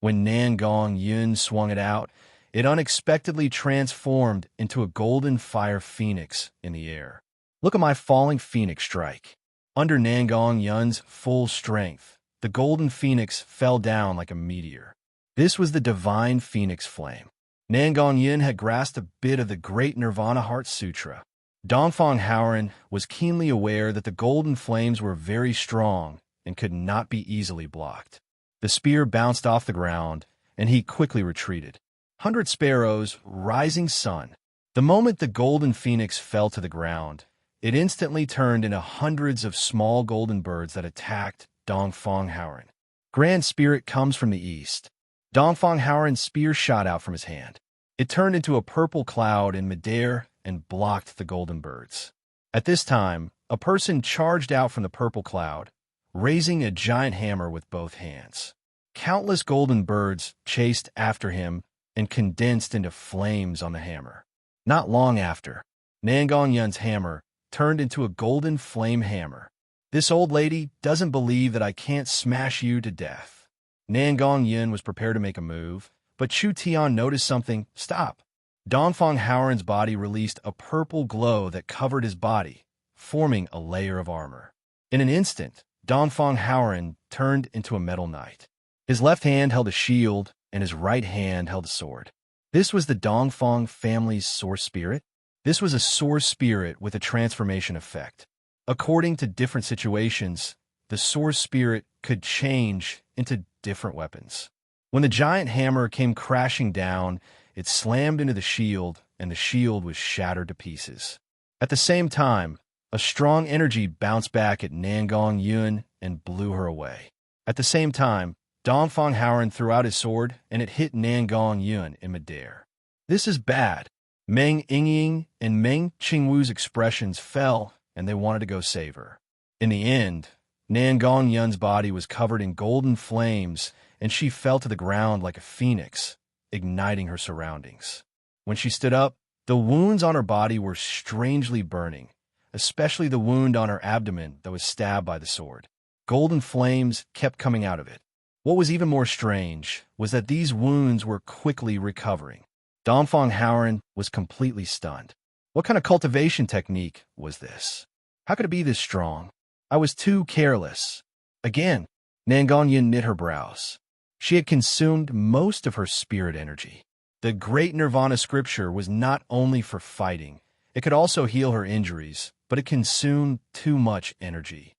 When Nan Gongyun swung it out, it unexpectedly transformed into a golden fire phoenix in the air. Look at my falling phoenix strike. Under Nan Gongyun's full strength, the golden phoenix fell down like a meteor. This was the divine phoenix flame. Nan Gongyun had grasped a bit of the great Nirvana Heart Sutra. Dongfang Haoran was keenly aware that the golden flames were very strong and could not be easily blocked. The spear bounced off the ground, and he quickly retreated. 100 Sparrows, Rising Sun. The moment the golden phoenix fell to the ground, it instantly turned into hundreds of small golden birds that attacked Dongfang Haoran. Grand Spirit comes from the east. Dongfang Haoran's spear shot out from his hand. It turned into a purple cloud in midair and blocked the golden birds. At this time, a person charged out from the purple cloud, raising a giant hammer with both hands. Countless golden birds chased after him and condensed into flames on the hammer. Not long after, Nan Gongyun's hammer turned into a golden flame hammer. This old lady doesn't believe that I can't smash you to death. Nan Gongyun was prepared to make a move, but Chu Tian noticed something. Stop. Dongfang Haoran's body released a purple glow that covered his body, forming a layer of armor. In an instant, Dongfang Haoran turned into a metal knight. His left hand held a shield, and his right hand held a sword. This was the Dongfang family's source spirit. This was a source spirit with a transformation effect. According to different situations, the source spirit could change into different weapons. When the giant hammer came crashing down, it slammed into the shield, and the shield was shattered to pieces. At the same time, a strong energy bounced back at Nan Gongyun and blew her away. At the same time, Dongfang Haoran threw out his sword, and it hit Nan Gongyun in midair. This is bad. Meng Yingying and Meng Qingwu's expressions fell, and they wanted to go save her. In the end, Nan Gongyun's body was covered in golden flames, and she fell to the ground like a phoenix, igniting her surroundings. When she stood up, the wounds on her body were strangely burning, especially the wound on her abdomen that was stabbed by the sword. Golden flames kept coming out of it. What was even more strange was that these wounds were quickly recovering. Dongfang Haoren was completely stunned. What kind of cultivation technique was this? How could it be this strong? I was too careless. Again, Nangongyun knit her brows. She had consumed most of her spirit energy. The great Nirvana scripture was not only for fighting, it could also heal her injuries, but it consumed too much energy.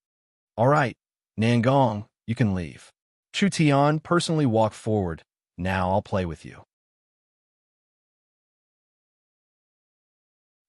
All right, Nangong, you can leave. Chu Tian personally walked forward. Now I'll play with you.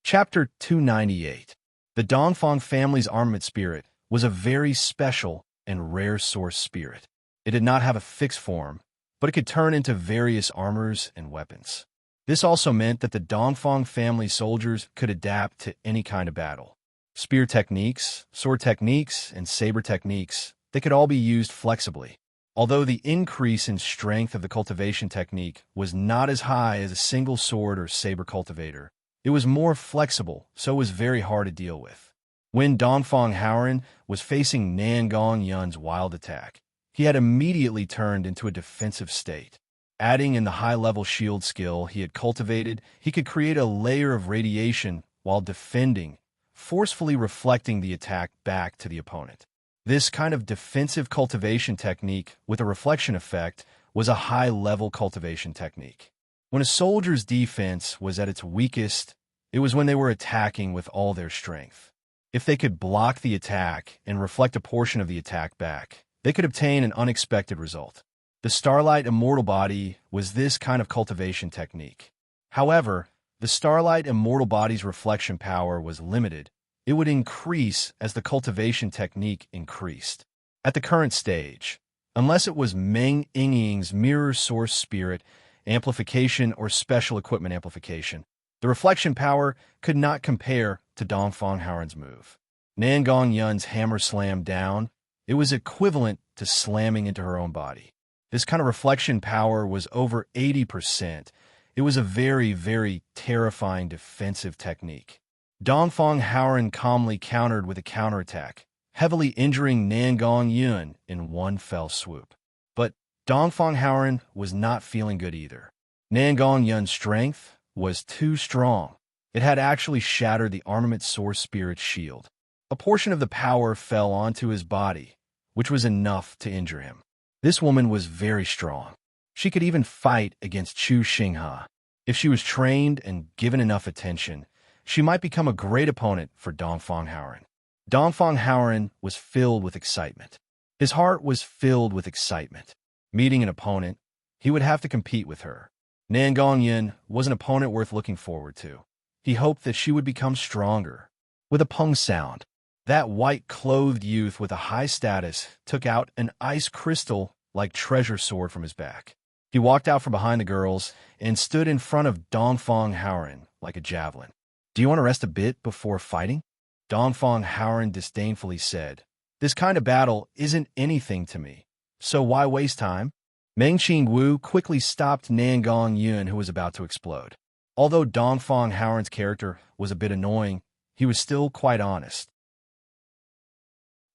Chapter 298. The Dongfang family's armament spirit was a very special and rare source spirit. It did not have a fixed form, but it could turn into various armors and weapons. This also meant that the Dongfang family soldiers could adapt to any kind of battle. Spear techniques, sword techniques, and saber techniques, they could all be used flexibly. Although the increase in strength of the cultivation technique was not as high as a single sword or saber cultivator, it was more flexible, so it was very hard to deal with. When Dongfang Haoren was facing Nangong Yun's wild attack, he had immediately turned into a defensive state. Adding in the high-level shield skill he had cultivated, he could create a layer of radiation while defending, forcefully reflecting the attack back to the opponent. This kind of defensive cultivation technique with a reflection effect was a high-level cultivation technique. When a soldier's defense was at its weakest, it was when they were attacking with all their strength. If they could block the attack and reflect a portion of the attack back, they could obtain an unexpected result. The Starlight Immortal Body was this kind of cultivation technique. However, the Starlight Immortal Body's reflection power was limited. It would increase as the cultivation technique increased. At the current stage, unless it was Meng Yingying's mirror source spirit, amplification, or special equipment amplification, the reflection power could not compare to Dongfang Haoren's move. Nangong Yun's hammer slammed down. It was equivalent to slamming into her own body. This kind of reflection power was over 80%. It was a very, very terrifying defensive technique. Dongfang Haoren calmly countered with a counterattack, heavily injuring Nangong Yun in one fell swoop. But Dongfang Haoren was not feeling good either. Nangong Yun's strength was too strong. It had actually shattered the armament source spirit's shield. A portion of the power fell onto his body, which was enough to injure him. This woman was very strong. She could even fight against Chu Xinghe. If she was trained and given enough attention, she might become a great opponent for Dongfang Haoren. Dongfang Haoren was filled with excitement. His heart was filled with excitement. Meeting an opponent, he would have to compete with her. Nangong Yun was an opponent worth looking forward to. He hoped that she would become stronger. With a pung sound, that white-clothed youth with a high status took out an ice crystal-like treasure sword from his back. He walked out from behind the girls and stood in front of Dongfang Haoren like a javelin. "Do you want to rest a bit before fighting?" Dongfang Haoren disdainfully said. "This kind of battle isn't anything to me, so why waste time?" Meng Qingwu quickly stopped Nangong Yun, who was about to explode. Although Dongfang Haoren's character was a bit annoying, he was still quite honest.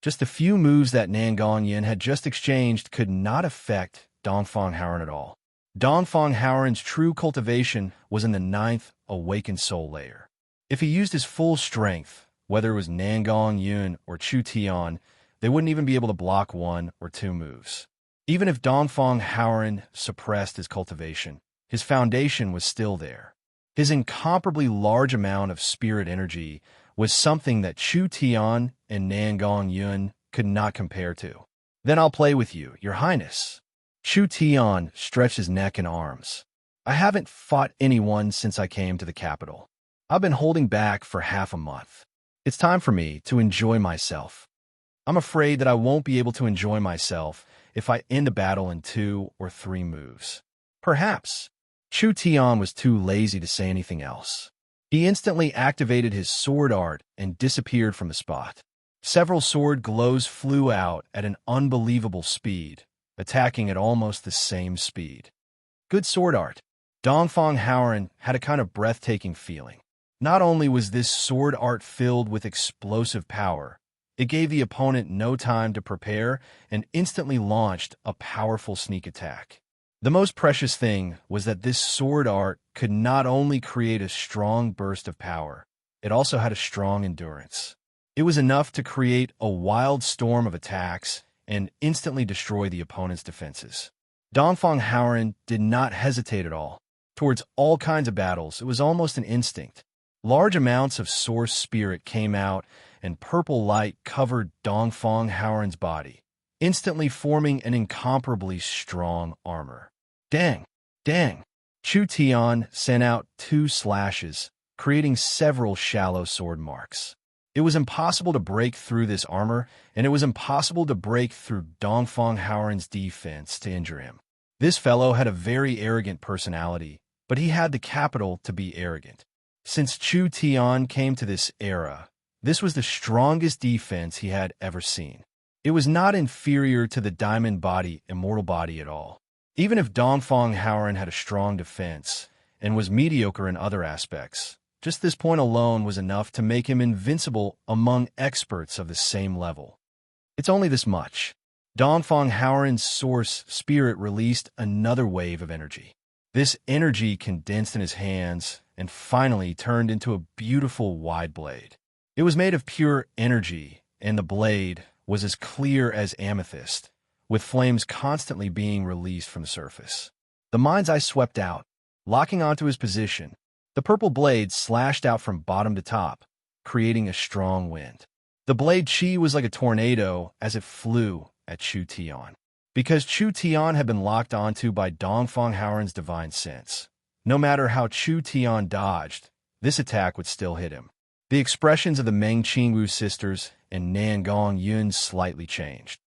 Just the few moves that Nangong Yun had just exchanged could not affect Dongfang Haoren at all. Dongfang Haoren's true cultivation was in the 9th awakened soul layer. If he used his full strength, whether it was Nangong Yun or Chu Tian, they wouldn't even be able to block 1 or 2 moves. Even if Dongfang Haoren suppressed his cultivation, his foundation was still there. His incomparably large amount of spirit energy was something that Chu Tian and Nangong Yun could not compare to. "Then I'll play with you, Your Highness." Chu Tian stretched his neck and arms. "I haven't fought anyone since I came to the capital. I've been holding back for half a month. It's time for me to enjoy myself. I'm afraid that I won't be able to enjoy myself if I end the battle in 2 or 3 moves." Perhaps. Chu Tian was too lazy to say anything else. He instantly activated his sword art and disappeared from the spot. Several sword glows flew out at an unbelievable speed, attacking at almost the same speed. Good sword art. Dongfang Haoren had a kind of breathtaking feeling. Not only was this sword art filled with explosive power, it gave the opponent no time to prepare and instantly launched a powerful sneak attack. The most precious thing was that this sword art could not only create a strong burst of power, it also had a strong endurance. It was enough to create a wild storm of attacks and instantly destroy the opponent's defenses. Dongfang Haoren did not hesitate at all. Towards all kinds of battles, it was almost an instinct. Large amounts of source spirit came out, and purple light covered Dongfang Haoren's body, instantly forming an incomparably strong armor. Dang! Dang! Chu Tian sent out 2 slashes, creating several shallow sword marks. It was impossible to break through this armor, and it was impossible to break through Dongfang Haoren's defense to injure him. This fellow had a very arrogant personality, but he had the capital to be arrogant. Since Chu Tian came to this era, this was the strongest defense he had ever seen. It was not inferior to the diamond body, immortal body at all. Even if Dongfang Haoren had a strong defense and was mediocre in other aspects, just this point alone was enough to make him invincible among experts of the same level. It's only this much. Dongfang Haoren's source spirit released another wave of energy. This energy condensed in his hands and finally turned into a beautiful wide blade. It was made of pure energy, and the blade was as clear as amethyst, with flames constantly being released from the surface. The mind's eye swept out, locking onto his position. The purple blade slashed out from bottom to top, creating a strong wind. The blade chi was like a tornado as it flew at Chu Tian. Because Chu Tian had been locked onto by Dongfang Haoren's divine sense, no matter how Chu Tian dodged, this attack would still hit him. The expressions of the Meng Qingwu sisters and Nan Gong Yun slightly changed.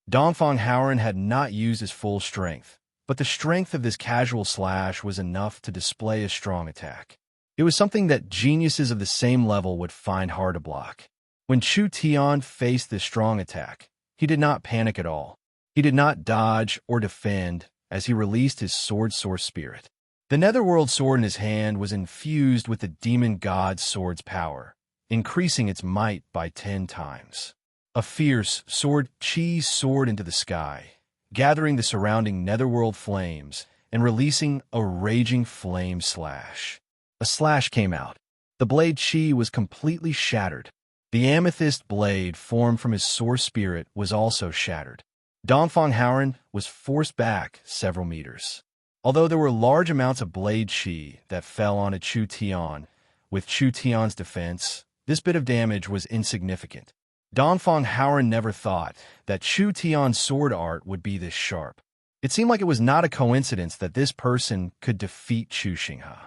Dongfang Haoren had not used his full strength, but the strength of this casual slash was enough to display a strong attack. It was something that geniuses of the same level would find hard to block. When Chu Tian faced this strong attack, he did not panic at all. He did not dodge or defend as he released his sword source spirit. The netherworld sword in his hand was infused with the demon god sword's power, increasing its might by 10 times. A fierce sword chi soared into the sky, gathering the surrounding netherworld flames and releasing a raging flame slash. A slash came out. The blade chi was completely shattered. The amethyst blade formed from his source spirit was also shattered. Dongfang Haoren was forced back several meters. Although there were large amounts of blade chi that fell onto Chu Tian, with Chu Tian's defense, this bit of damage was insignificant. Dongfang Haoren never thought that Chu Tian's sword art would be this sharp. It seemed like it was not a coincidence that this person could defeat Chu Xinghe.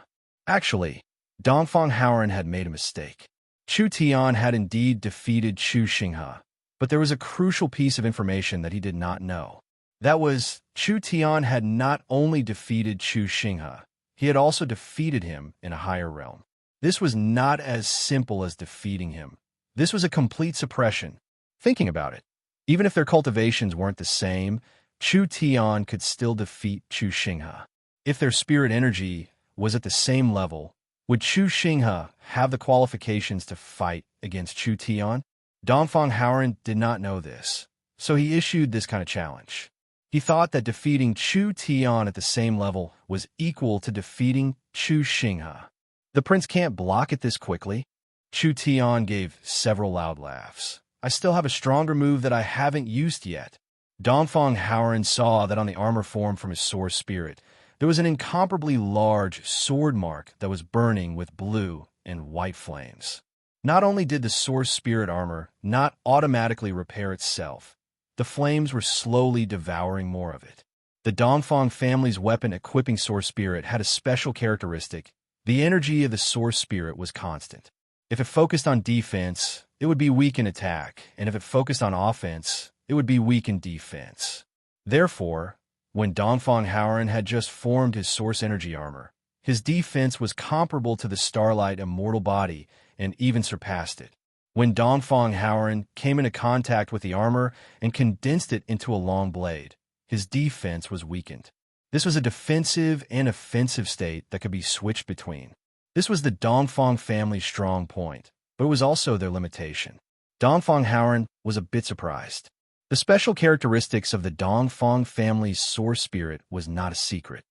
Actually, Dongfang Haoren had made a mistake. Chu Tian had indeed defeated Chu Xinghe, but there was a crucial piece of information that he did not know. That was, Chu Tian had not only defeated Chu Xinghe, he had also defeated him in a higher realm. This was not as simple as defeating him. This was a complete suppression. Thinking about it, even if their cultivations weren't the same, Chu Tian could still defeat Chu Xinghe. If their spirit energy was at the same level, would Chu Xinghe have the qualifications to fight against Chu Tian? Dongfang Haoren did not know this, so he issued this kind of challenge. He thought that defeating Chu Tian at the same level was equal to defeating Chu Xinghe. The prince can't block it this quickly. Chu Tian gave several loud laughs. I still have a stronger move that I haven't used yet. Dongfang Haoren saw that on the armor formed from his source spirit, there was an incomparably large sword mark that was burning with blue and white flames. Not only did the source spirit armor not automatically repair itself, the flames were slowly devouring more of it. The Dongfang family's weapon equipping source spirit had a special characteristic. The energy of the source spirit was constant. If it focused on defense, it would be weak in attack, and if it focused on offense, it would be weak in defense. Therefore, when Dongfang Haoren had just formed his source energy armor, his defense was comparable to the starlight immortal body and even surpassed it. When Dongfang Haoren came into contact with the armor and condensed it into a long blade, his defense was weakened. This was a defensive and offensive state that could be switched between. This was the Dongfang family's strong point, but it was also their limitation. Dongfang Howren was a bit surprised. The special characteristics of the Dongfang family's source spirit was not a secret.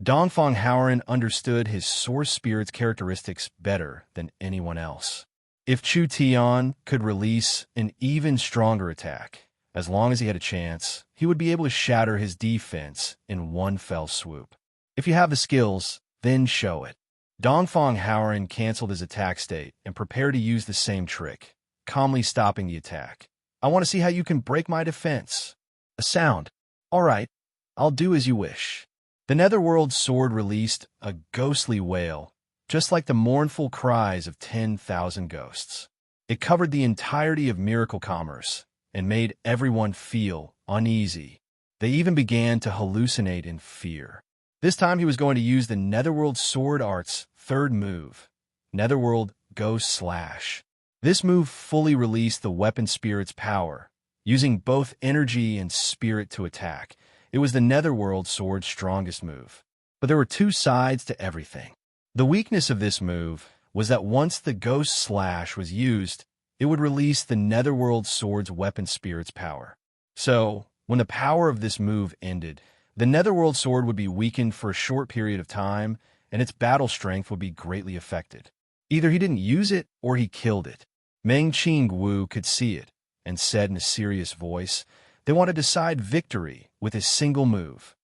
Dongfang Howren understood his source spirit's characteristics better than anyone else. If Chu Tian could release an even stronger attack, as long as he had a chance, he would be able to shatter his defense in one fell swoop. If you have the skills, then show it. Dongfang Howren canceled his attack state and prepared to use the same trick, calmly stopping the attack. I want to see how you can break my defense. A sound. All right, I'll do as you wish. The Netherworld sword released a ghostly wail, just like the mournful cries of 10,000 ghosts. It covered the entirety of Miracle Commerce and made everyone feel uneasy. They even began to hallucinate in fear. This time he was going to use the Netherworld Sword Art's third move, Netherworld Ghost Slash. This move fully released the weapon spirit's power, using both energy and spirit to attack. It was the Netherworld sword's strongest move. But there were two sides to everything. The weakness of this move was that once the Ghost Slash was used, it would release the Netherworld sword's weapon spirit's power. So, when the power of this move ended, the Netherworld sword would be weakened for a short period of time, and its battle strength would be greatly affected. Either he didn't use it, or he killed it. Meng Qingwu could see it, and said in a serious voice, they want to decide victory with a single move.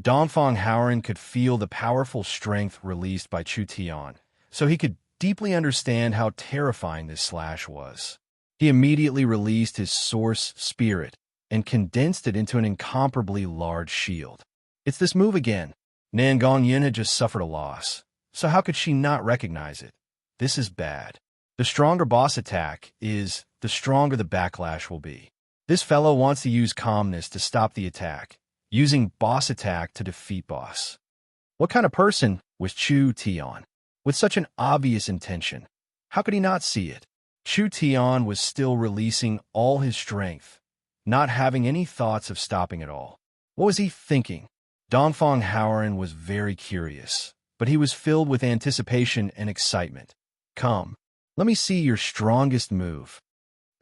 Dongfang Howren could feel the powerful strength released by Chu Tian, so he could deeply understand how terrifying this slash was. He immediately released his source spirit and condensed it into an incomparably large shield. It's this move again. Nan Gongyin had just suffered a loss, so how could she not recognize it? This is bad. The stronger boss attack is, the stronger the backlash will be. This fellow wants to use calmness to stop the attack, using boss attack to defeat boss. What kind of person was Chu Tian? With such an obvious intention, how could he not see it? Chu Tian was still releasing all his strength, not having any thoughts of stopping at all. What was he thinking? Dongfang Howren was very curious, but he was filled with anticipation and excitement. Come, let me see your strongest move.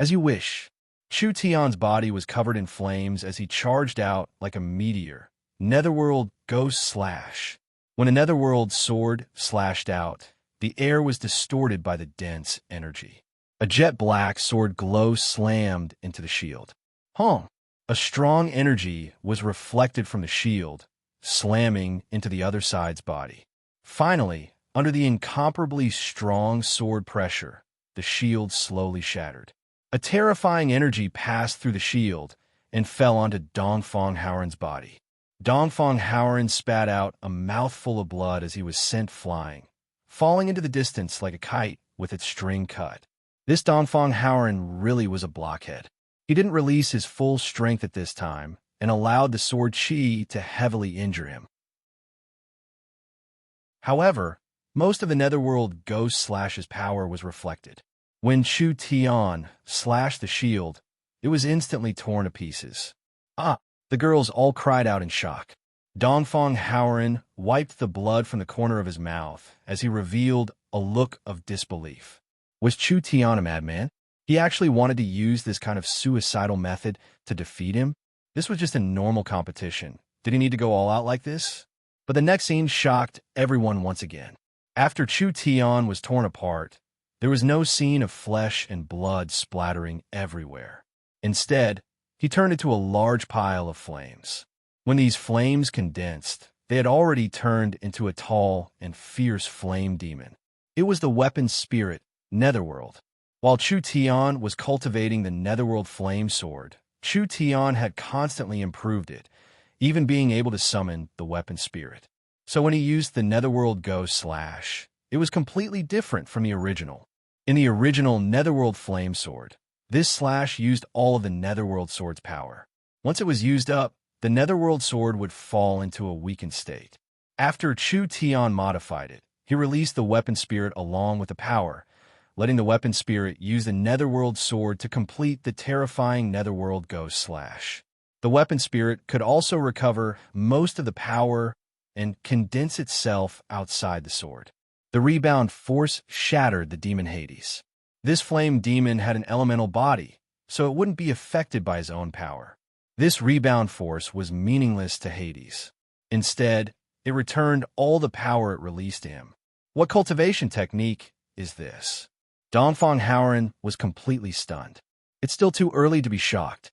As you wish. Chu Tian's body was covered in flames as he charged out like a meteor. Netherworld Ghost Slash. When a Netherworld sword slashed out, the air was distorted by the dense energy. A jet-black sword glow slammed into the shield. A strong energy was reflected from the shield, slamming into the other side's body. Finally, under the incomparably strong sword pressure, the shield slowly shattered. A terrifying energy passed through the shield and fell onto Dongfang Howren's body. Dongfang Howren spat out a mouthful of blood as he was sent flying, falling into the distance like a kite with its string cut. This Dongfang Howren really was a blockhead. He didn't release his full strength at this time and allowed the sword chi to heavily injure him. However, most of the Netherworld Ghost Slash's power was reflected. When Chu Tian slashed the shield, it was instantly torn to pieces. The girls all cried out in shock. Dongfang Howren wiped the blood from the corner of his mouth as he revealed a look of disbelief. Was Chu Tian a madman? He actually wanted to use this kind of suicidal method to defeat him? This was just a normal competition. Did he need to go all out like this? But the next scene shocked everyone once again. After Chu Tian was torn apart, there was no scene of flesh and blood splattering everywhere. Instead, he turned into a large pile of flames. When these flames condensed, they had already turned into a tall and fierce flame demon. It was the weapon spirit, Netherworld. While Chu Tian was cultivating the Netherworld flame sword, Chu Tian had constantly improved it, even being able to summon the weapon spirit. So when he used the Netherworld Ghost Slash, it was completely different from the original. In the original Netherworld flame sword, this slash used all of the Netherworld sword's power. Once it was used up, the Netherworld sword would fall into a weakened state. After Chu Tian modified it, he released the weapon spirit along with the power, letting the weapon spirit use the Netherworld sword to complete the terrifying Netherworld Ghost Slash. The weapon spirit could also recover most of the power and condense itself outside the sword. The rebound force shattered the demon Hades. This flame demon had an elemental body, so it wouldn't be affected by his own power. This rebound force was meaningless to Hades. Instead, it returned all the power it released to him. What cultivation technique is this? Dongfang Haoran was completely stunned. It's still too early to be shocked.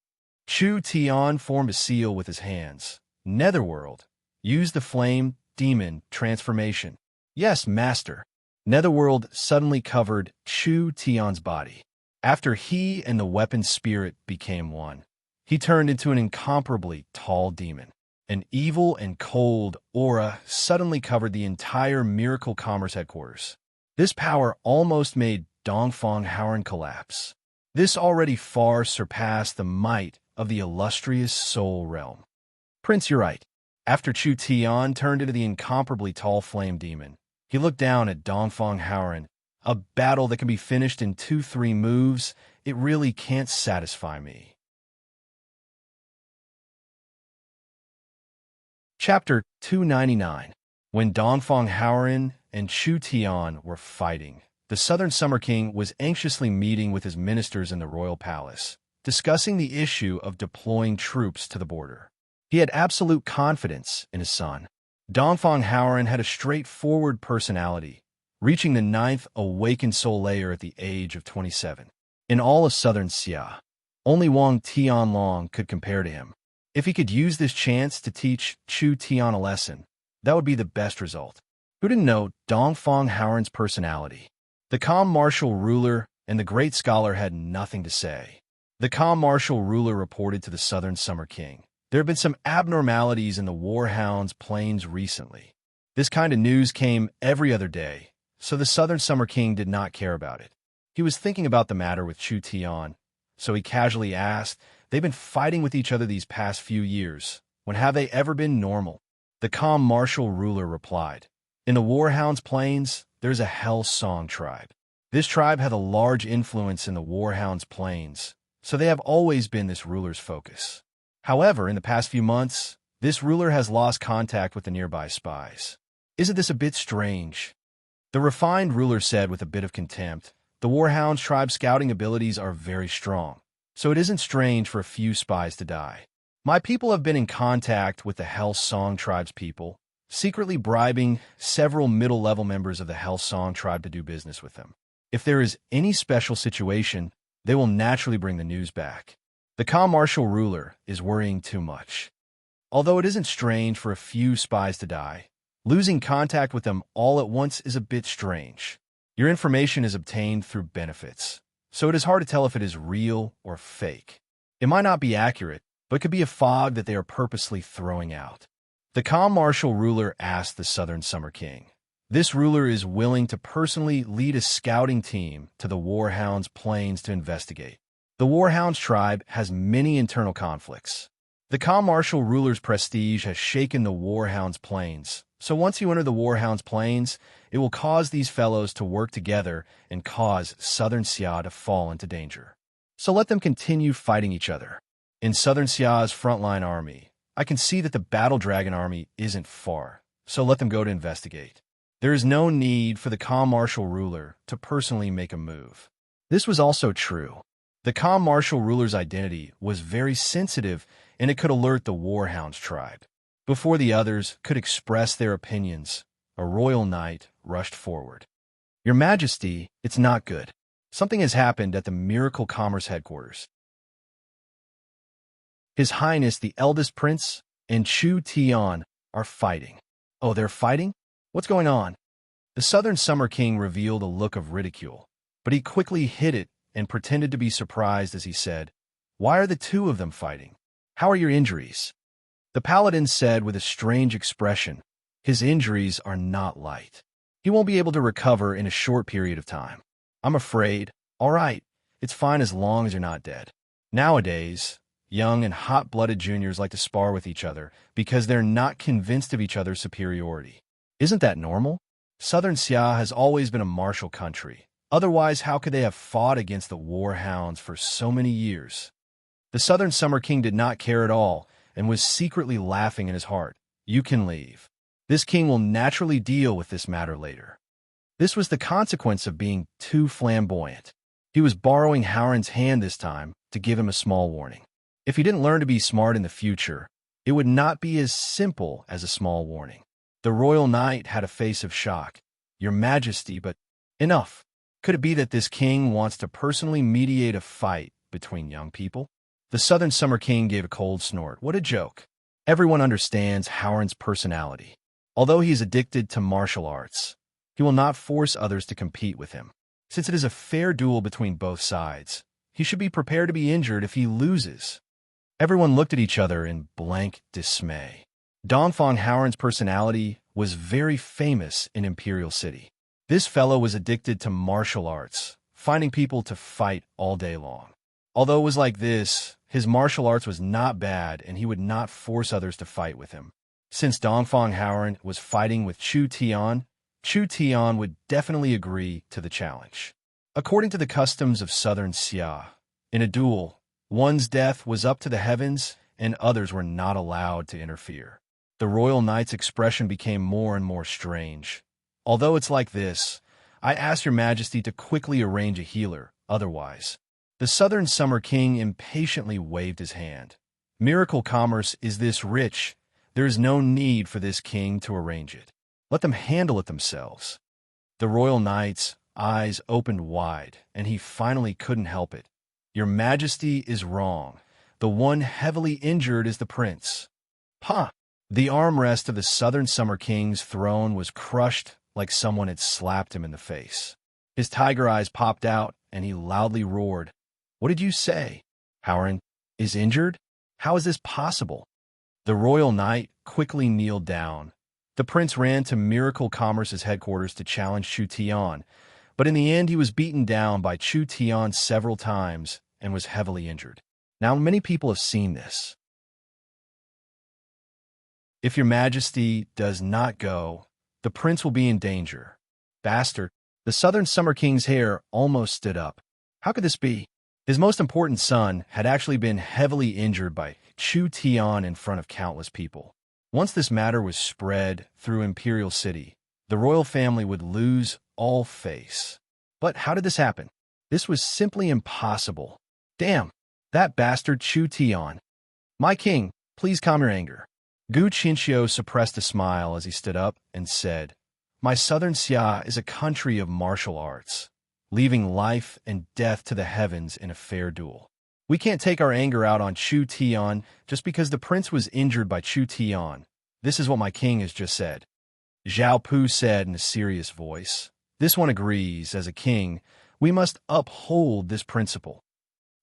Chu Tian formed a seal with his hands. Netherworld, use the flame demon transformation. Yes, master. Netherworld suddenly covered Chu Tian's body. After he and the weapon spirit became one, he turned into an incomparably tall demon. An evil and cold aura suddenly covered the entire Miracle Commerce headquarters. This power almost made Dongfang Haoran collapse. This already far surpassed the might of the illustrious Soul Realm. Prince, you're right. After Chu Tian turned into the incomparably tall flame demon, he looked down at Dongfang Haoran. A battle that can be finished in 2-3 moves, it really can't satisfy me. Chapter 299. When Dongfang Haoran and Chu Tian were fighting, the Southern Summer King was anxiously meeting with his ministers in the royal palace, discussing the issue of deploying troops to the border. He had absolute confidence in his son. Dongfang Haoran had a straightforward personality, reaching the 9th awakened soul layer at the age of 27. In all of Southern Xia, only Wang Tianlong could compare to him. If he could use this chance to teach Chu Tian a lesson, that would be the best result. Who didn't know Dongfang Haoran's personality? The calm martial ruler and the great scholar had nothing to say. The calm martial ruler reported to the Southern Summer King. There have been some abnormalities in the Warhound's plains recently. This kind of news came every other day, so the Southern Summer King did not care about it. He was thinking about the matter with Chu Tian, so he casually asked, "They've been fighting with each other these past few years. When have they ever been normal?" The calm martial ruler replied, "In the Warhound's plains, there's a Hell Song tribe. This tribe had a large influence in the Warhound's plains, so they have always been this ruler's focus. However, in the past few months, this ruler has lost contact with the nearby spies. Isn't this a bit strange?" The refined ruler said with a bit of contempt, "The Warhound's tribe's scouting abilities are very strong, so it isn't strange for a few spies to die. My people have been in contact with the Hell Song tribe's people, secretly bribing several middle-level members of the Hell Song tribe to do business with them. If there is any special situation, they will naturally bring the news back. The calm martial ruler is worrying too much. Although it isn't strange for a few spies to die, losing contact with them all at once is a bit strange. Your information is obtained through benefits, so it is hard to tell if it is real or fake. It might not be accurate, but could be a fog that they are purposely throwing out." The calm martial ruler asked the Southern Summer King. This ruler is willing to personally lead a scouting team to the Warhound's plains to investigate. The Warhound's tribe has many internal conflicts. The calm martial ruler's prestige has shaken the Warhound's plains, so once you enter the Warhound's plains, it will cause these fellows to work together and cause Southern Xia to fall into danger. So let them continue fighting each other. In Southern Xia's frontline army, I can see that the Battle Dragon army isn't far, so let them go to investigate. There is no need for the calm martial ruler to personally make a move. This was also true. The calm martial ruler's identity was very sensitive, and it could alert the Warhound's tribe. Before the others could express their opinions, a royal knight rushed forward. "Your Majesty, it's not good. Something has happened at the Miracle Commerce headquarters. His Highness the eldest prince and Chu Tian are fighting." "Oh, they're fighting? What's going on?" The Southern Summer King revealed a look of ridicule, but he quickly hid it and pretended to be surprised as he said, "Why are the two of them fighting? How are your injuries?" The paladin said with a strange expression, "His injuries are not light. He won't be able to recover in a short period of time. I'm afraid. All right, it's fine as long as you're not dead." Nowadays, young and hot-blooded juniors like to spar with each other because they're not convinced of each other's superiority. Isn't that normal? Southern Xia has always been a martial country. Otherwise, how could they have fought against the Warhounds for so many years? The Southern Summer King did not care at all and was secretly laughing in his heart. "You can leave." This king will naturally deal with this matter later. This was the consequence of being too flamboyant. He was borrowing Howren's hand this time to give him a small warning. If he didn't learn to be smart in the future, it would not be as simple as a small warning. The royal knight had a face of shock. Your Majesty, but enough. Could it be that this king wants to personally mediate a fight between young people? The Southern Summer King gave a cold snort. What a joke. Everyone understands Howren's personality. Although he is addicted to martial arts, he will not force others to compete with him. Since it is a fair duel between both sides, he should be prepared to be injured if he loses. Everyone looked at each other in blank dismay. Dongfang Howren's personality was very famous in Imperial City. This fellow was addicted to martial arts, finding people to fight all day long. Although it was like this, his martial arts was not bad and he would not force others to fight with him. Since Dongfang Howren was fighting with Chu Tian would definitely agree to the challenge. According to the customs of Southern Xia, in a duel, one's death was up to the heavens and others were not allowed to interfere. The royal knight's expression became more and more strange. Although it's like this, I ask your Majesty to quickly arrange a healer, otherwise. The Southern Summer King impatiently waved his hand. Miracle commerce is this rich. There is no need for this king to arrange it. Let them handle it themselves. The royal knight's eyes opened wide, and he finally couldn't help it. Your Majesty is wrong. The one heavily injured is the prince. Huh! The armrest of the Southern Summer King's throne was crushed like someone had slapped him in the face. His tiger eyes popped out, and he loudly roared. What did you say? Howren is injured? How is this possible? The royal knight quickly kneeled down. The prince ran to Miracle Commerce's headquarters to challenge Chu Tian, but in the end he was beaten down by Chu Tian several times and was heavily injured. Now many people have seen this. If your Majesty does not go, the prince will be in danger. Bastard! The Southern Summer King's hair almost stood up. How could this be? His most important son had actually been heavily injured by Chu Tian in front of countless people. Once this matter was spread through Imperial City, the royal family would lose all face. But how did this happen? This was simply impossible. Damn, that bastard Chu Tian. My king, please calm your anger. Gu Qinxiu suppressed a smile as he stood up and said, My Southern Xia is a country of martial arts, leaving life and death to the heavens in a fair duel. We can't take our anger out on Chu Tian just because the prince was injured by Chu Tian. This is what my king has just said. Zhao Pu said in a serious voice. This one agrees. As a king, we must uphold this principle.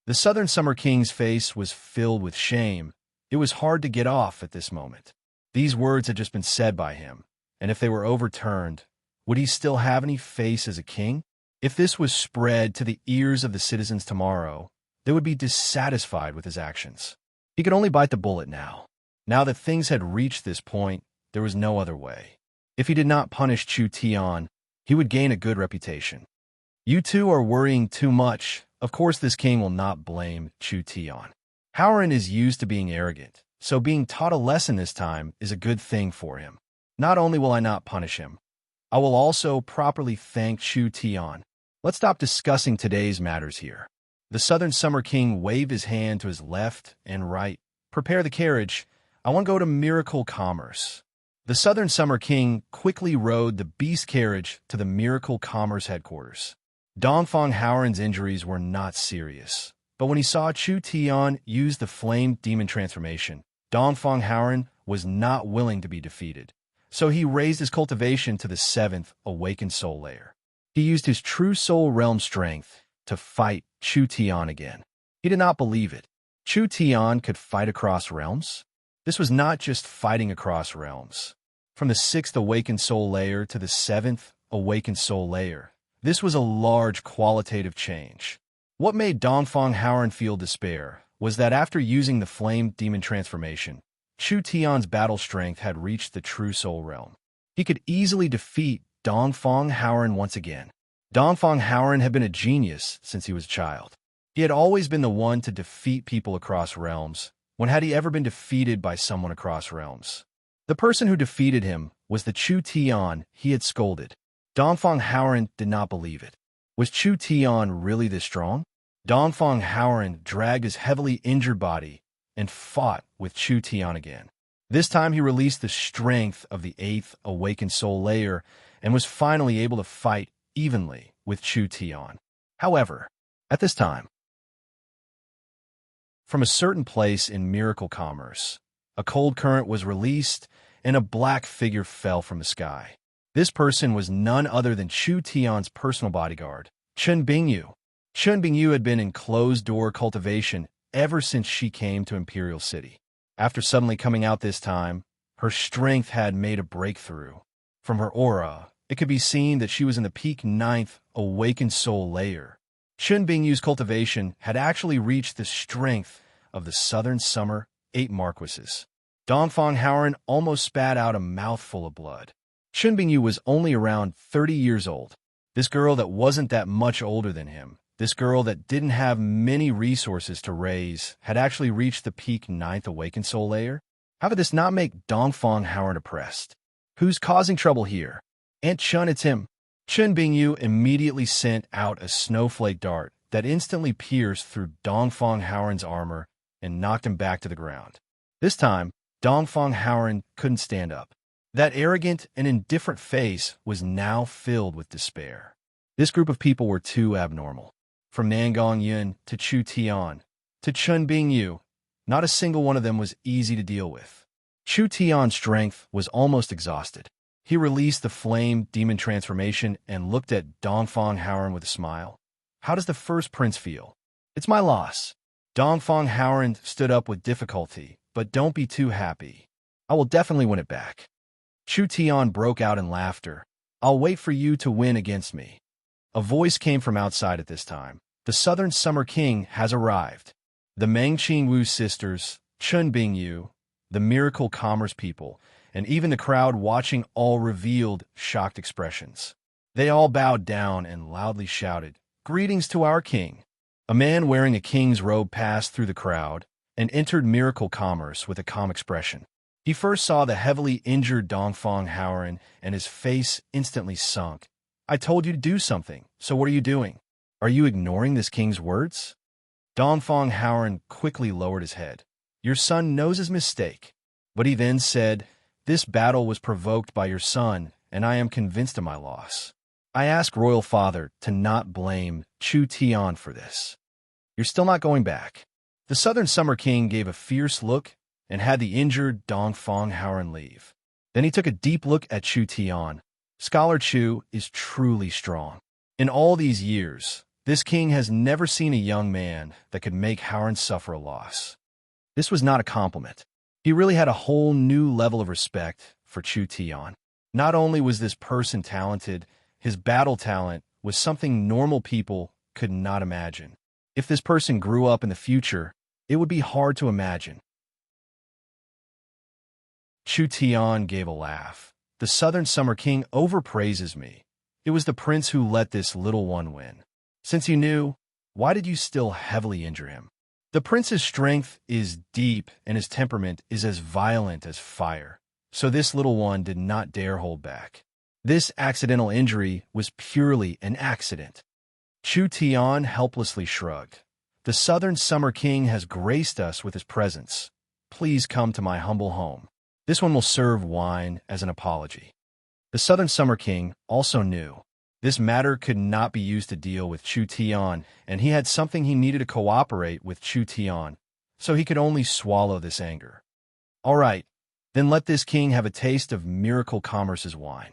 The Southern Summer King's face was filled with shame. It was hard to get off at this moment. These words had just been said by him, and if they were overturned, would he still have any face as a king? If this was spread to the ears of the citizens tomorrow, they would be dissatisfied with his actions. He could only bite the bullet now. Now that things had reached this point, there was no other way. If he did not punish Chu Tian, he would gain a good reputation. You two are worrying too much. Of course, this king will not blame Chu Tian. Howren is used to being arrogant, so being taught a lesson this time is a good thing for him. Not only will I not punish him, I will also properly thank Chu Tian. Let's stop discussing today's matters here. The Southern Summer King waved his hand to his left and right. Prepare the carriage. I want to go to Miracle Commerce. The Southern Summer King quickly rode the beast carriage to the Miracle Commerce headquarters. Dongfang Howren's injuries were not serious, but when he saw Chu Tian use the flame demon transformation, Dongfang Howren was not willing to be defeated. So he raised his cultivation to the 7th awakened soul layer. He used his true soul realm strength to fight Chu Tian again. He did not believe it. Chu Tian could fight across realms? This was not just fighting across realms. From the 6th awakened soul layer to the 7th awakened soul layer, this was a large qualitative change. What made Dongfang Howren feel despair was that after using the flame demon transformation, Chu Tian's battle strength had reached the true soul realm. He could easily defeat Dongfang Howren once again. Dongfang Howren had been a genius since he was a child. He had always been the one to defeat people across realms. When had he ever been defeated by someone across realms? The person who defeated him was the Chu Tian he had scolded. Dongfang Haoran did not believe it. Was Chu Tian really this strong? Dongfang Haoran dragged his heavily injured body and fought with Chu Tian again. This time he released the strength of the 8th awakened soul layer and was finally able to fight evenly with Chu Tian. However, at this time, from a certain place in miracle commerce, a cold current was released and a black figure fell from the sky. This person was none other than Chu Tian's personal bodyguard, Chen Bingyu. Chen Bingyu had been in closed-door cultivation ever since she came to Imperial City. After suddenly coming out this time, her strength had made a breakthrough. From her aura, it could be seen that she was in the peak 9th awakened soul layer. Chen Bingyu's cultivation had actually reached the strength of the Southern Summer 8 Marquises. Dongfang Haoran almost spat out a mouthful of blood. Chen Bingyu was only around 30 years old. This girl that wasn't that much older than him, this girl that didn't have many resources to raise, had actually reached the peak 9th awakened soul layer? How could this not make Dongfang Haoran depressed? Who's causing trouble here? Aunt Chun, it's him. Chen Bingyu immediately sent out a snowflake dart that instantly pierced through Dongfang Haoran's armor and knocked him back to the ground. This time, Dongfang Haoran couldn't stand up. That arrogant and indifferent face was now filled with despair. This group of people were too abnormal. From Nangong Yun to Chu Tian to Chen Bingyu, not a single one of them was easy to deal with. Chu Tian's strength was almost exhausted. He released the flame demon transformation and looked at Dongfang Haoran with a smile. How does the first prince feel? It's my loss. Dongfang Haoran stood up with difficulty, but don't be too happy. I will definitely win it back. Chu Tian broke out in laughter. I'll wait for you to win against me. A voice came from outside at this time. The Southern Summer King has arrived. The Meng Qingwu sisters, Chen Bingyu, the Miracle Commerce people, and even the crowd watching all revealed shocked expressions. They all bowed down and loudly shouted, "Greetings to our king." A man wearing a king's robe passed through the crowd and entered Miracle Commerce with a calm expression. He first saw the heavily injured Dongfang Haoran, and his face instantly sunk. I told you to do something, so what are you doing? Are you ignoring this king's words? Dongfang Haoran quickly lowered his head. Your son knows his mistake. But he then said, this battle was provoked by your son, and I am convinced of my loss. I ask Royal Father to not blame Chu Tian for this. You're still not going back. The Southern Summer King gave a fierce look and had the injured Dongfang Haoran leave. Then he took a deep look at Chu Tian. Scholar Chu is truly strong. In all these years, this king has never seen a young man that could make Haoran suffer a loss. This was not a compliment. He really had a whole new level of respect for Chu Tian. Not only was this person talented, his battle talent was something normal people could not imagine. If this person grew up in the future, it would be hard to imagine. Chu Tian gave a laugh. The Southern Summer King overpraises me. It was the prince who let this little one win. Since you knew, why did you still heavily injure him? The prince's strength is deep and his temperament is as violent as fire. So this little one did not dare hold back. This accidental injury was purely an accident. Chu Tian helplessly shrugged. The Southern Summer King has graced us with his presence. Please come to my humble home. This one will serve wine as an apology. The Southern Summer King also knew this matter could not be used to deal with Chu Tian, and he had something he needed to cooperate with Chu Tian, so he could only swallow this anger. All right, then let this king have a taste of Miracle Commerce's wine.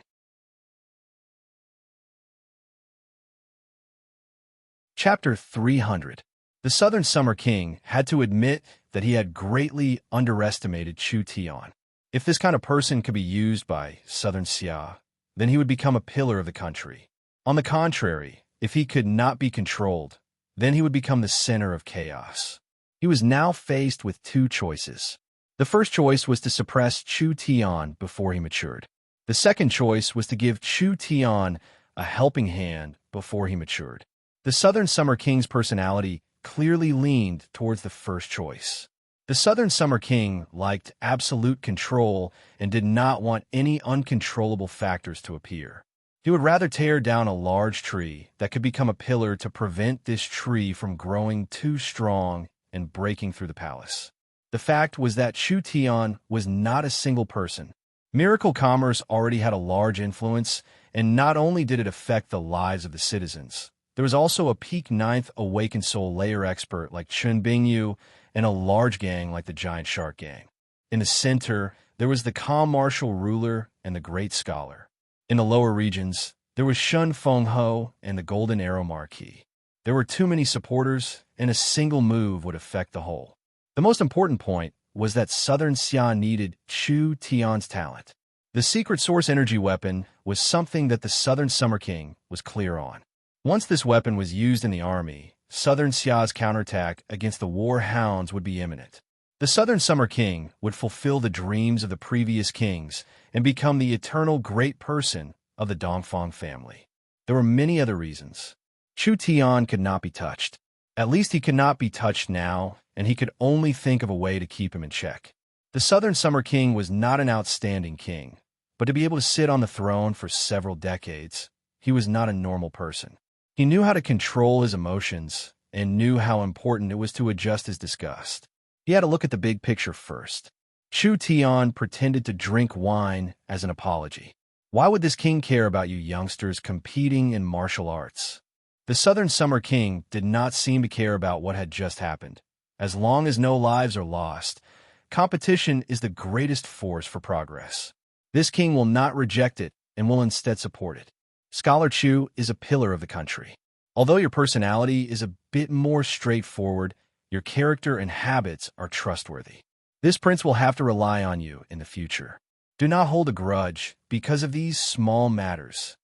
Chapter 300. The Southern Summer King had to admit that he had greatly underestimated Chu Tian. If this kind of person could be used by Southern Xia, then he would become a pillar of the country. On the contrary, if he could not be controlled, then he would become the center of chaos. He was now faced with two choices. The first choice was to suppress Chu Tian before he matured. The second choice was to give Chu Tian a helping hand before he matured. The Southern Summer King's personality clearly leaned towards the first choice. The Southern Summer King liked absolute control and did not want any uncontrollable factors to appear. He would rather tear down a large tree that could become a pillar to prevent this tree from growing too strong and breaking through the palace. The fact was that Chu Tian was not a single person. Miracle commerce already had a large influence, and not only did it affect the lives of the citizens, there was also a peak ninth awakened soul layer expert like Chun Bingyu and a large gang like the Giant Shark Gang. In the center, there was the calm martial ruler and the great scholar. In the lower regions, there was Shun Feng Ho and the Golden Arrow Marquis. There were too many supporters, and a single move would affect the whole. The most important point was that Southern Xia needed Chu Tian's talent. The secret source energy weapon was something that the Southern Summer King was clear on. Once this weapon was used in the army, Southern Xia's counterattack against the war hounds would be imminent. The Southern Summer King would fulfill the dreams of the previous kings and become the eternal great person of the Dongfang family. There were many other reasons. Chu Tian could not be touched. At least he could not be touched now, and he could only think of a way to keep him in check. The Southern Summer King was not an outstanding king, but to be able to sit on the throne for several decades, he was not a normal person. He knew how to control his emotions and knew how important it was to adjust his disgust. He had to look at the big picture first. Chu Tian pretended to drink wine as an apology. Why would this king care about you youngsters competing in martial arts? The Southern Summer King did not seem to care about what had just happened. As long as no lives are lost, competition is the greatest force for progress. This king will not reject it and will instead support it. Scholar Chu is a pillar of the country. Although your personality is a bit more straightforward, your character and habits are trustworthy. This prince will have to rely on you in the future. Do not hold a grudge because of these small matters.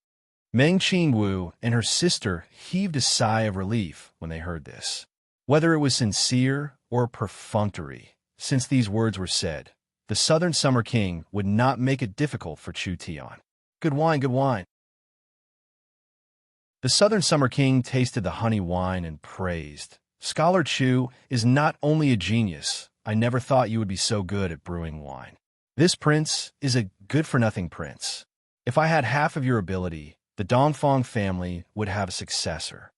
Meng Qingwu and her sister heaved a sigh of relief when they heard this. Whether it was sincere or perfunctory, since these words were said, the Southern Summer King would not make it difficult for Chu Tian. Good wine, good wine. The Southern Summer King tasted the honey wine and praised, Scholar Chu is not only a genius, I never thought you would be so good at brewing wine. This prince is a good-for-nothing prince. If I had half of your ability, the Dongfang family would have a successor.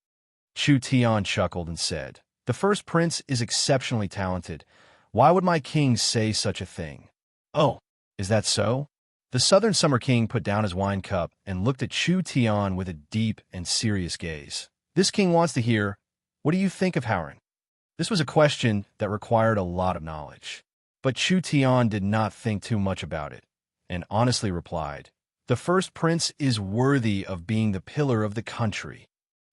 Chu Tian chuckled and said, the first prince is exceptionally talented. Why would my king say such a thing? Oh, is that so? The Southern Summer King put down his wine cup and looked at Chu Tian with a deep and serious gaze. This king wants to hear, what do you think of Howren? This was a question that required a lot of knowledge. But Chu Tian did not think too much about it, and honestly replied, the first prince is worthy of being the pillar of the country.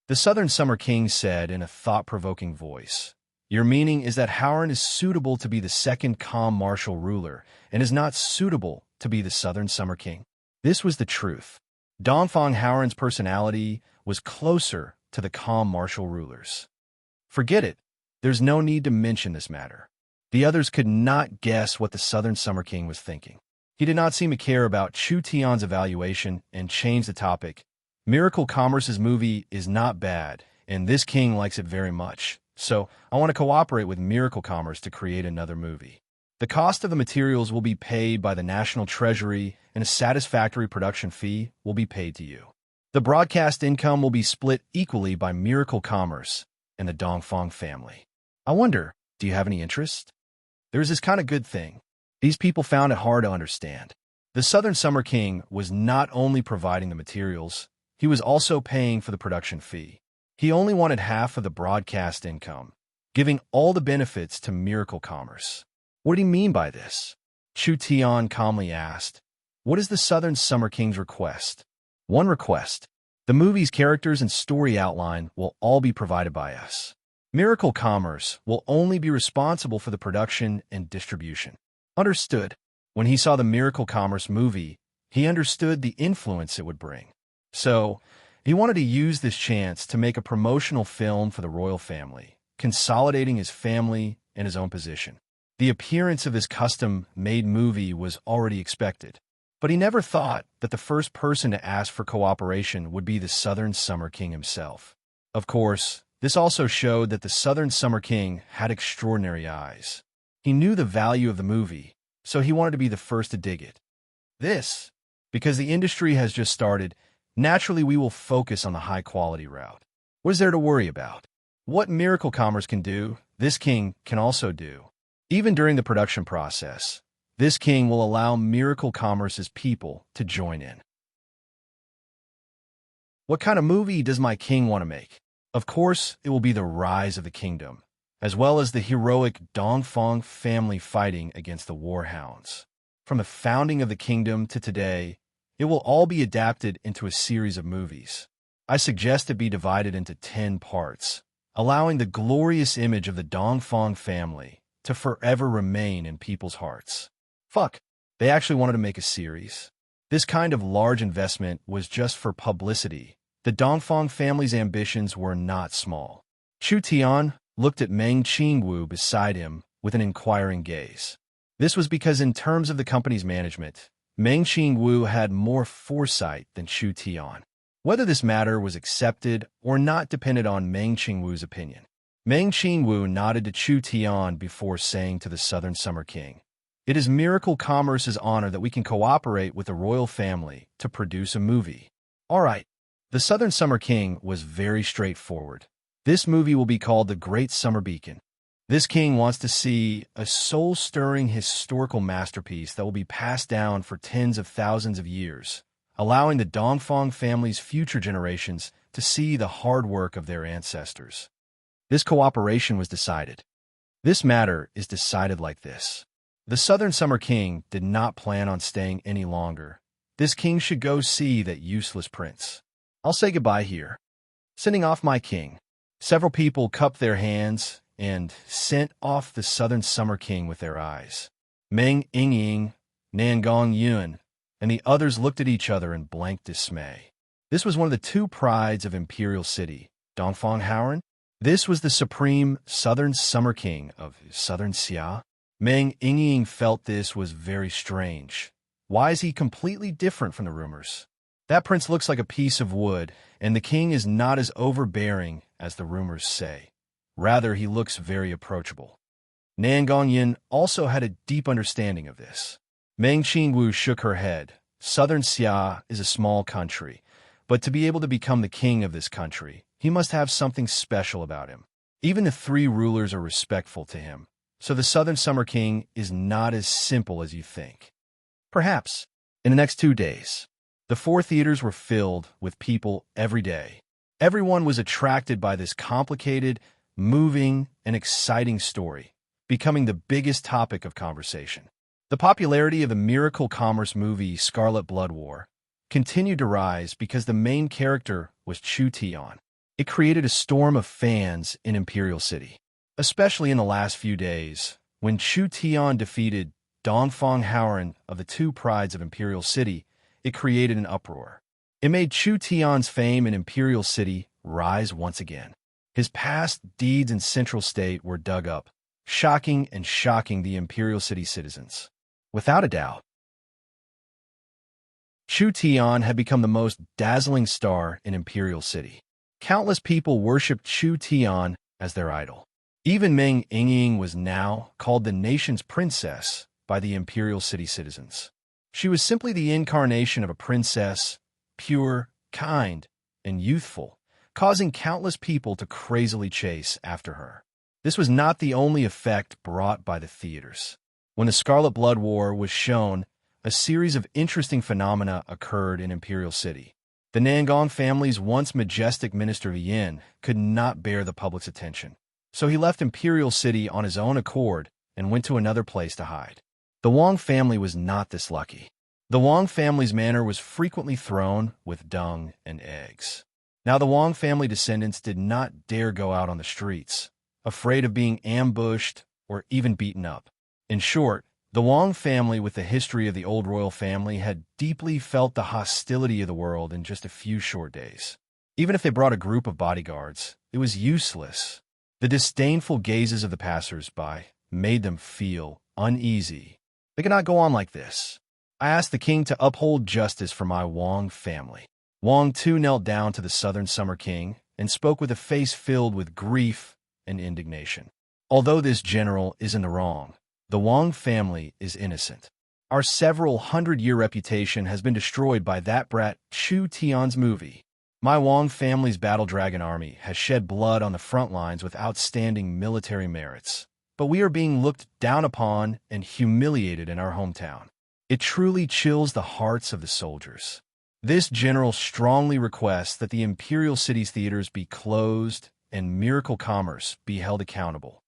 The Southern Summer King said in a thought-provoking voice, your meaning is that Howren is suitable to be the second calm martial ruler and is not suitable to be the Southern Summer King. This was the truth. Dongfang Howren's personality was closer to the calm martial rulers. Forget it. There's no need to mention this matter. The others could not guess what the Southern Summer King was thinking. He did not seem to care about Chu Tian's evaluation and changed the topic. Miracle Commerce's movie is not bad, and this king likes it very much. So, I want to cooperate with Miracle Commerce to create another movie. The cost of the materials will be paid by the National Treasury, and a satisfactory production fee will be paid to you. The broadcast income will be split equally by Miracle Commerce and the Dongfang family. I wonder, do you have any interest? There's this kind of good thing. These people found it hard to understand. The Southern Summer King was not only providing the materials, he was also paying for the production fee. He only wanted half of the broadcast income, giving all the benefits to Miracle Commerce. What did he mean by this? Chu Tian calmly asked, what is the Southern Summer King's request? One request. The movie's characters and story outline will all be provided by us. Miracle Commerce will only be responsible for the production and distribution. Understood. When he saw the Miracle Commerce movie, he understood the influence it would bring. So, he wanted to use this chance to make a promotional film for the royal family, consolidating his family and his own position. The appearance of his custom-made movie was already expected, but he never thought that the first person to ask for cooperation would be the Southern Summer King himself. Of course, this also showed that the Southern Summer King had extraordinary eyes. He knew the value of the movie, so he wanted to be the first to dig it. Because the industry has just started, naturally we will focus on the high-quality route. What is there to worry about? What miracle commerce can do, this king can also do. Even during the production process, this king will allow miracle commerce's people to join in. What kind of movie does my king want to make? Of course, it will be the rise of the kingdom, as well as the heroic Dongfang family fighting against the warhounds. From the founding of the kingdom to today, it will all be adapted into a series of movies. I suggest it be divided into 10 parts, allowing the glorious image of the Dongfang family to forever remain in people's hearts. They actually wanted to make a series. This kind of large investment was just for publicity. The Dongfang family's ambitions were not small. Chu Tian looked at Meng Qingwu beside him with an inquiring gaze. This was because in terms of the company's management, Meng Qingwu had more foresight than Chu Tian. Whether this matter was accepted or not depended on Meng Qingwu's opinion. Meng Qingwu nodded to Chu Tian before saying to the Southern Summer King, "It is Miracle Commerce's honor that we can cooperate with the royal family to produce a movie." All right. The Southern Summer King was very straightforward. This movie will be called The Great Summer Beacon. This king wants to see a soul-stirring historical masterpiece that will be passed down for tens of thousands of years, allowing the Dongfang family's future generations to see the hard work of their ancestors. This cooperation was decided. This matter is decided like this. The Southern Summer King did not plan on staying any longer. This king should go see that useless prince. I'll say goodbye here. Sending off my king. Several people cupped their hands and sent off the Southern Summer King with their eyes. Meng Yingying, Nangong Yun, and the others looked at each other in blank dismay. This was one of the two prides of Imperial City, Dongfang Howren. This was the supreme Southern Summer King of Southern Xia. Meng Yingying felt this was very strange. Why is he completely different from the rumors? That prince looks like a piece of wood, and the king is not as overbearing as the rumors say. Rather, he looks very approachable. Nangong Yin also had a deep understanding of this. Meng Qingwu shook her head. Southern Xia is a small country, but to be able to become the king of this country, he must have something special about him. Even the three rulers are respectful to him, so the Southern Summer King is not as simple as you think. Perhaps, in the next 2 days, the 4 theaters were filled with people every day. Everyone was attracted by this complicated, moving, and exciting story, becoming the biggest topic of conversation. The popularity of the miracle commerce movie Scarlet Blood War continued to rise because the main character was Chu Tian. It created a storm of fans in Imperial City, especially in the last few days, when Chu Tian defeated Dongfang Howren of the two prides of Imperial City. It created an uproar. It made Chu Tian's fame in Imperial City rise once again. His past deeds in Central State were dug up, shocking the Imperial City citizens. Without a doubt, Chu Tian had become the most dazzling star in Imperial City. Countless people worshipped Chu Tian as their idol. Even Meng Yingying was now called the nation's princess by the Imperial City citizens. She was simply the incarnation of a princess, pure, kind, and youthful, causing countless people to crazily chase after her. This was not the only effect brought by the theaters. When the Scarlet Blood War was shown, a series of interesting phenomena occurred in Imperial City. The Nangong family's once majestic Minister Yin could not bear the public's attention, so he left Imperial City on his own accord and went to another place to hide. The Wang family was not this lucky. The Wang family's manor was frequently thrown with dung and eggs. Now the Wang family descendants did not dare go out on the streets, afraid of being ambushed or even beaten up. In short, the Wang family, with the history of the old royal family, had deeply felt the hostility of the world in just a few short days. Even if they brought a group of bodyguards, it was useless. The disdainful gazes of the passers-by made them feel uneasy. They could not go on like this. I asked the king to uphold justice for my Wang family. Wang too knelt down to the Southern Summer King and spoke with a face filled with grief and indignation. Although this general is in the wrong, The Wang family is innocent. Our several hundred-year reputation has been destroyed by that brat Chu Tian's movie. My Wang family's battle dragon army has shed blood on the front lines with outstanding military merits. But we are being looked down upon and humiliated in our hometown. It truly chills the hearts of the soldiers. This general strongly requests that the Imperial City's theaters be closed and miracle commerce be held accountable.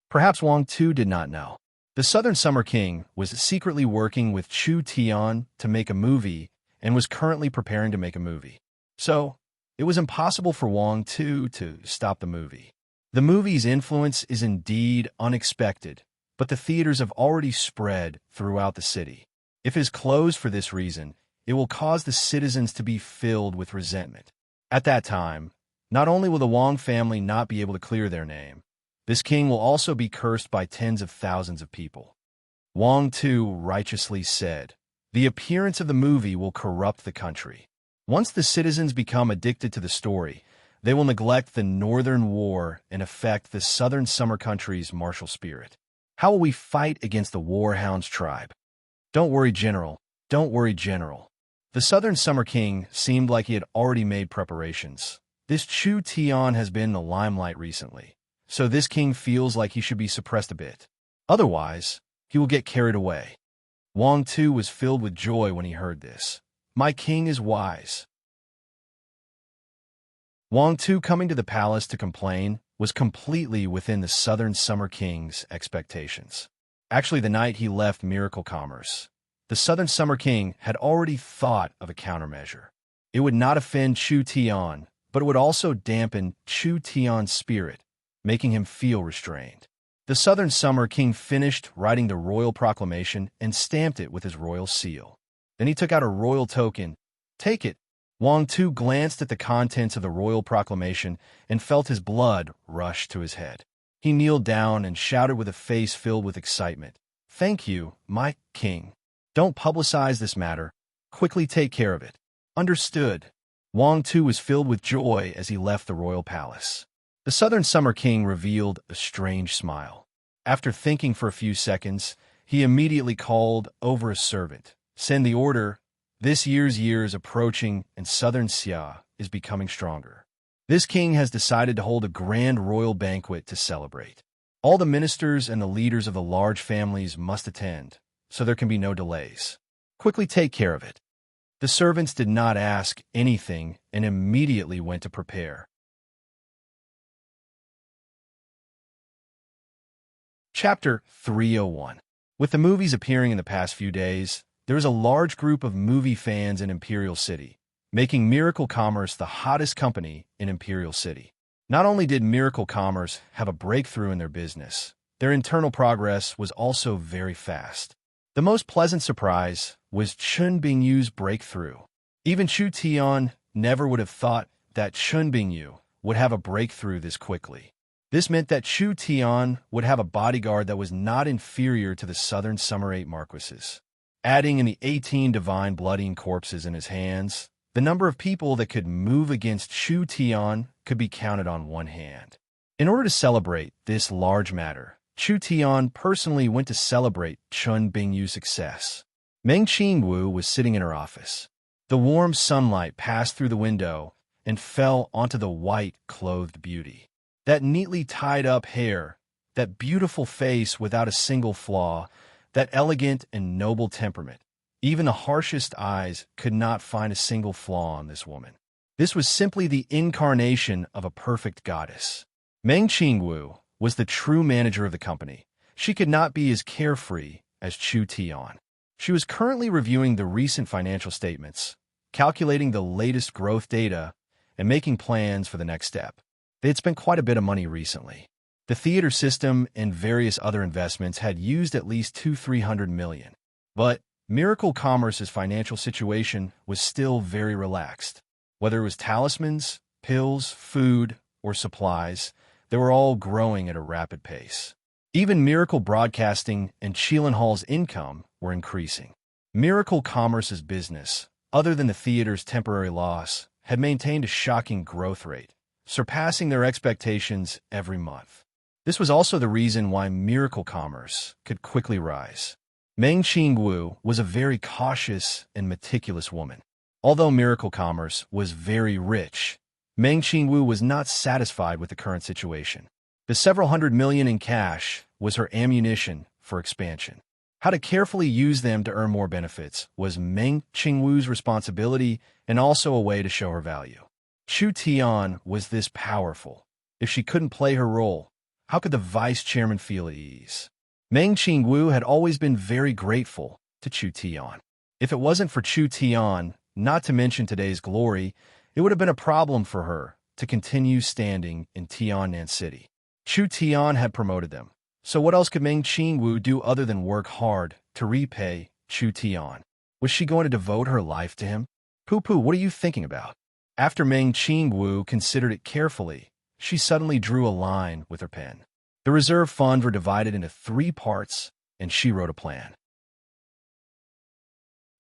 Perhaps Wang too did not know. The Southern Summer King was secretly working with Chu Tian to make a movie and was currently preparing to make a movie. So, it was impossible for Wang too to stop the movie. The movie's influence is indeed unexpected, but the theaters have already spread throughout the city. If it is closed for this reason, it will cause the citizens to be filled with resentment. At that time, not only will the Wang family not be able to clear their name, this king will also be cursed by tens of thousands of people. Wang too righteously said, "The appearance of the movie will corrupt the country. Once the citizens become addicted to the story, they will neglect the Northern War and affect the Southern Summer Country's martial spirit. How will we fight against the Warhound's tribe?" Don't worry, General. Don't worry, General. The Southern Summer King seemed like he had already made preparations. This Chu Tian has been in the limelight recently, so this king feels like he should be suppressed a bit. Otherwise, he will get carried away. Wang too was filled with joy when he heard this. My king is wise. Wang too coming to the palace to complain was completely within the Southern Summer King's expectations. Actually, the night he left Miracle Commerce, the Southern Summer King had already thought of a countermeasure. It would not offend Chu Tian, but it would also dampen Chu Tian's spirit, making him feel restrained. The Southern Summer King finished writing the royal proclamation and stamped it with his royal seal. Then he took out a royal token. Take it. Wang too glanced at the contents of the royal proclamation and felt his blood rush to his head. He kneeled down and shouted with a face filled with excitement, "Thank you, my king. Don't publicize this matter. Quickly take care of it." Understood. Wang too was filled with joy as he left the royal palace. The Southern Summer King revealed a strange smile. After thinking for a few seconds, he immediately called over a servant. Send the order. This year's year is approaching and Southern Xia is becoming stronger. This king has decided to hold a grand royal banquet to celebrate. All the ministers and the leaders of the large families must attend, so there can be no delays. Quickly take care of it. The servants did not ask anything and immediately went to prepare. Chapter 301. With the movies appearing in the past few days, there is a large group of movie fans in Imperial City, making Miracle Commerce the hottest company in Imperial City. Not only did Miracle Commerce have a breakthrough in their business, their internal progress was also very fast. The most pleasant surprise was Chun Bingyu's breakthrough. Even Chu Tian never would have thought that Chun Bingyu would have a breakthrough this quickly. This meant that Chu Tian would have a bodyguard that was not inferior to the Southern Summer 8 Marquises. Adding in the 18 divine blooding corpses in his hands, the number of people that could move against Chu Tian could be counted on one hand. In order to celebrate this large matter, Chu Tian personally went to celebrate Chun Bingyu's success. Meng Qingwu was sitting in her office. The warm sunlight passed through the window and fell onto the white-clothed beauty. That neatly tied-up hair, that beautiful face without a single flaw, that elegant and noble temperament. Even the harshest eyes could not find a single flaw in this woman. This was simply the incarnation of a perfect goddess. Meng Qingwu was the true manager of the company. She could not be as carefree as Chu Tian. She was currently reviewing the recent financial statements, calculating the latest growth data, and making plans for the next step. They had spent quite a bit of money recently. The theater system and various other investments had used at least $200–300 million. But Miracle Commerce's financial situation was still very relaxed. Whether it was talismans, pills, food, or supplies, they were all growing at a rapid pace. Even Miracle Broadcasting and Hall's income were increasing. Miracle Commerce's business, other than the theater's temporary loss, had maintained a shocking growth rate, surpassing their expectations every month. This was also the reason why miracle commerce could quickly rise. Meng Qingwu was a very cautious and meticulous woman. Although miracle commerce was very rich, Meng Qingwu was not satisfied with the current situation. The several hundred million in cash was her ammunition for expansion. How to carefully use them to earn more benefits was Meng Qingwu's responsibility and also a way to show her value. Chu Tian was this powerful. If she couldn't play her role, how could the vice chairman feel at ease? Meng Qingwu had always been very grateful to Chu Tian. If it wasn't for Chu Tian, not to mention today's glory, it would have been a problem for her to continue standing in Tiannan City. Chu Tian had promoted them. So what else could Meng Qingwu do other than work hard to repay Chu Tian? Was she going to devote her life to him? Poo-poo, what are you thinking about? After Meng Qingwu considered it carefully, she suddenly drew a line with her pen. The reserve funds were divided into 3 parts, and she wrote a plan.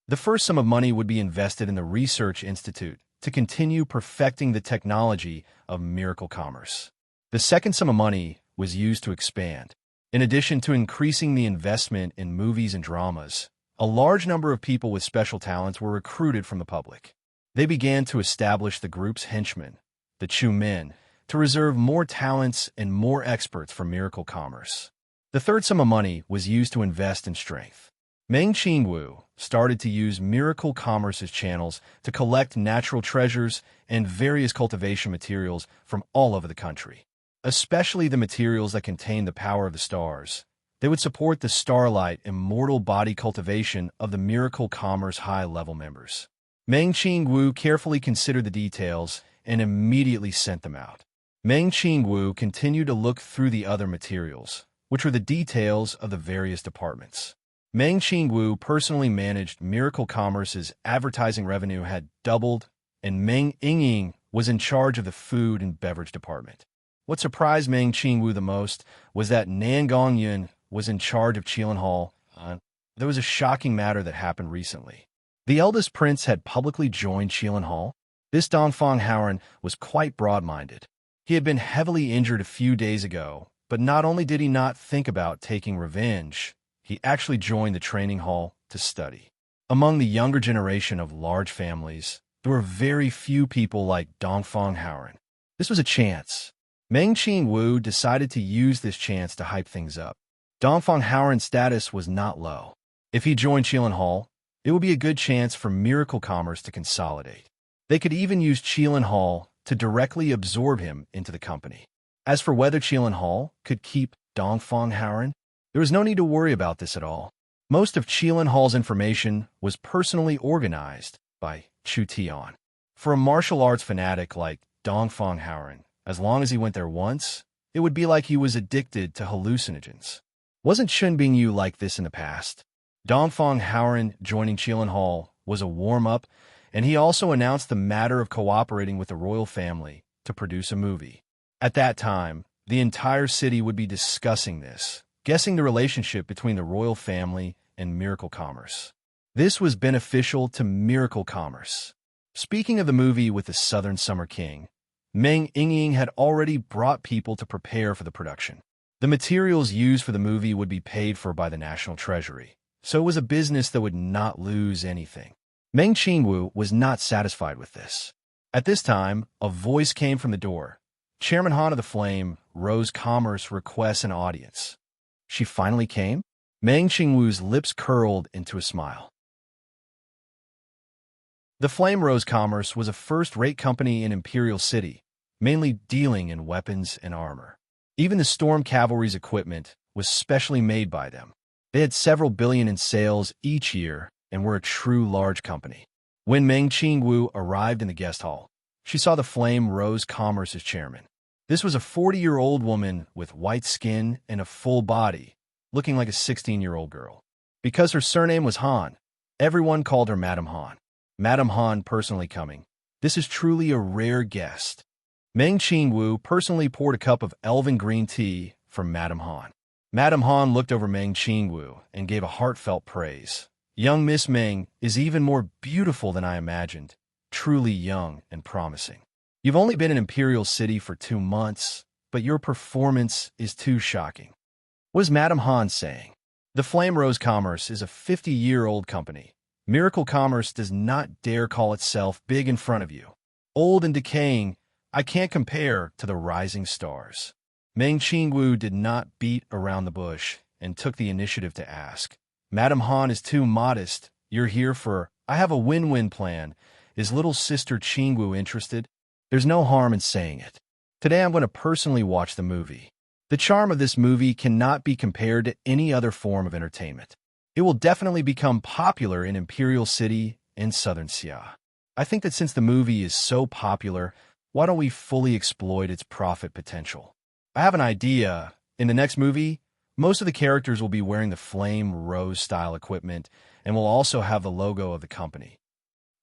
The first sum of money would be invested in the Research Institute to continue perfecting the technology of miracle commerce. The second sum of money was used to expand. In addition to increasing the investment in movies and dramas, a large number of people with special talents were recruited from the public. They began to establish the group's henchmen, the Chu Men, to reserve more talents and more experts for miracle commerce. The third sum of money was used to invest in strength. Meng Qingwu started to use miracle commerce's channels to collect natural treasures and various cultivation materials from all over the country, especially the materials that contain the power of the stars. They would support the starlight immortal body cultivation of the miracle commerce high-level members. Meng Qingwu carefully considered the details and immediately sent them out. Meng Qingwu continued to look through the other materials, which were the details of the various departments. Meng Qingwu personally managed miracle commerce's advertising revenue had doubled, and Meng Yingying was in charge of the food and beverage department. What surprised Meng Qingwu the most was that Nan Gongyun was in charge of Qilin Hall. There was a shocking matter that happened recently. The eldest prince had publicly joined Qilin Hall. This Dongfang Howren was quite broad-minded. He had been heavily injured a few days ago, but not only did he not think about taking revenge, he actually joined the training hall to study. Among the younger generation of large families, there were very few people like Dongfang Howren. This was a chance. Meng Qingwu decided to use this chance to hype things up. Dongfang Howren's status was not low. If he joined Qilin Hall, it would be a good chance for miracle commerce to consolidate. They could even use Qilin Hall to directly absorb him into the company. As for whether Qilin Hall could keep Dongfang Howren, there was no need to worry about this at all. Most of Qilin Hall's information was personally organized by Chu Tian. For a martial arts fanatic like Dongfang Howren, as long as he went there once, it would be like he was addicted to hallucinogens. Wasn't Chun Bingyu like this in the past? Dongfang Howren joining Qilin Hall was a warm-up, and he also announced the matter of cooperating with the royal family to produce a movie. At that time, the entire city would be discussing this, guessing the relationship between the royal family and miracle commerce. This was beneficial to miracle commerce. Speaking of the movie with the Southern Summer King, Meng Yingying had already brought people to prepare for the production. The materials used for the movie would be paid for by the National Treasury, so it was a business that would not lose anything. Meng Qingwu was not satisfied with this. At this time, a voice came from the door. Chairman Han of the Flame, Rose Commerce requests an audience. She finally came? Meng Qingwu's lips curled into a smile. The Flame Rose Commerce was a first-rate company in Imperial City, mainly dealing in weapons and armor. Even the Storm Cavalry's equipment was specially made by them. They had several billion in sales each year and were a true large company. When Meng Qingwu arrived in the guest hall, she saw the Flame Rose Commerce's chairman. This was a 40-year-old woman with white skin and a full body, looking like a 16-year-old girl. Because her surname was Han, everyone called her Madame Han. Madame Han personally coming. This is truly a rare guest. Meng Qingwu personally poured a cup of elven green tea for Madame Han. Madame Han looked over Meng Qingwu and gave a heartfelt praise. Young Miss Meng is even more beautiful than I imagined, truly young and promising. You've only been in Imperial City for 2 months, but your performance is too shocking." What is Madame Han saying? The Flame Rose Commerce is a 50-year-old company. Miracle Commerce does not dare call itself big in front of you. Old and decaying, I can't compare to the rising stars. Meng Qingwu did not beat around the bush and took the initiative to ask. Madame Han is too modest. You're here for, I have a win-win plan. Is little sister Qingwu interested? There's no harm in saying it. Today I'm going to personally watch the movie. The charm of this movie cannot be compared to any other form of entertainment. It will definitely become popular in Imperial City and Southern Xia. I think that since the movie is so popular, why don't we fully exploit its profit potential? I have an idea. In the next movie, most of the characters will be wearing the Flame Rose-style equipment and will also have the logo of the company.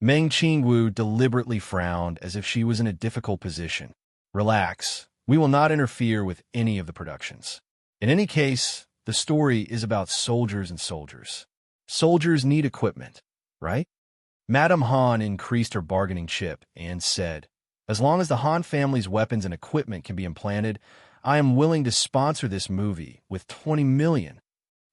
Meng Qingwu deliberately frowned as if she was in a difficult position. Relax. We will not interfere with any of the productions. In any case, the story is about soldiers and soldiers. Soldiers need equipment, right? Madame Han increased her bargaining chip and said, "As long as the Han family's weapons and equipment can be implanted, I am willing to sponsor this movie with 20 million.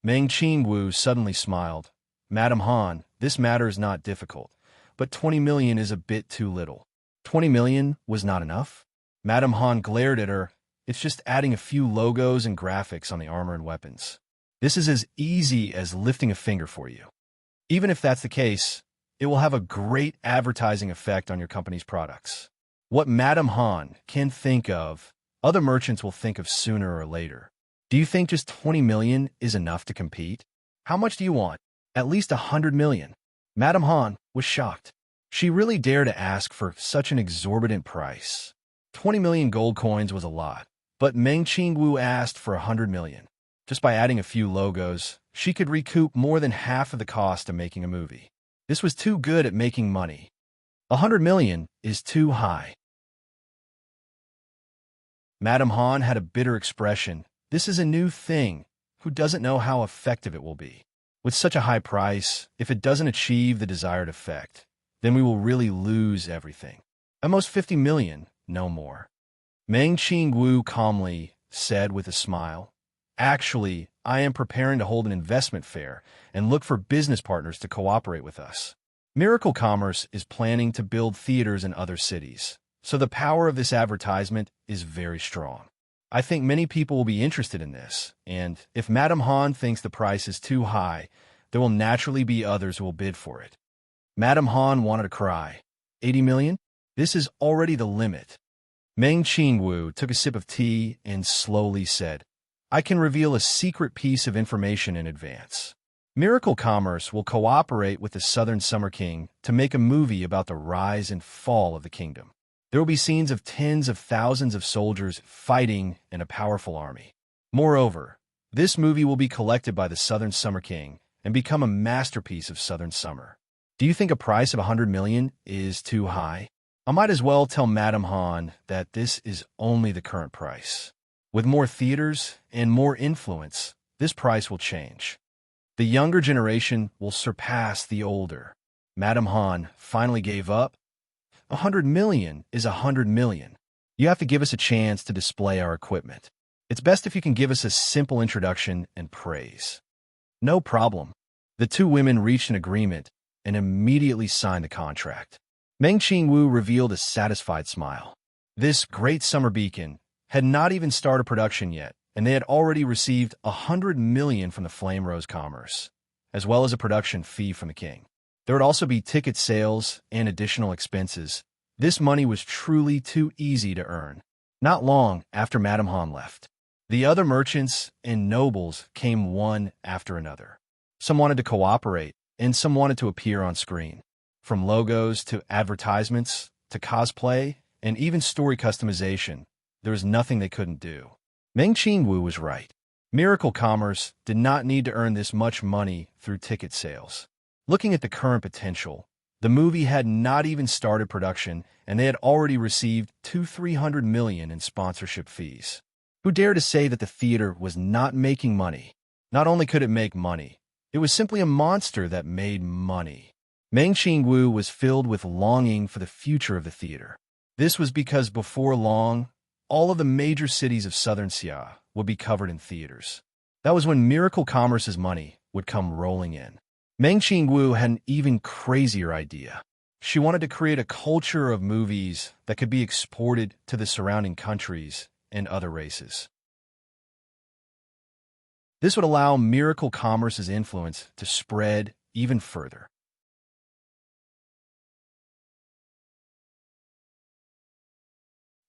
Meng Qingwu suddenly smiled. "Madame Han, this matter is not difficult, but 20 million is a bit too little." 20 million was not enough? Madame Han glared at her. "It's just adding a few logos and graphics on the armor and weapons. This is as easy as lifting a finger for you. Even if that's the case, it will have a great advertising effect on your company's products. What Madame Han can think of, other merchants will think of sooner or later. Do you think just 20 million is enough to compete? How much do you want?" "At least 100 million. Madame Han was shocked. She really dared to ask for such an exorbitant price. 20 million gold coins was a lot, but Meng Qingwu asked for 100 million. Just by adding a few logos, she could recoup more than half of the cost of making a movie. This was too good at making money. 100 million is too high. Madame Han had a bitter expression. This is a new thing. Who doesn't know how effective it will be? With such a high price, if it doesn't achieve the desired effect, then we will really lose everything. At most 50 million, no more. Meng Qingwu calmly said with a smile, "Actually, I am preparing to hold an investment fair and look for business partners to cooperate with us. Miracle Commerce is planning to build theaters in other cities, so the power of this advertisement is very strong. I think many people will be interested in this, and if Madame Han thinks the price is too high, there will naturally be others who will bid for it." Madame Han wanted to cry. 80 million? This is already the limit. Meng Qingwu took a sip of tea and slowly said, "I can reveal a secret piece of information in advance. Miracle Commerce will cooperate with the Southern Summer King to make a movie about the rise and fall of the kingdom. There will be scenes of tens of thousands of soldiers fighting in a powerful army. Moreover, this movie will be collected by the Southern Summer King and become a masterpiece of Southern Summer. Do you think a price of 100 million is too high? I might as well tell Madame Han that this is only the current price. With more theaters and more influence, this price will change. The younger generation will surpass the older." Madame Han finally gave up. 100 million is 100 million. You have to give us a chance to display our equipment. It's best if you can give us a simple introduction and praise. No problem. The two women reached an agreement and immediately signed the contract. Meng Qingwu revealed a satisfied smile. This great summer beacon had not even started production yet, and they had already received 100 million from the Flame Rose Commerce, as well as a production fee from the king. There would also be ticket sales and additional expenses. This money was truly too easy to earn. Not long after Madame Han left, the other merchants and nobles came one after another. Some wanted to cooperate, and some wanted to appear on screen. From logos to advertisements to cosplay and even story customization, there was nothing they couldn't do. Meng Qingwu was right. Miracle Commerce did not need to earn this much money through ticket sales. Looking at the current potential, the movie had not even started production, and they had already received 200-300 million in sponsorship fees. Who dared to say that the theater was not making money? Not only could it make money, it was simply a monster that made money. Meng Qingwu was filled with longing for the future of the theater. This was because before long, all of the major cities of southern Xia would be covered in theaters. That was when Miracle Commerce's money would come rolling in. Meng Qingwu had an even crazier idea. She wanted to create a culture of movies that could be exported to the surrounding countries and other races. This would allow Miracle Commerce's influence to spread even further.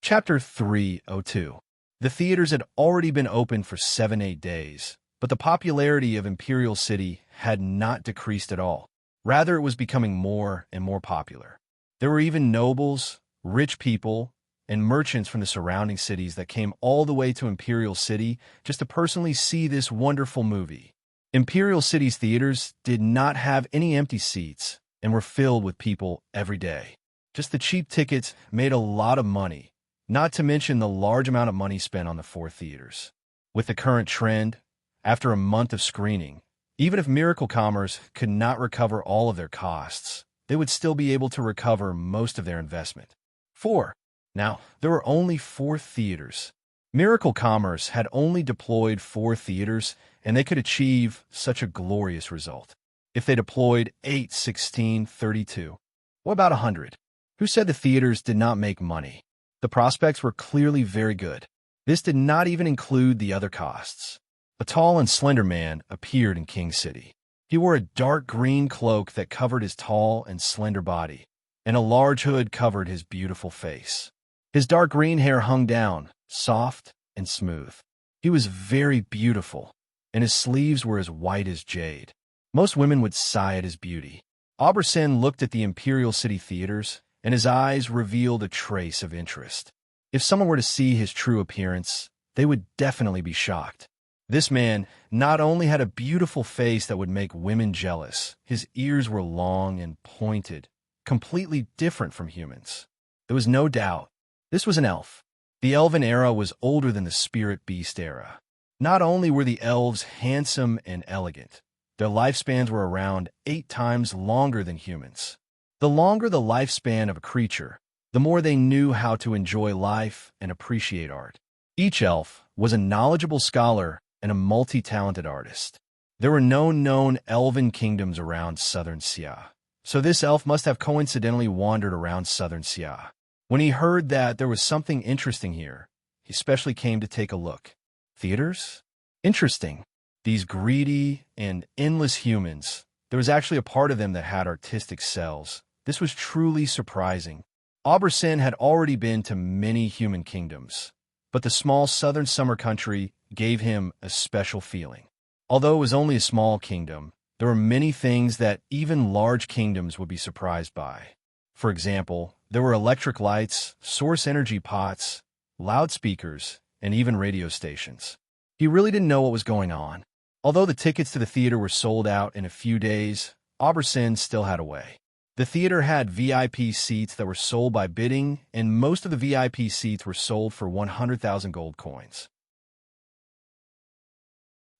Chapter 302. The theaters had already been open for 7-8 days, but the popularity of Imperial City had not decreased at all. Rather, it was becoming more and more popular. There were even nobles, rich people, and merchants from the surrounding cities that came all the way to Imperial City just to personally see this wonderful movie. Imperial City's theaters did not have any empty seats and were filled with people every day. Just the cheap tickets made a lot of money, not to mention the large amount of money spent on the 4 theaters. With the current trend, after a month of screening, even if Miracle Commerce could not recover all of their costs, they would still be able to recover most of their investment. 4. Now, there were only 4 theaters. Miracle Commerce had only deployed 4 theaters, and they could achieve such a glorious result. If they deployed 8, 16, 32, what about 100? Who said the theaters did not make money? The prospects were clearly very good. This did not even include the other costs. A tall and slender man appeared in King City. He wore a dark green cloak that covered his tall and slender body, and a large hood covered his beautiful face. His dark green hair hung down, soft and smooth. He was very beautiful, and his sleeves were as white as jade. Most women would sigh at his beauty. Aubersin looked at the Imperial City theaters, and his eyes revealed a trace of interest. If someone were to see his true appearance, they would definitely be shocked. This man not only had a beautiful face that would make women jealous, his ears were long and pointed, completely different from humans. There was no doubt this was an elf. The elven era was older than the spirit beast era. Not only were the elves handsome and elegant, their lifespans were around 8 times longer than humans. The longer the lifespan of a creature, the more they knew how to enjoy life and appreciate art. Each elf was a knowledgeable scholar and a multi-talented artist. There were no known elven kingdoms around southern Xia, so this elf must have coincidentally wandered around southern Xia. When he heard that there was something interesting here, he especially came to take a look. Theaters? Interesting. These greedy and endless humans, there was actually a part of them that had artistic cells. This was truly surprising. Aubersin had already been to many human kingdoms, but the small southern summer country gave him a special feeling. Although it was only a small kingdom, there were many things that even large kingdoms would be surprised by. For example, there were electric lights, source energy pots, loudspeakers, and even radio stations. He really didn't know what was going on. Although the tickets to the theater were sold out in a few days, Aubersin still had a way. The theater had VIP seats that were sold by bidding, and most of the VIP seats were sold for 100,000 gold coins.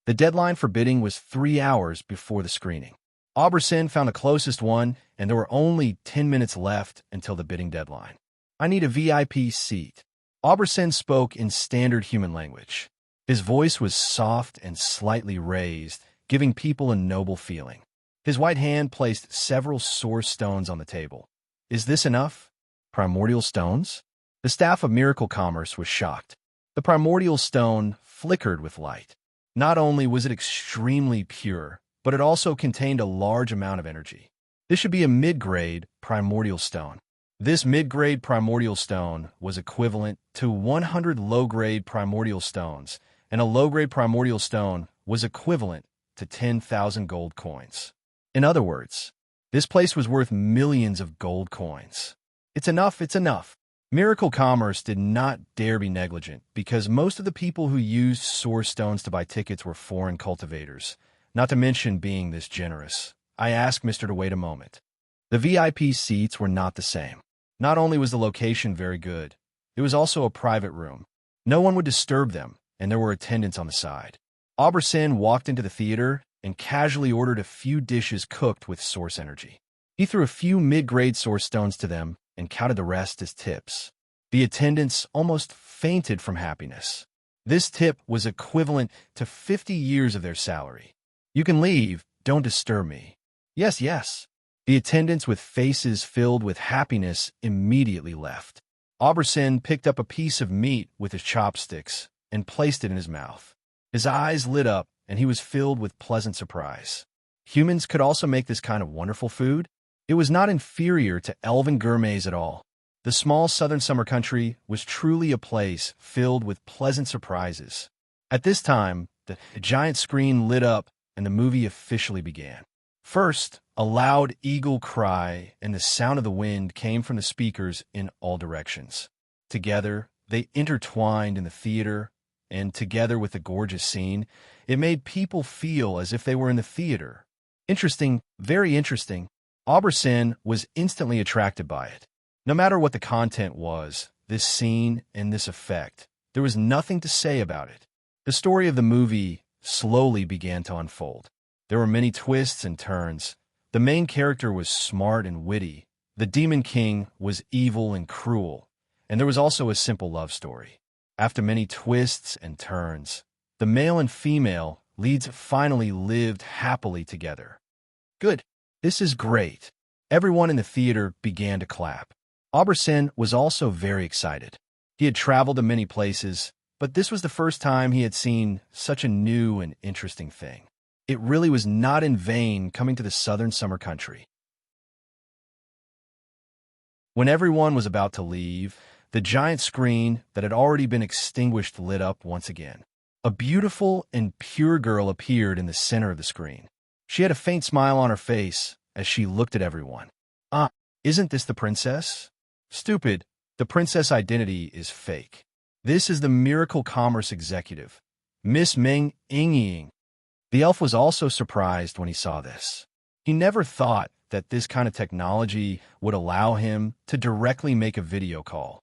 The deadline for bidding was 3 hours before the screening. Aubersin found the closest one, and there were only 10 minutes left until the bidding deadline. I need a VIP seat. Aubersin spoke in standard human language. His voice was soft and slightly raised, giving people a noble feeling. His white hand placed several source stones on the table. Is this enough? Primordial stones? The staff of Miracle Commerce was shocked. The primordial stone flickered with light. Not only was it extremely pure, but it also contained a large amount of energy. This should be a mid-grade primordial stone. This mid-grade primordial stone was equivalent to 100 low-grade primordial stones, and a low-grade primordial stone was equivalent to 10,000 gold coins. In other words, this place was worth millions of gold coins. It's enough, it's enough. Miracle Commerce did not dare be negligent because most of the people who used source stones to buy tickets were foreign cultivators, not to mention being this generous. I asked Mr. to wait a moment. The VIP seats were not the same. Not only was the location very good, it was also a private room. No one would disturb them, and there were attendants on the side. Aubersin walked into the theater and casually ordered a few dishes cooked with source energy. He threw a few mid-grade source stones to them and counted the rest as tips. The attendants almost fainted from happiness. This tip was equivalent to 50 years of their salary. "You can leave. Don't disturb me." "Yes, yes." The attendants with faces filled with happiness immediately left. Auberson picked up a piece of meat with his chopsticks and placed it in his mouth. His eyes lit up, and he was filled with pleasant surprise. Humans could also make this kind of wonderful food? It was not inferior to elven gourmets at all. The small southern summer country was truly a place filled with pleasant surprises. At this time, the giant screen lit up and the movie officially began. First, a loud eagle cry and the sound of the wind came from the speakers in all directions. Together, they intertwined in the theater, and together with the gorgeous scene, it made people feel as if they were in the theater. Interesting, very interesting. Auberson was instantly attracted by it. No matter what the content was, this scene and this effect, there was nothing to say about it. The story of the movie slowly began to unfold. There were many twists and turns. The main character was smart and witty. The Demon King was evil and cruel. And there was also a simple love story. After many twists and turns, the male and female leads finally lived happily together. Good. This is great. Everyone in the theater began to clap. Auberson was also very excited. He had traveled to many places, but this was the first time he had seen such a new and interesting thing. It really was not in vain coming to the southern summer country. When everyone was about to leave, the giant screen that had already been extinguished lit up once again. A beautiful and pure girl appeared in the center of the screen. She had a faint smile on her face as she looked at everyone. "Ah, isn't this the princess?" "Stupid. The princess identity is fake. This is the Miracle Commerce executive, Miss Meng Ying." The elf was also surprised when he saw this. He never thought that this kind of technology would allow him to directly make a video call.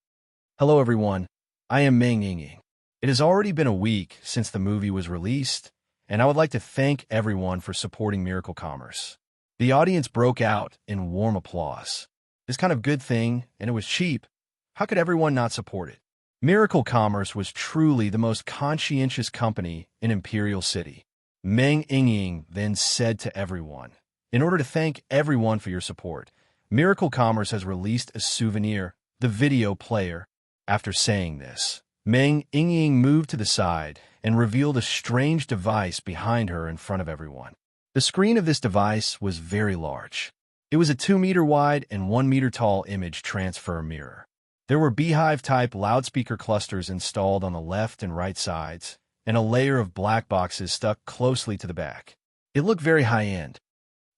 "Hello everyone, I am Meng Ying. It has already been a week since the movie was released, and I would like to thank everyone for supporting Miracle Commerce." The audience broke out in warm applause. This kind of good thing, and it was cheap. How could everyone not support it? Miracle Commerce was truly the most conscientious company in Imperial City. Meng Ying then said to everyone, "In order to thank everyone for your support, Miracle Commerce has released a souvenir, the video player." After saying this, Meng Ying moved to the side and revealed a strange device behind her in front of everyone. The screen of this device was very large. It was a 2-meter wide and 1-meter tall image transfer mirror. There were beehive-type loudspeaker clusters installed on the left and right sides, and a layer of black boxes stuck closely to the back. It looked very high-end.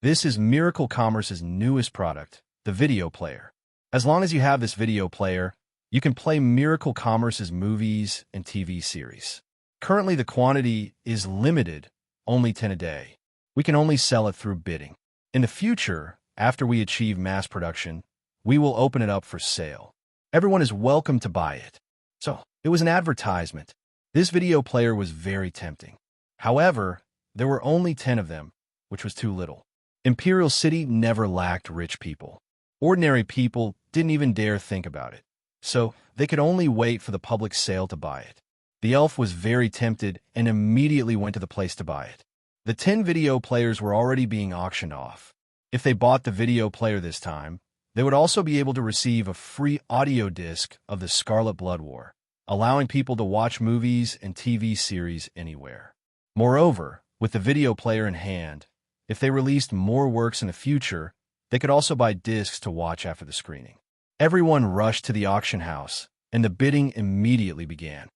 This is Miracle Commerce's newest product, the video player. As long as you have this video player, you can play Miracle Commerce's movies and TV series. Currently, the quantity is limited, only 10 a day. We can only sell it through bidding. In the future, after we achieve mass production, we will open it up for sale. Everyone is welcome to buy it. So, it was an advertisement. This video player was very tempting. However, there were only 10 of them, which was too little. Imperial City never lacked rich people. Ordinary people didn't even dare think about it. So, they could only wait for the public sale to buy it. The elf was very tempted and immediately went to the place to buy it. The 10 video players were already being auctioned off. If they bought the video player this time, they would also be able to receive a free audio disc of the Scarlet Blood War, allowing people to watch movies and TV series anywhere. Moreover, with the video player in hand, if they released more works in the future, they could also buy discs to watch after the screening. Everyone rushed to the auction house, and the bidding immediately began.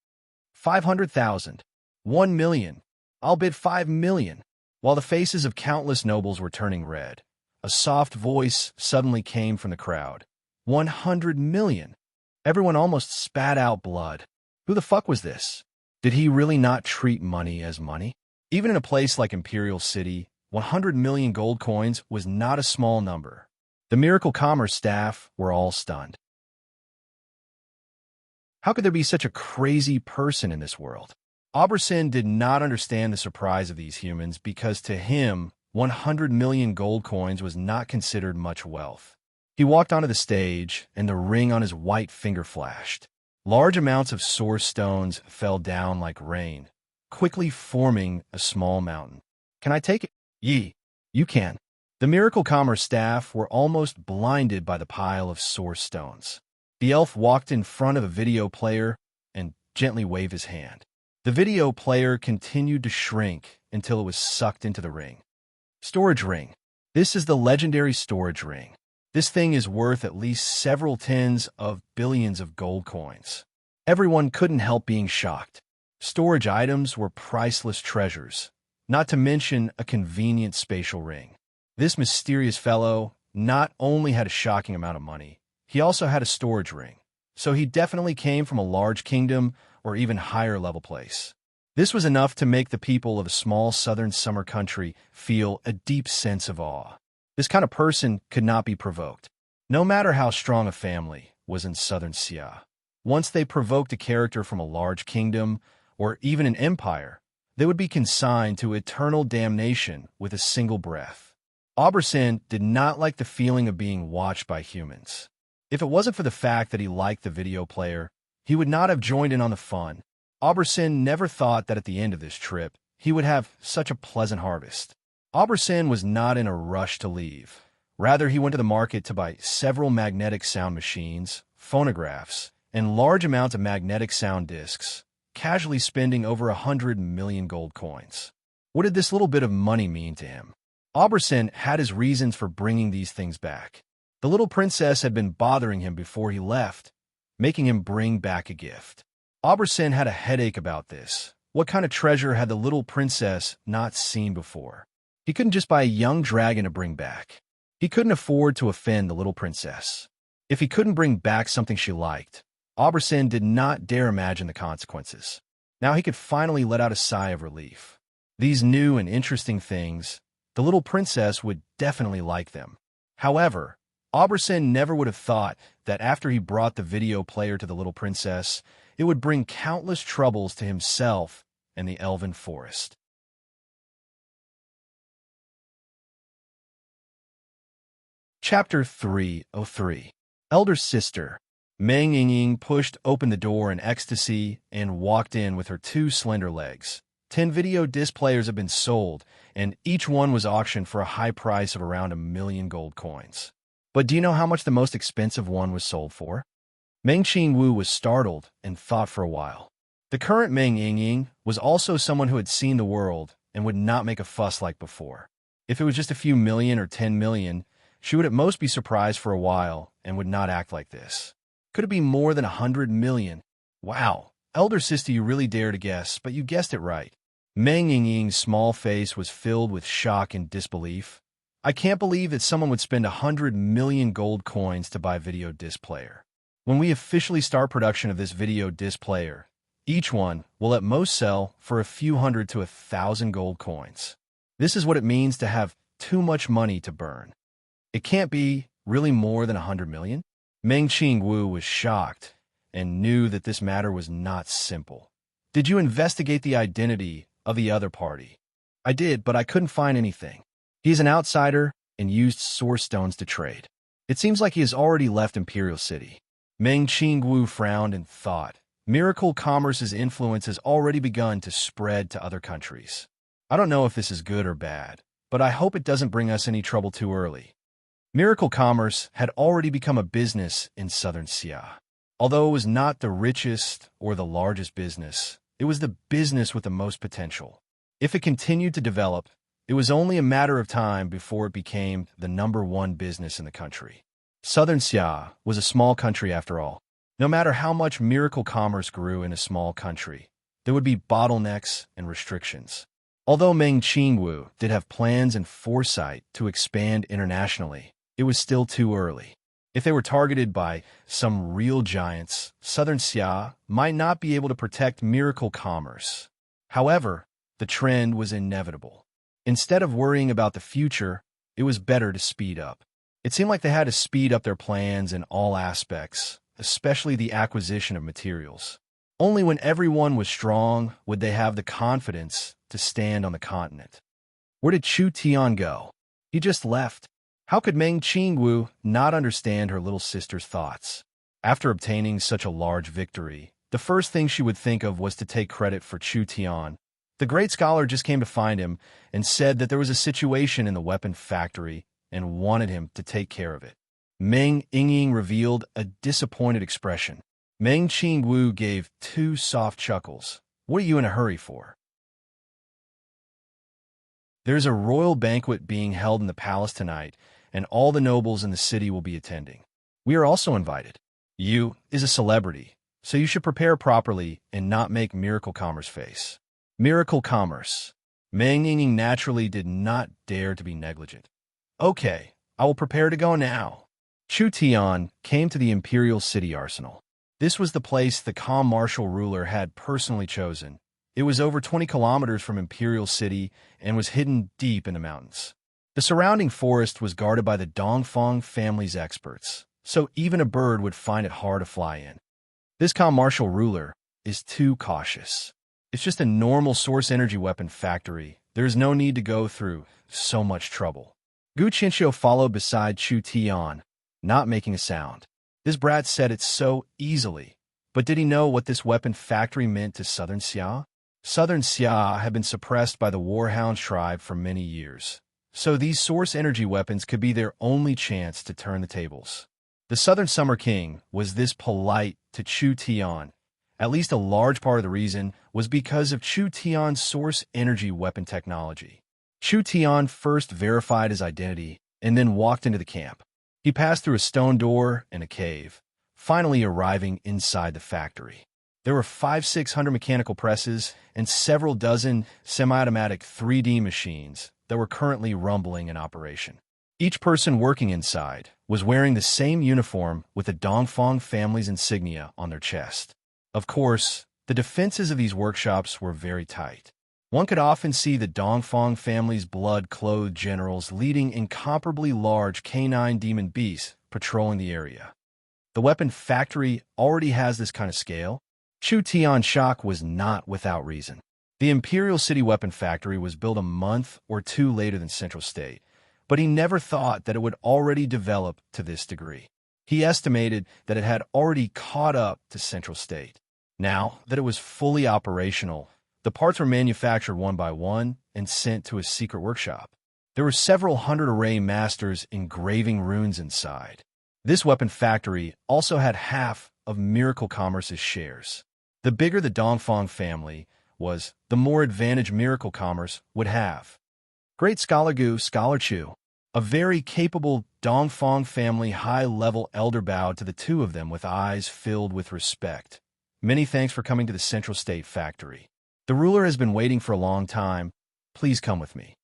500,000. 1 million. I'll bid 5 million. While the faces of countless nobles were turning red, a soft voice suddenly came from the crowd. 100 million. Everyone almost spat out blood. Who the fuck was this? Did he really not treat money as money? Even in a place like Imperial City, 100 million gold coins was not a small number. The Miracle Commerce staff were all stunned. How could there be such a crazy person in this world? Auberson did not understand the surprise of these humans because to him, 100 million gold coins was not considered much wealth. He walked onto the stage, and the ring on his white finger flashed. Large amounts of source stones fell down like rain, quickly forming a small mountain. "Can I take it?" "Ye, you can." The Miracle Commerce staff were almost blinded by the pile of source stones. The elf walked in front of a video player and gently waved his hand. The video player continued to shrink until it was sucked into the ring. Storage ring. This is the legendary storage ring. This thing is worth at least several tens of billions of gold coins. Everyone couldn't help being shocked. Storage items were priceless treasures, not to mention a convenient spatial ring. This mysterious fellow not only had a shocking amount of money, he also had a storage ring, so he definitely came from a large kingdom or even higher level place. This was enough to make the people of a small southern summer country feel a deep sense of awe. This kind of person could not be provoked, no matter how strong a family was in southern Sia. Once they provoked a character from a large kingdom or even an empire, they would be consigned to eternal damnation with a single breath. Auberson did not like the feeling of being watched by humans. If it wasn't for the fact that he liked the video player, he would not have joined in on the fun. Auberson never thought that at the end of this trip, he would have such a pleasant harvest. Auberson was not in a rush to leave. Rather, he went to the market to buy several magnetic sound machines, phonographs, and large amounts of magnetic sound discs, casually spending over 100 million gold coins. What did this little bit of money mean to him? Auberson had his reasons for bringing these things back. The little princess had been bothering him before he left, making him bring back a gift. Auberson had a headache about this. What kind of treasure had the little princess not seen before? He couldn't just buy a young dragon to bring back. He couldn't afford to offend the little princess. If he couldn't bring back something she liked, Auberson did not dare imagine the consequences. Now he could finally let out a sigh of relief. These new and interesting things, the little princess would definitely like them. However, Auberson never would have thought that after he brought the video player to the little princess, it would bring countless troubles to himself and the elven forest. Chapter 303. Elder Sister. Meng Yingying pushed open the door in ecstasy and walked in with her 2 slender legs. 10 video disc players have been sold, and each one was auctioned for a high price of around 1 million gold coins. But do you know how much the most expensive one was sold for? Meng Qingwu was startled and thought for a while. The current Meng Yingying was also someone who had seen the world and would not make a fuss like before. If it was just a few million or 10 million, she would at most be surprised for a while and would not act like this. Could it be more than 100 million? Wow, Elder Sister, you really dare to guess, but you guessed it right. Meng Yingying's small face was filled with shock and disbelief. I can't believe that someone would spend 100 million gold coins to buy a video disc player. When we officially start production of this video disc player, each one will at most sell for a few hundred to 1,000 gold coins. This is what it means to have too much money to burn. It can't be really more than 100 million? Meng Qingwu was shocked and knew that this matter was not simple. Did you investigate the identity of the other party? I did, but I couldn't find anything. He's an outsider and used source stones to trade. It seems like he has already left Imperial City. Meng Qingwu frowned and thought. Miracle Commerce's influence has already begun to spread to other countries. I don't know if this is good or bad, but I hope it doesn't bring us any trouble too early. Miracle Commerce had already become a business in southern Sia. Although it was not the richest or the largest business, it was the business with the most potential. If it continued to develop, it was only a matter of time before it became the #1 business in the country. Southern Sia was a small country after all. No matter how much Miracle Commerce grew in a small country, there would be bottlenecks and restrictions. Although Meng Qingwu did have plans and foresight to expand internationally, it was still too early. If they were targeted by some real giants, Southern Sia might not be able to protect Miracle Commerce. However, the trend was inevitable. Instead of worrying about the future, it was better to speed up. It seemed like they had to speed up their plans in all aspects, especially the acquisition of materials. Only when everyone was strong would they have the confidence to stand on the continent. Where did Chu Tian go? He just left. How could Meng Qingwu not understand her little sister's thoughts? After obtaining such a large victory, the first thing she would think of was to take credit for Chu Tian. The great scholar just came to find him and said that there was a situation in the weapon factory and wanted him to take care of it. Meng Yingying revealed a disappointed expression. Meng Qingwu gave two soft chuckles. What are you in a hurry for? There's a royal banquet being held in the palace tonight, and all the nobles in the city will be attending. We are also invited. You is a celebrity, so you should prepare properly and not make Miracle Commerce face. Miracle Commerce. Meng Yingying naturally did not dare to be negligent. Okay, I will prepare to go now. Chu Tian came to the imperial city arsenal. This was the place the calm martial ruler had personally chosen. It was over 20 kilometers from Imperial City and was hidden deep in the mountains. The surrounding forest was guarded by the Dongfang family's experts, so even a bird would find it hard to fly in. This calm martial ruler is too cautious. It's just a normal source energy weapon factory. There is no need to go through so much trouble. Gu Qianxiu followed beside Chu Tian, not making a sound. This brat said it so easily, but did he know what this weapon factory meant to Southern Xia? Southern Xia had been suppressed by the Warhound tribe for many years, so these source energy weapons could be their only chance to turn the tables. The Southern Summer King was this polite to Chu Tian. At least a large part of the reason was because of Chu Tian's source energy weapon technology. Chu Tian first verified his identity and then walked into the camp. He passed through a stone door and a cave, finally arriving inside the factory. There were 500-600 mechanical presses and several dozen semi-automatic 3D machines that were currently rumbling in operation. Each person working inside was wearing the same uniform with the Dongfang family's insignia on their chest. Of course, the defenses of these workshops were very tight. One could often see the Dongfang family's blood-clothed generals leading incomparably large canine demon beasts patrolling the area. The weapon factory already has this kind of scale. Chu Tian's shock was not without reason. The Imperial City Weapon Factory was built a month or two later than Central State, but he never thought that it would already develop to this degree. He estimated that it had already caught up to Central State. Now that it was fully operational, the parts were manufactured one by one and sent to a secret workshop. There were several hundred array masters engraving runes inside. This weapon factory also had half of Miracle Commerce's shares. The bigger the Dongfang family was, the more advantage Miracle Commerce would have. Great Scholar Gu, Scholar Chu, a very capable Dongfang family high-level elder bowed to the two of them with eyes filled with respect. Many thanks for coming to the Central State Factory. The ruler has been waiting for a long time. Please come with me.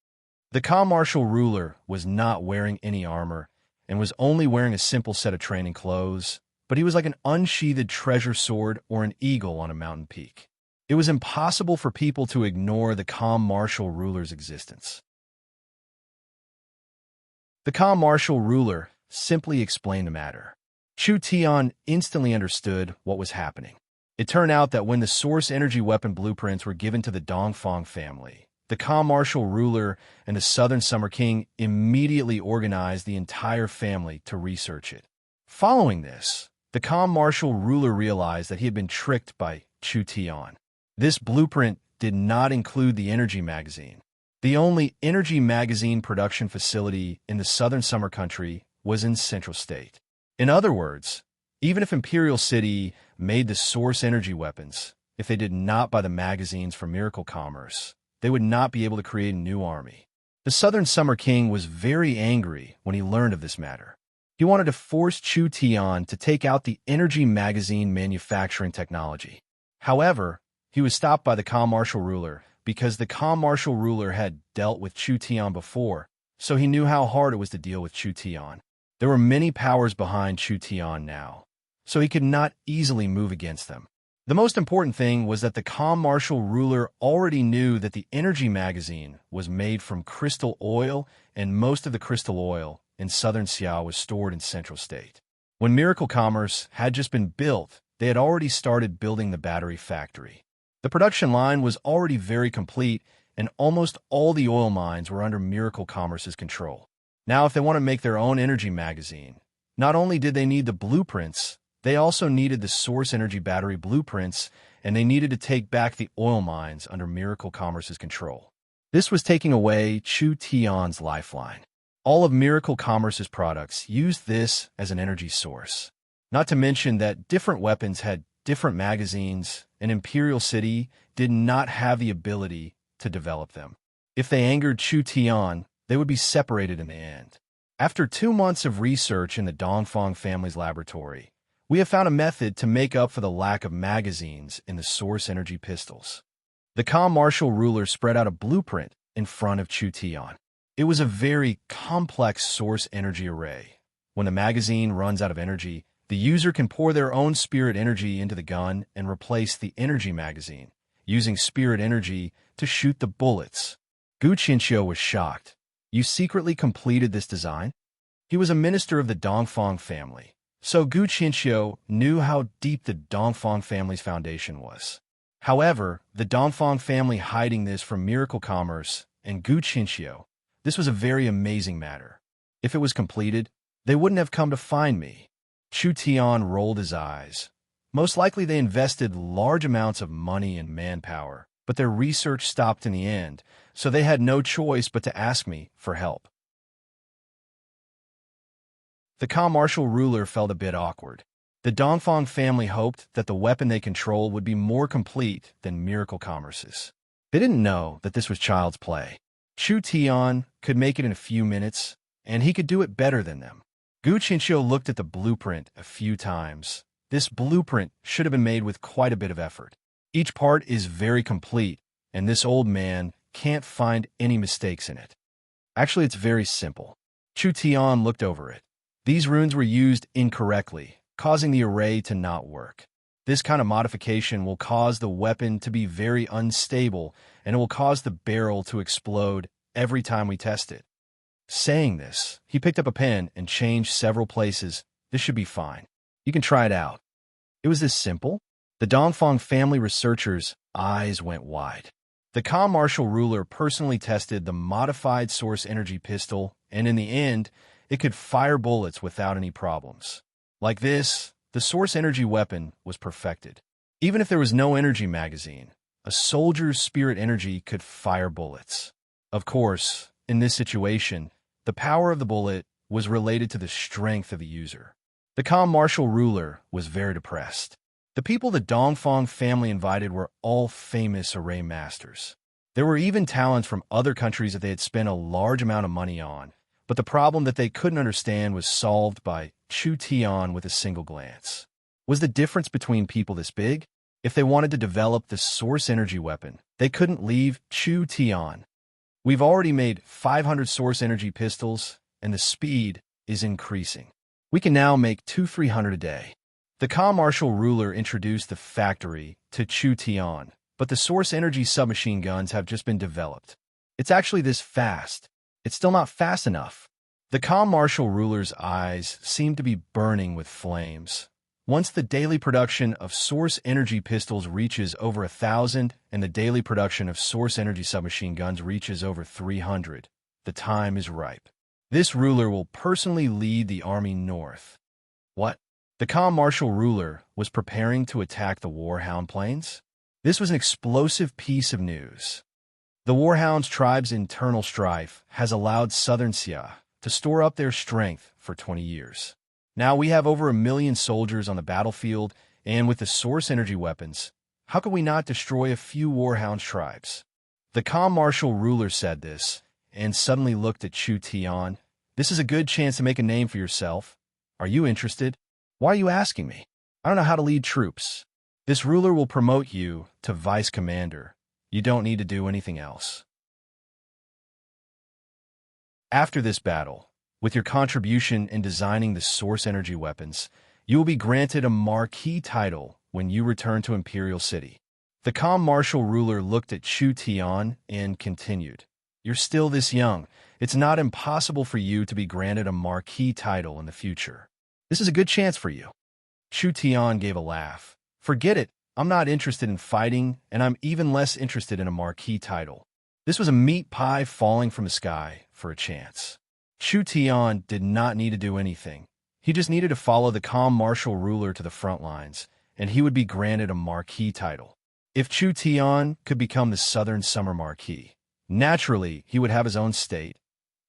The calm martial ruler was not wearing any armor and was only wearing a simple set of training clothes, but he was like an unsheathed treasure sword or an eagle on a mountain peak. It was impossible for people to ignore the calm martial ruler's existence. The calm martial ruler simply explained the matter. Chu Tian instantly understood what was happening. It turned out that when the source energy weapon blueprints were given to the Dongfang family, the calm martial ruler and the Southern Summer King immediately organized the entire family to research it. Following this, the calm martial ruler realized that he had been tricked by Chu Tian. This blueprint did not include the energy magazine. The only energy magazine production facility in the Southern Summer Country was in Central State. In other words, even if Imperial City made the source energy weapons, if they did not buy the magazines for Miracle Commerce, they would not be able to create a new army. The Southern Summer King was very angry when he learned of this matter. He wanted to force Chu Tian to take out the energy magazine manufacturing technology. However, he was stopped by the calm martial ruler because the calm martial ruler had dealt with Chu Tian before, so he knew how hard it was to deal with Chu Tian. There were many powers behind Chu Tian now, so he could not easily move against them. The most important thing was that the calm martial ruler already knew that the energy magazine was made from crystal oil, and most of the crystal oil in Southern Xia was stored in Central State. When Miracle Commerce had just been built, they had already started building the battery factory. The production line was already very complete, and almost all the oil mines were under Miracle Commerce's control. Now, if they want to make their own energy magazine, not only did they need the blueprints, they also needed the source energy battery blueprints, and they needed to take back the oil mines under Miracle Commerce's control. This was taking away Chu Tian's lifeline. All of Miracle Commerce's products used this as an energy source. Not to mention that different weapons had different magazines, and Imperial City did not have the ability to develop them. If they angered Chu Tian, they would be separated in the end. After 2 months of research in the Dongfang family's laboratory, we have found a method to make up for the lack of magazines in the source energy pistols. The calm martial ruler spread out a blueprint in front of Chu Tian. It was a very complex source energy array. When the magazine runs out of energy, the user can pour their own spirit energy into the gun and replace the energy magazine, using spirit energy to shoot the bullets. Gu Qinxiu was shocked. You secretly completed this design? He was a minister of the Dongfang family, so Gu Qinxiu knew how deep the Dongfang family's foundation was. However, the Dongfang family hiding this from Miracle Commerce and Gu Qinxiu, this was a very amazing matter. If it was completed, they wouldn't have come to find me. Chu Tian rolled his eyes. Most likely they invested large amounts of money and manpower, but their research stopped in the end, so they had no choice but to ask me for help. The calm martial ruler felt a bit awkward. The Dongfang family hoped that the weapon they controlled would be more complete than Miracle Commerce's. They didn't know that this was child's play. Chu Tian could make it in a few minutes, and he could do it better than them. Gu Qinxiu looked at the blueprint a few times. This blueprint should have been made with quite a bit of effort. Each part is very complete, and this old man can't find any mistakes in it. Actually, it's very simple. Chu Tian looked over it. These runes were used incorrectly, causing the array to not work. This kind of modification will cause the weapon to be very unstable, and it will cause the barrel to explode every time we test it. Saying this, he picked up a pen and changed several places. This should be fine. You can try it out. It was this simple. The Dongfang family researchers' eyes went wide. The calm martial ruler personally tested the modified source energy pistol, and in the end, it could fire bullets without any problems. Like this, the source energy weapon was perfected. Even if there was no energy magazine, a soldier's spirit energy could fire bullets. Of course, in this situation, the power of the bullet was related to the strength of the user. The calm martial ruler was very depressed. The people the Dongfang family invited were all famous array masters. There were even talents from other countries that they had spent a large amount of money on, but the problem that they couldn't understand was solved by Chu Tian with a single glance. Was the difference between people this big? If they wanted to develop the source energy weapon, they couldn't leave Chu Tian. We've already made 500 source energy pistols, and the speed is increasing. We can now make 200-300 a day. The calm martial ruler introduced the factory to Chu Tian, but the source energy submachine guns have just been developed. It's actually this fast. It's still not fast enough. The calm martial ruler's eyes seemed to be burning with flames. Once the daily production of source energy pistols reaches over 1,000 and the daily production of source energy submachine guns reaches over 300, the time is ripe. This ruler will personally lead the army north. What? The calm martial ruler was preparing to attack the Warhound plains? This was an explosive piece of news. The Warhound's tribe's internal strife has allowed Southern Xia to store up their strength for 20 years. Now we have over 1 million soldiers on the battlefield, and with the source energy weapons, how could we not destroy a few Warhound tribes? The calm martial ruler said this, and suddenly looked at Chu Tian. This is a good chance to make a name for yourself. Are you interested? Why are you asking me? I don't know how to lead troops. This ruler will promote you to vice commander. You don't need to do anything else. After this battle, with your contribution in designing the source energy weapons, you will be granted a marquee title when you return to Imperial City. The calm martial ruler looked at Chu Tian and continued. You're still this young. It's not impossible for you to be granted a marquee title in the future. This is a good chance for you. Chu Tian gave a laugh. Forget it. I'm not interested in fighting, and I'm even less interested in a marquee title. This was a meat pie falling from the sky for a chance. Chu Tian did not need to do anything. He just needed to follow the calm martial ruler to the front lines, and he would be granted a marquis title. If Chu Tian could become the Southern Summer Marquis, naturally he would have his own state.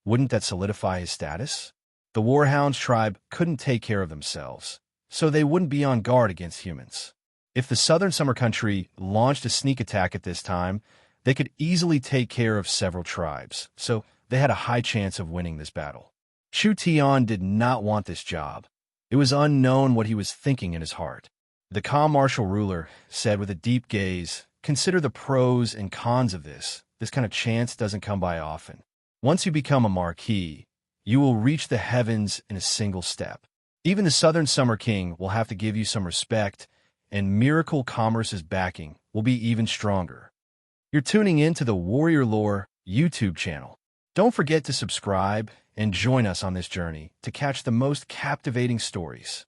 Wouldn't that solidify his status? The Warhounds tribe couldn't take care of themselves, so they wouldn't be on guard against humans. If the Southern Summer Country launched a sneak attack at this time, they could easily take care of several tribes, so they had a high chance of winning this battle. Chu Tian did not want this job. It was unknown what he was thinking in his heart. The calm martial ruler said with a deep gaze, "Consider the pros and cons of this. This kind of chance doesn't come by often. Once you become a marquis, you will reach the heavens in a single step. Even the Southern Summer King will have to give you some respect, and Miracle Commerce's backing will be even stronger." You're tuning in to the Warrior Lore YouTube channel. Don't forget to subscribe and join us on this journey to catch the most captivating stories.